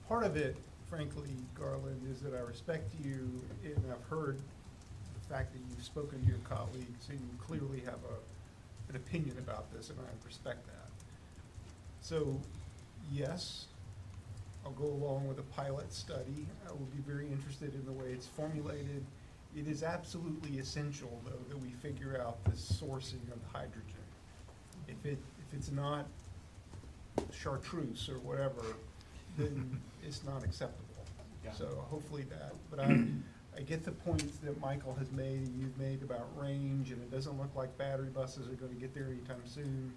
part of it, frankly, Garland, is that I respect you, and I've heard the fact that you've spoken to your colleagues, and you clearly have an opinion about this, and I respect that. So, yes, I'll go along with a pilot study. I will be very interested in the way it's formulated. It is absolutely essential, though, that we figure out the sourcing of hydrogen. If it's not chartreuse or whatever, then it's not acceptable. So hopefully that, but I get the points that Michael has made and you've made about range, and it doesn't look like battery buses are gonna get there anytime soon,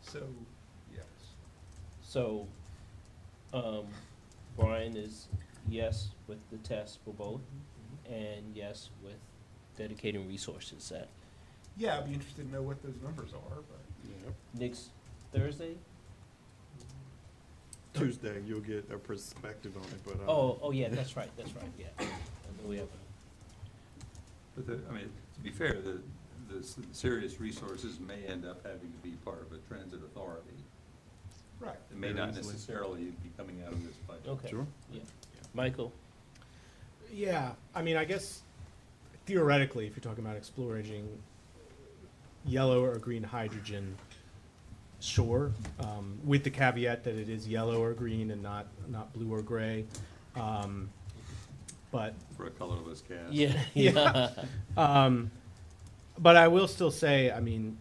so, yes. So, Brian is yes with the test for both, and yes with dedicating resources at Yeah, I'd be interested to know what those numbers are, but. next Thursday? Tuesday, you'll get a perspective on it, but. Oh, yeah, that's right, yeah. I know we have But I mean, to be fair, the serious resources may end up having to be part of a transit authority. Right. It may not Easily. necessarily be coming out of this budget. Okay. Sure. Yeah. Michael? Yeah, I mean, I guess theoretically, if you're talking about exploring yellow or green hydrogen, sure, with the caveat that it is yellow or green and not blue or gray. But For a colorless gas. Yeah. but I will still say, I mean,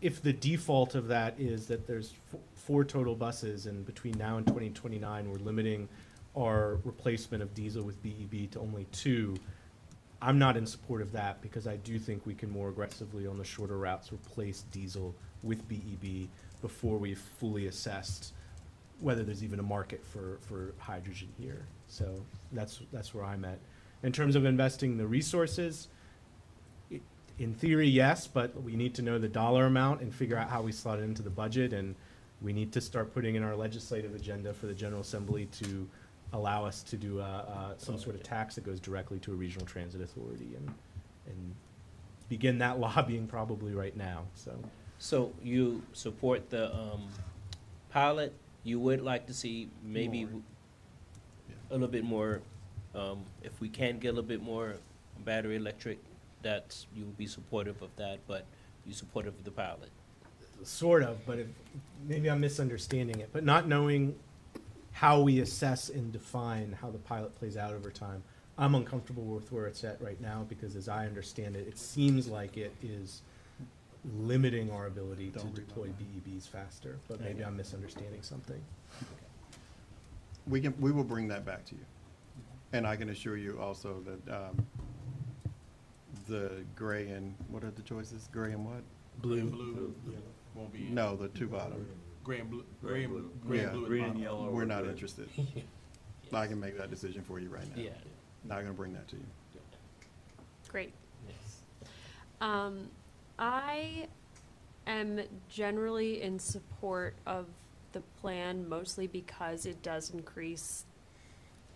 if the default of that is that there's four total buses, and between now and 2029, we're limiting our replacement of diesel with BEB to only 2, I'm not in support of that because I do think we can more aggressively on the shorter routes replace diesel with BEB before we've fully assessed whether there's even a market for hydrogen here. So that's where I'm at. In terms of investing the resources, in theory, yes, but we need to know the dollar amount and figure out how we slot it into the budget, and we need to start putting in our legislative agenda for the General Assembly to allow us to do some sort of tax that goes directly to a regional transit authority and begin that lobbying probably right now, so. So you support the pilot? You would like to see maybe More. a little bit more, if we can get a little bit more battery electric, that's, you would be supportive of that, but you supportive of the pilot? Sort of, but maybe I'm misunderstanding it, but not knowing how we assess and define how the pilot plays out over time, I'm uncomfortable with where it's at right now, because as I understand it, it seems like it is limiting our ability to deploy BEBs faster, but maybe I'm misunderstanding something. We will bring that back to you. And I can assure you also that the gray and, what are the choices? Gray and what? Blue. Won't be. No, the two bottom. Gray and blue. Gray and blue. Green and yellow. We're not interested. I can make that decision for you right now. Yeah. Not gonna bring that to you. Great. Yes. I am generally in support of the plan, mostly because it does increase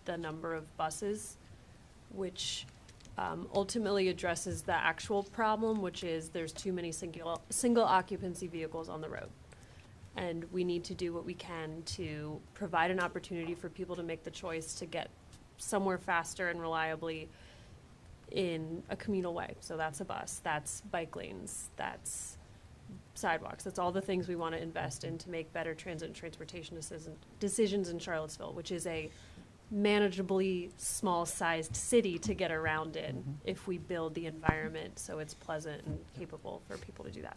the number of buses, which ultimately addresses the actual problem, which is there's too many single occupancy vehicles on the road. And we need to do what we can to provide an opportunity for people to make the choice to get somewhere faster and reliably in a communal way. So that's a bus, that's bike lanes, that's sidewalks, that's all the things we want to invest in to make better transit and transportation decisions in Charlottesville, which is a manageably small-sized city to get around in if we build the environment so it's pleasant and capable for people to do that.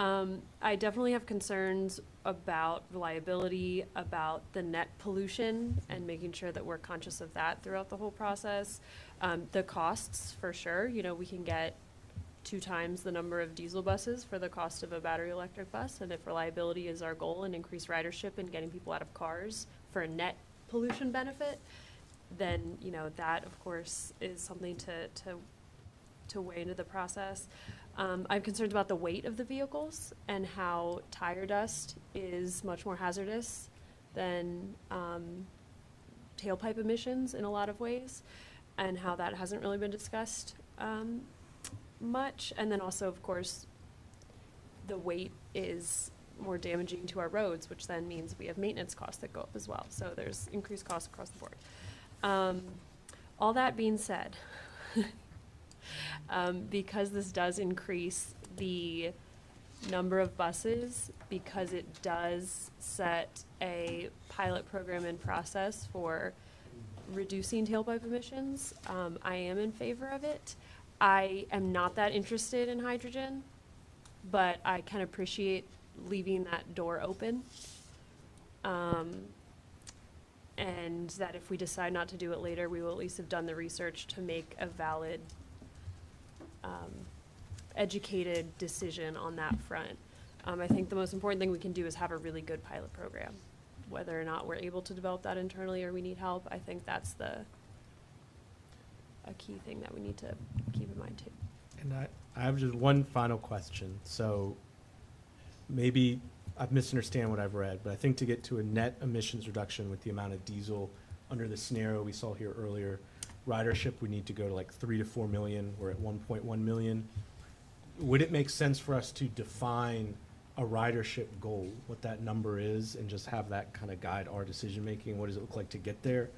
I definitely have concerns about reliability, about the net pollution, and making sure that we're conscious of that throughout the whole process. The costs, for sure, you know, we can get 2 times the number of diesel buses for the cost of a battery electric bus, and if reliability is our goal and increased ridership and getting people out of cars for a net pollution benefit, then, you know, that, of course, is something to weigh into the process. I'm concerned about the weight of the vehicles and how tire dust is much more hazardous than tailpipe emissions in a lot of ways, and how that hasn't really been discussed much. And then also, of course, the weight is more damaging to our roads, which then means we have maintenance costs that go up as well. So there's increased costs across the board. All that being said, because this does increase the number of buses, because it does set a pilot program in process for reducing tailpipe emissions, I am in favor of it. I am not that interested in hydrogen, but I can appreciate leaving that door open. And that if we decide not to do it later, we will at least have done the research to make a valid, educated decision on that front. I think the most important thing we can do is have a really good pilot program. Whether or not we're able to develop that internally or we need help, I think that's a key thing that we need to keep in mind too. And I have just one final question. So maybe I've misunderstand what I've read, but I think to get to a net emissions reduction with the amount of diesel under the scenario we saw here earlier, ridership would need to go to like 3 to 4 million. We're at 1.1 million. Would it make sense for us to define a ridership goal, what that number is, and just have that kind of guide our decision making? What does it look like to get there?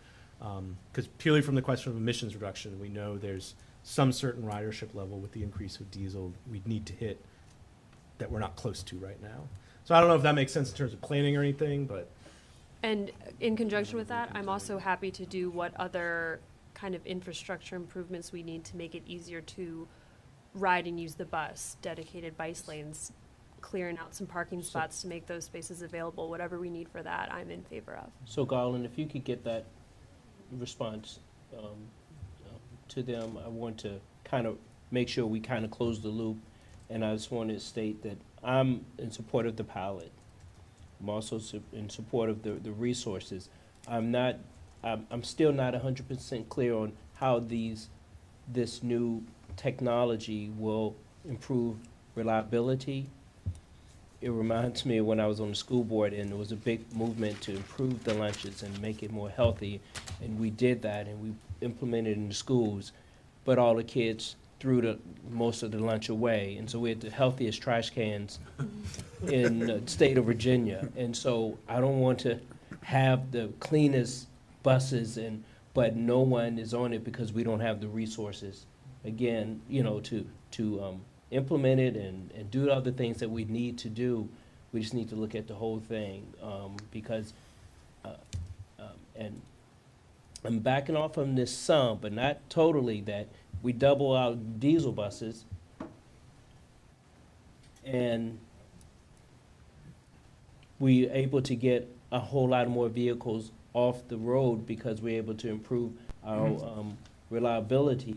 Because purely from the question of emissions reduction, we know there's some certain ridership level with the increase of diesel we'd need to hit that we're not close to right now. So I don't know if that makes sense in terms of planning or anything, but. And in conjunction with that, I'm also happy to do what other kind of infrastructure improvements we need to make it easier to ride and use the bus, dedicated bike lanes, clearing out some parking spots to make those spaces available, whatever we need for that, I'm in favor of. So Garland, if you could get that response to them. I want to kind of make sure we kind of close the loop. And I just want to state that I'm in support of the pilot. I'm also in support of the resources. I'm still not 100% clear on how this new technology will improve reliability. It reminds me of when I was on the school board and there was a big movement to improve the lunches and make it more healthy. And we did that and we implemented it in the schools, but all the kids threw most of the lunch away. And so we had the healthiest trash cans in the state of Virginia. And so I don't want to have the cleanest buses but no one is on it because we don't have the resources, again, to implement it and do other things that we need to do. We just need to look at the whole thing, because, and I'm backing off on this some, but not totally, that we double our diesel buses and we're able to get a whole lot more vehicles off the road because we're able to improve our reliability,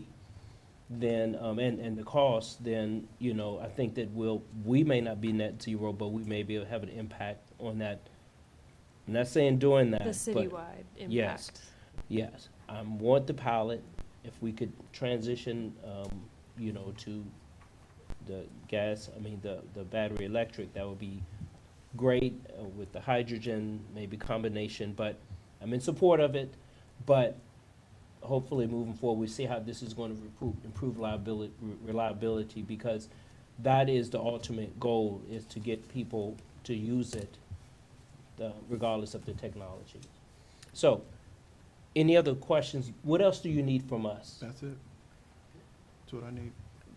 then and the cost, then I think that we may not be net zero, but we may be able to have an impact on that. I'm not saying doing that, The but citywide impact. yes, I want the pilot. If we could transition, to the gas, the battery electric, that would be great, with the hydrogen, maybe combination, but I'm in support of it. But hopefully moving forward, we see how this is going to improve reliability, because that is the ultimate goal, is to get people to use it, regardless of the technology. So, any other questions? What else do you need from us? That's it. That's what I need.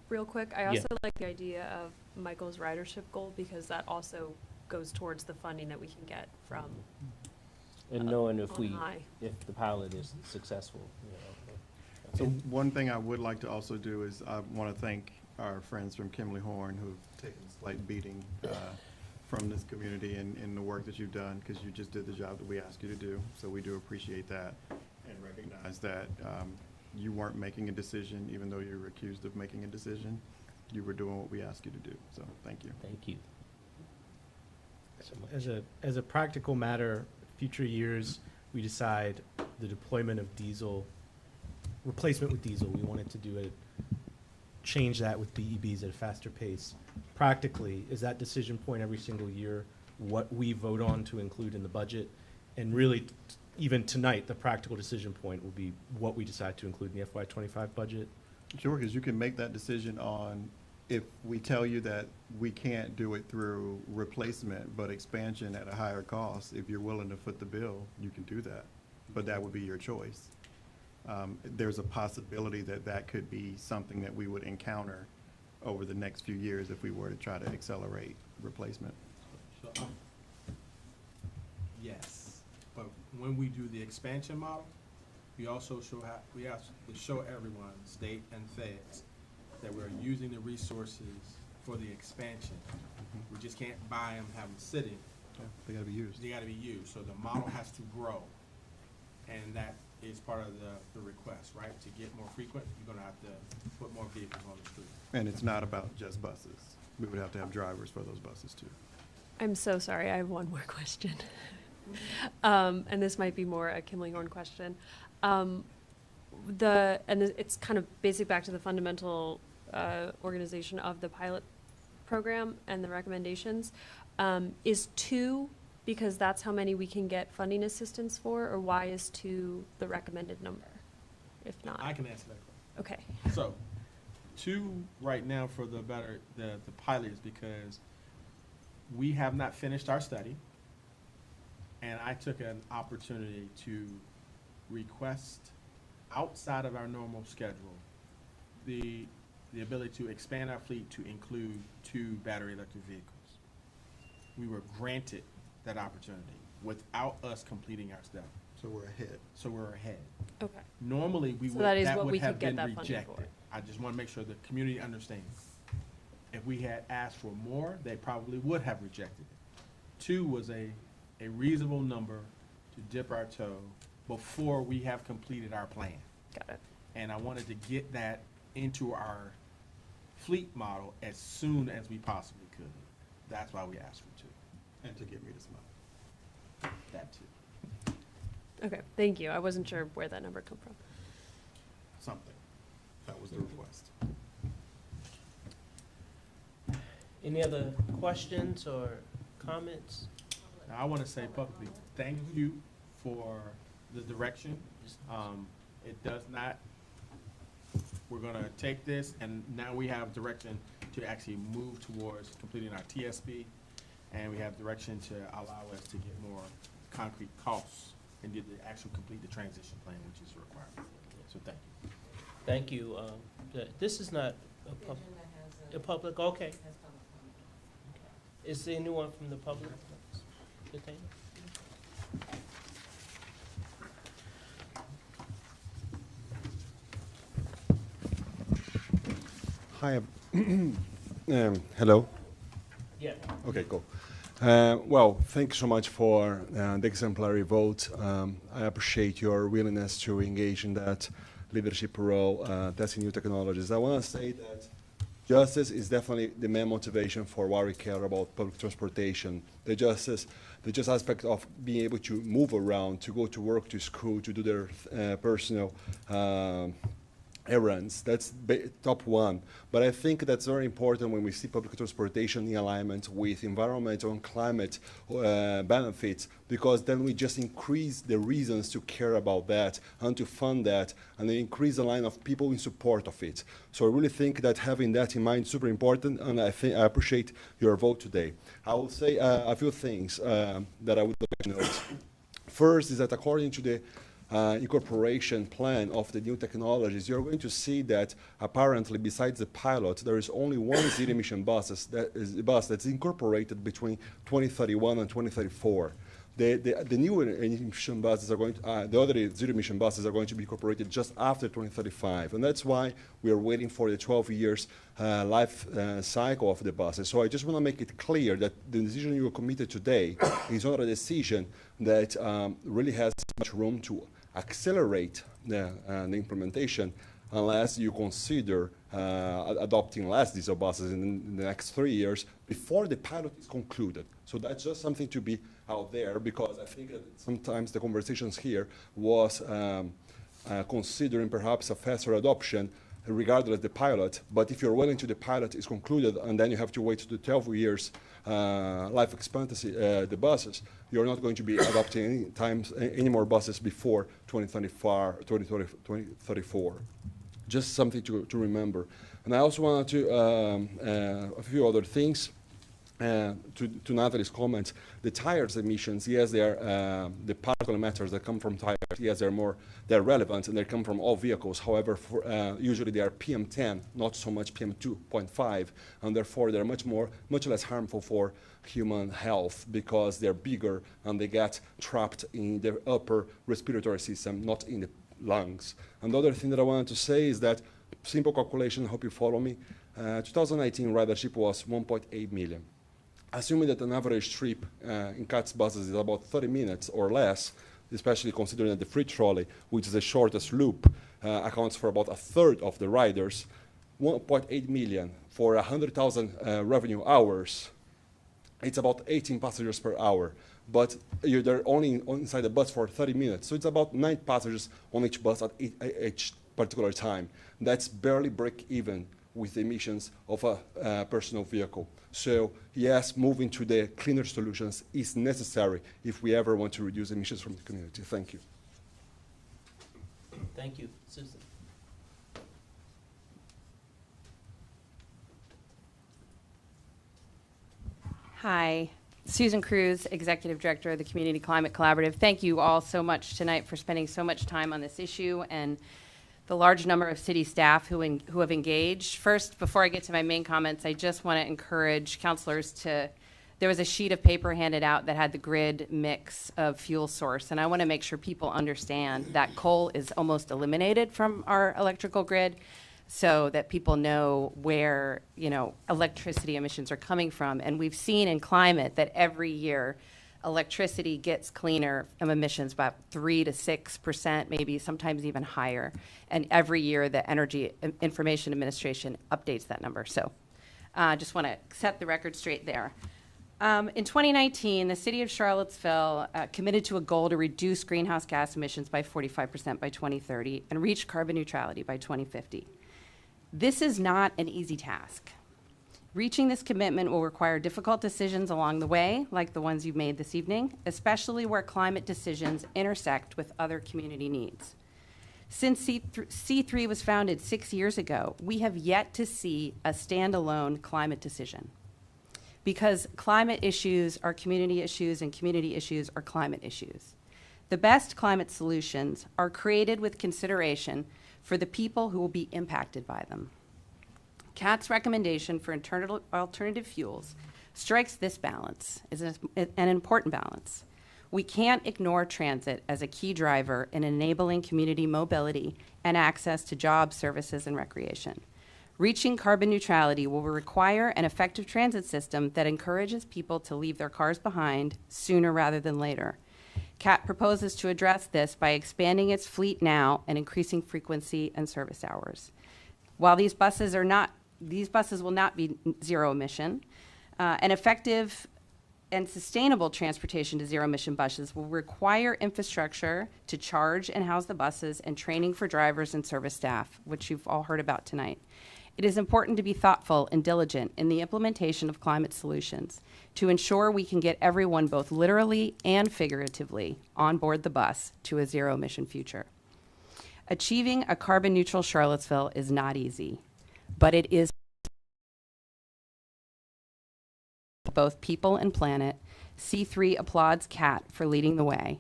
Real quick, I Yeah. also like the idea of Michael's ridership goal, because that also goes towards the funding that we can get from And knowing on high. if the pilot is successful, So one thing I would like to also do is I want to thank our friends from Kimley Horn who've taken a slight beating from this community in the work that you've done, because you just did the job that we asked you to do. So we do appreciate that and recognize that you weren't making a decision, even though you were accused of making a decision. You were doing what we asked you to do. So thank you. Thank you. As a practical matter, future years, we decide the deployment of diesel, replacement with diesel, we wanted to do change that with BEBs at a faster pace. Practically, is that decision point every single year what we vote on to include in the budget? And really, even tonight, the practical decision point will be what we decide to include in the FY25 budget? Sure, because you can make that decision on, if we tell you that we can't do it through replacement, but expansion at a higher cost, if you're willing to foot the bill, you can do that. But that would be your choice. There's a possibility that that could be something that we would encounter over the next few years if we were to try to accelerate replacement. Yes, but when we do the expansion model, we also we have to show everyone, state and feds, that we're using the resources for the expansion. We just can't buy them, have them sitting. They gotta be used. They gotta be used, so the model has to grow. And that is part of the request, right? To get more frequent, you're gonna have to put more vehicles on the street. And it's not about just buses. We would have to have drivers for those buses too. I'm so sorry, I have one more question. And this might be more a Kimley Horn question. It's kind of basic back to the fundamental organization of the pilot program and the recommendations. Is 2 because that's how many we can get funding assistance for, or why is 2 the recommended number, if not? I can answer that question. Okay. So, 2 right now for the pilot is because we have not finished our study, and I took an opportunity to request, outside of our normal schedule, the ability to expand our fleet to include 2 battery electric vehicles. We were granted that opportunity without us completing our study. So we're ahead. So we're ahead. Okay. Normally, So that is what would we have could get been that funding rejected. for. I just want to make sure the community understands. If we had asked for more, they probably would have rejected it. 2 was a reasonable number to dip our toe before we have completed our plan. Got it. And I wanted to get that into our fleet model as soon as we possibly could. That's why we asked for 2. And to give me this money. That too. Okay, thank you. I wasn't sure where that number come from. Something. That was the request. Any other questions or comments? Now, I want to say publicly, thank you for the direction. It does not, we're going to take this, and now we have direction to actually move towards completing our TSB, and we have direction to allow us to get more concrete costs and actually complete the transition plan, which is a requirement. So thank you. Thank you. This is not a public, okay. Is there anyone from the public? Detained? Hi. Hello. Yeah. Okay, cool. Well, thank you so much for the exemplary vote. I appreciate your willingness to engage in that leadership role, testing new technologies. I want to say that justice is definitely the main motivation for why we care about public transportation. The just aspect of being able to move around, to go to work, to school, to do their personal errands. That's top one. But I think that's very important when we see public transportation in alignment with environmental and climate benefits, because then we just increase the reasons to care about that and to fund that, and then increase the line of people in support of it. So I really think that having that in mind is super important, and I appreciate your vote today. I will say a few things that I would like to note. First is that according to the incorporation plan of the new technologies, you're going to see that apparently besides the pilot, there is only one zero emission bus that's incorporated between 2031 and 2034. The new emission buses are going to, the other zero emission buses are going to be incorporated just after 2035. And that's why we are waiting for the 12 years life cycle of the buses. So I just want to make it clear that the decision you are committed today is not a decision that really has much room to accelerate the implementation unless you consider adopting less diesel buses in the next 3 years before the pilot is concluded. So that's just something to be out there, because I think that sometimes the conversations here was considering perhaps a faster adoption regardless of the pilot. But if you're willing to the pilot is concluded and then you have to wait to the 12 years life expectancy, the buses, you're not going to be adopting any more buses before 2034. Just something to remember. And I also wanted to, a few other things. To Natalie's comments, the tires emissions, yes, they are the particle matters that come from tires. Yes, they're relevant and they come from all vehicles. However, usually they are PM10, not so much PM2.5, and therefore they're much less harmful for human health because they're bigger and they get trapped in the upper respiratory system, not in the lungs. And the other thing that I wanted to say is that simple calculation. I hope you follow me. 2019 ridership was 1.8 million. Assuming that an average trip in CATS buses is about 30 minutes or less, especially considering that the free trolley, which is the shortest loop, accounts for about a third of the riders, 1.8 million for 100,000 revenue hours, it's about 18 passengers per hour. But they're only inside the bus for 30 minutes, so it's about 9 passengers on each bus at each particular time. That's barely break even with the emissions of a personal vehicle. So yes, moving to the cleaner solutions is necessary if we ever want to reduce emissions from the community. Thank you. Thank you. Susan. Hi, Susan Cruz, Executive Director of the Community Climate Collaborative. Thank you all so much tonight for spending so much time on this issue and the large number of city staff who have engaged. First, before I get to my main comments, I just want to encourage councilors to, there was a sheet of paper handed out that had the grid mix of fuel source, and I want to make sure people understand that coal is almost eliminated from our electrical grid so that people know where, electricity emissions are coming from. And we've seen in climate that every year electricity gets cleaner from emissions by 3 to 6%, maybe sometimes even higher. And every year, the Energy Information Administration updates that number. So just want to set the record straight there. In 2019, the city of Charlottesville committed to a goal to reduce greenhouse gas emissions by 45% by 2030 and reach carbon neutrality by 2050. This is not an easy task. Reaching this commitment will require difficult decisions along the way, like the ones you've made this evening, especially where climate decisions intersect with other community needs. Since C3 was founded 6 years ago, we have yet to see a standalone climate decision, because climate issues are community issues and community issues are climate issues. The best climate solutions are created with consideration for the people who will be impacted by them. CAT's recommendation for alternative fuels strikes this balance, is an important balance. We can't ignore transit as a key driver in enabling community mobility and access to jobs, services, and recreation. Reaching carbon neutrality will require an effective transit system that encourages people to leave their cars behind sooner rather than later. CAT proposes to address this by expanding its fleet now and increasing frequency and service hours. While these buses will not be zero emission, an effective and sustainable transportation to zero emission buses will require infrastructure to charge and house the buses and training for drivers and service staff, which you've all heard about tonight. It is important to be thoughtful and diligent in the implementation of climate solutions to ensure we can get everyone both literally and figuratively on board the bus to a zero emission future. Achieving a carbon neutral Charlottesville is not easy, but it is both people and planet. C3 applauds CAT for leading the way.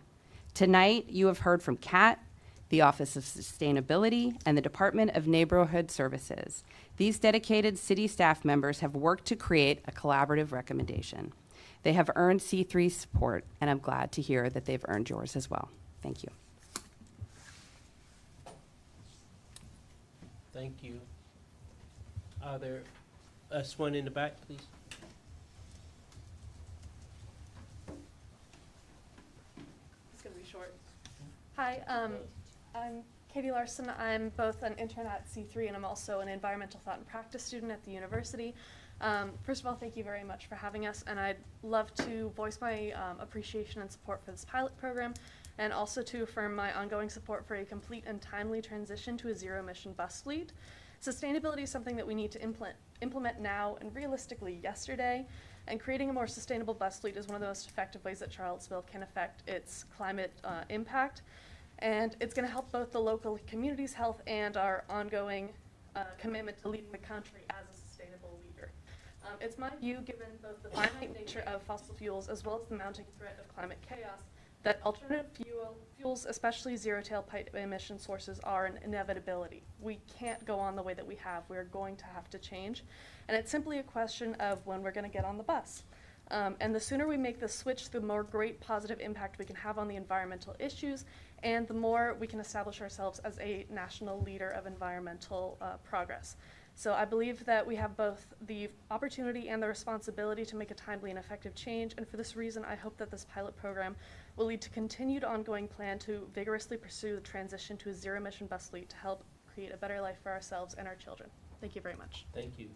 Tonight, you have heard from CAT, the Office of Sustainability, and the Department of Neighborhood Services. These dedicated city staff members have worked to create a collaborative recommendation. They have earned C3's support, and I'm glad to hear that they've earned yours as well. Thank you. Thank you. Are there, one in the back, please? It's gonna be short. Hi, I'm Katie Larson. I'm both an intern at C3 and I'm also an environmental thought and practice student at the university. First of all, thank you very much for having us, and I'd love to voice my appreciation and support for this pilot program, and also to affirm my ongoing support for a complete and timely transition to a zero-emission bus fleet. Sustainability is something that we need to implement now and realistically yesterday, and creating a more sustainable bus fleet is one of the most effective ways that Charlottesville can affect its climate impact. And it's going to help both the local community's health and our ongoing commitment to leading the country as a sustainable leader. It's my view, given both the finite nature of fossil fuels as well as the mounting threat of climate chaos, that alternative fuels, especially zero-tailpipe emission sources, are an inevitability. We can't go on the way that we have. We're going to have to change. And it's simply a question of when we're going to get on the bus. And the sooner we make this switch, the more great positive impact we can have on the environmental issues, and the more we can establish ourselves as a national leader of environmental progress. So I believe that we have both the opportunity and the responsibility to make a timely and effective change, and for this reason, I hope that this pilot program will lead to continued ongoing plan to vigorously pursue the transition to a zero-emission bus fleet to help create a better life for ourselves and our children. Thank you very much. Thank you.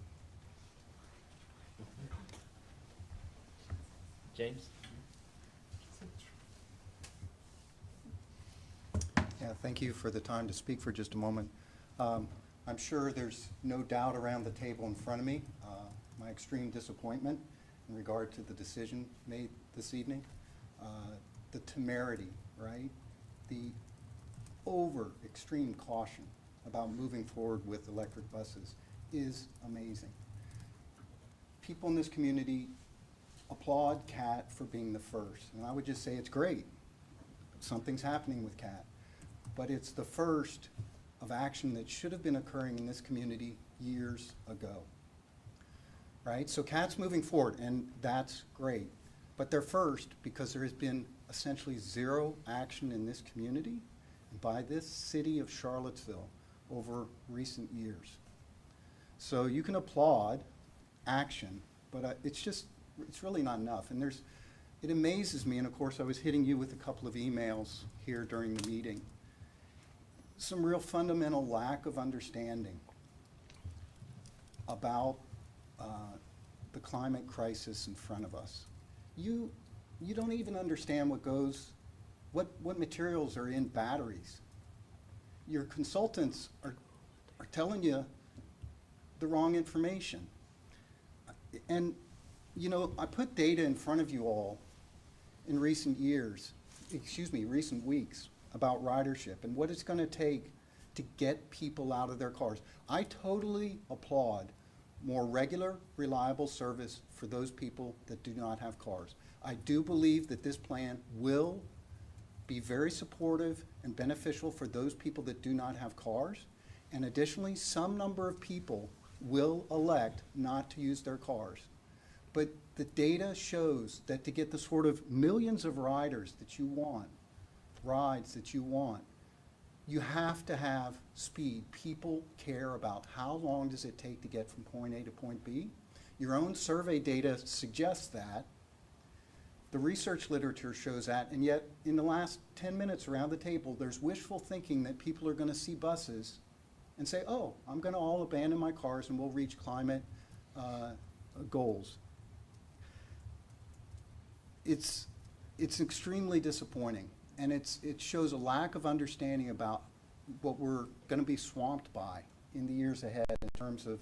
James? Yeah, thank you for the time to speak for just a moment. I'm sure there's no doubt around the table in front of me my extreme disappointment in regard to the decision made this evening. The temerity, right? The over-extreme caution about moving forward with electric buses is amazing. People in this community applaud CAT for being the first, and I would just say it's great. Something's happening with CAT, but it's the first of action that should have been occurring in this community years ago, right? So CAT's moving forward, and that's great, but they're first because there has been essentially zero action in this community by this city of Charlottesville over recent years. So you can applaud action, but it's really not enough. And there's it amazes me, and of course I was hitting you with a couple of emails here during the meeting, some real fundamental lack of understanding about the climate crisis in front of us. You don't even understand what materials are in batteries. Your consultants are telling you the wrong information. And, you know, I put data in front of you all in recent weeks about ridership and what it's going to take to get people out of their cars. I totally applaud more regular, reliable service for those people that do not have cars. I do believe that this plan will be very supportive and beneficial for those people that do not have cars. And additionally, some number of people will elect not to use their cars. But the data shows that to get the sort of millions of riders that you want, rides that you want, you have to have speed. People care about how long does it take to get from point A to point B. Your own survey data suggests that. The research literature shows that, and yet in the last 10 minutes around the table, there's wishful thinking that people are going to see buses and say, oh, I'm going to all abandon my cars and we'll reach climate goals. It's extremely disappointing, and it shows a lack of understanding about what we're going to be swamped by in the years ahead in terms of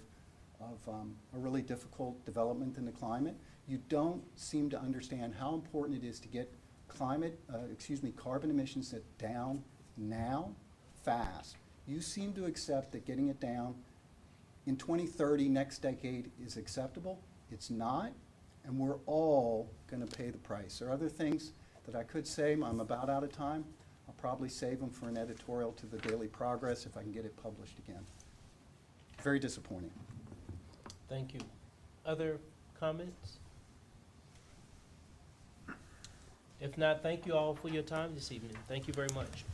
a really difficult development in the climate. You don't seem to understand how important it is to get carbon emissions down now, fast. You seem to accept that getting it down in 2030, next decade, is acceptable. It's not, and we're all going to pay the price. There are other things that I could say. I'm about out of time. I'll probably save them for an editorial to the Daily Progress if I can get it published again. Very disappointing. Thank you. Other comments? If not, thank you all for your time this evening. Thank you very much.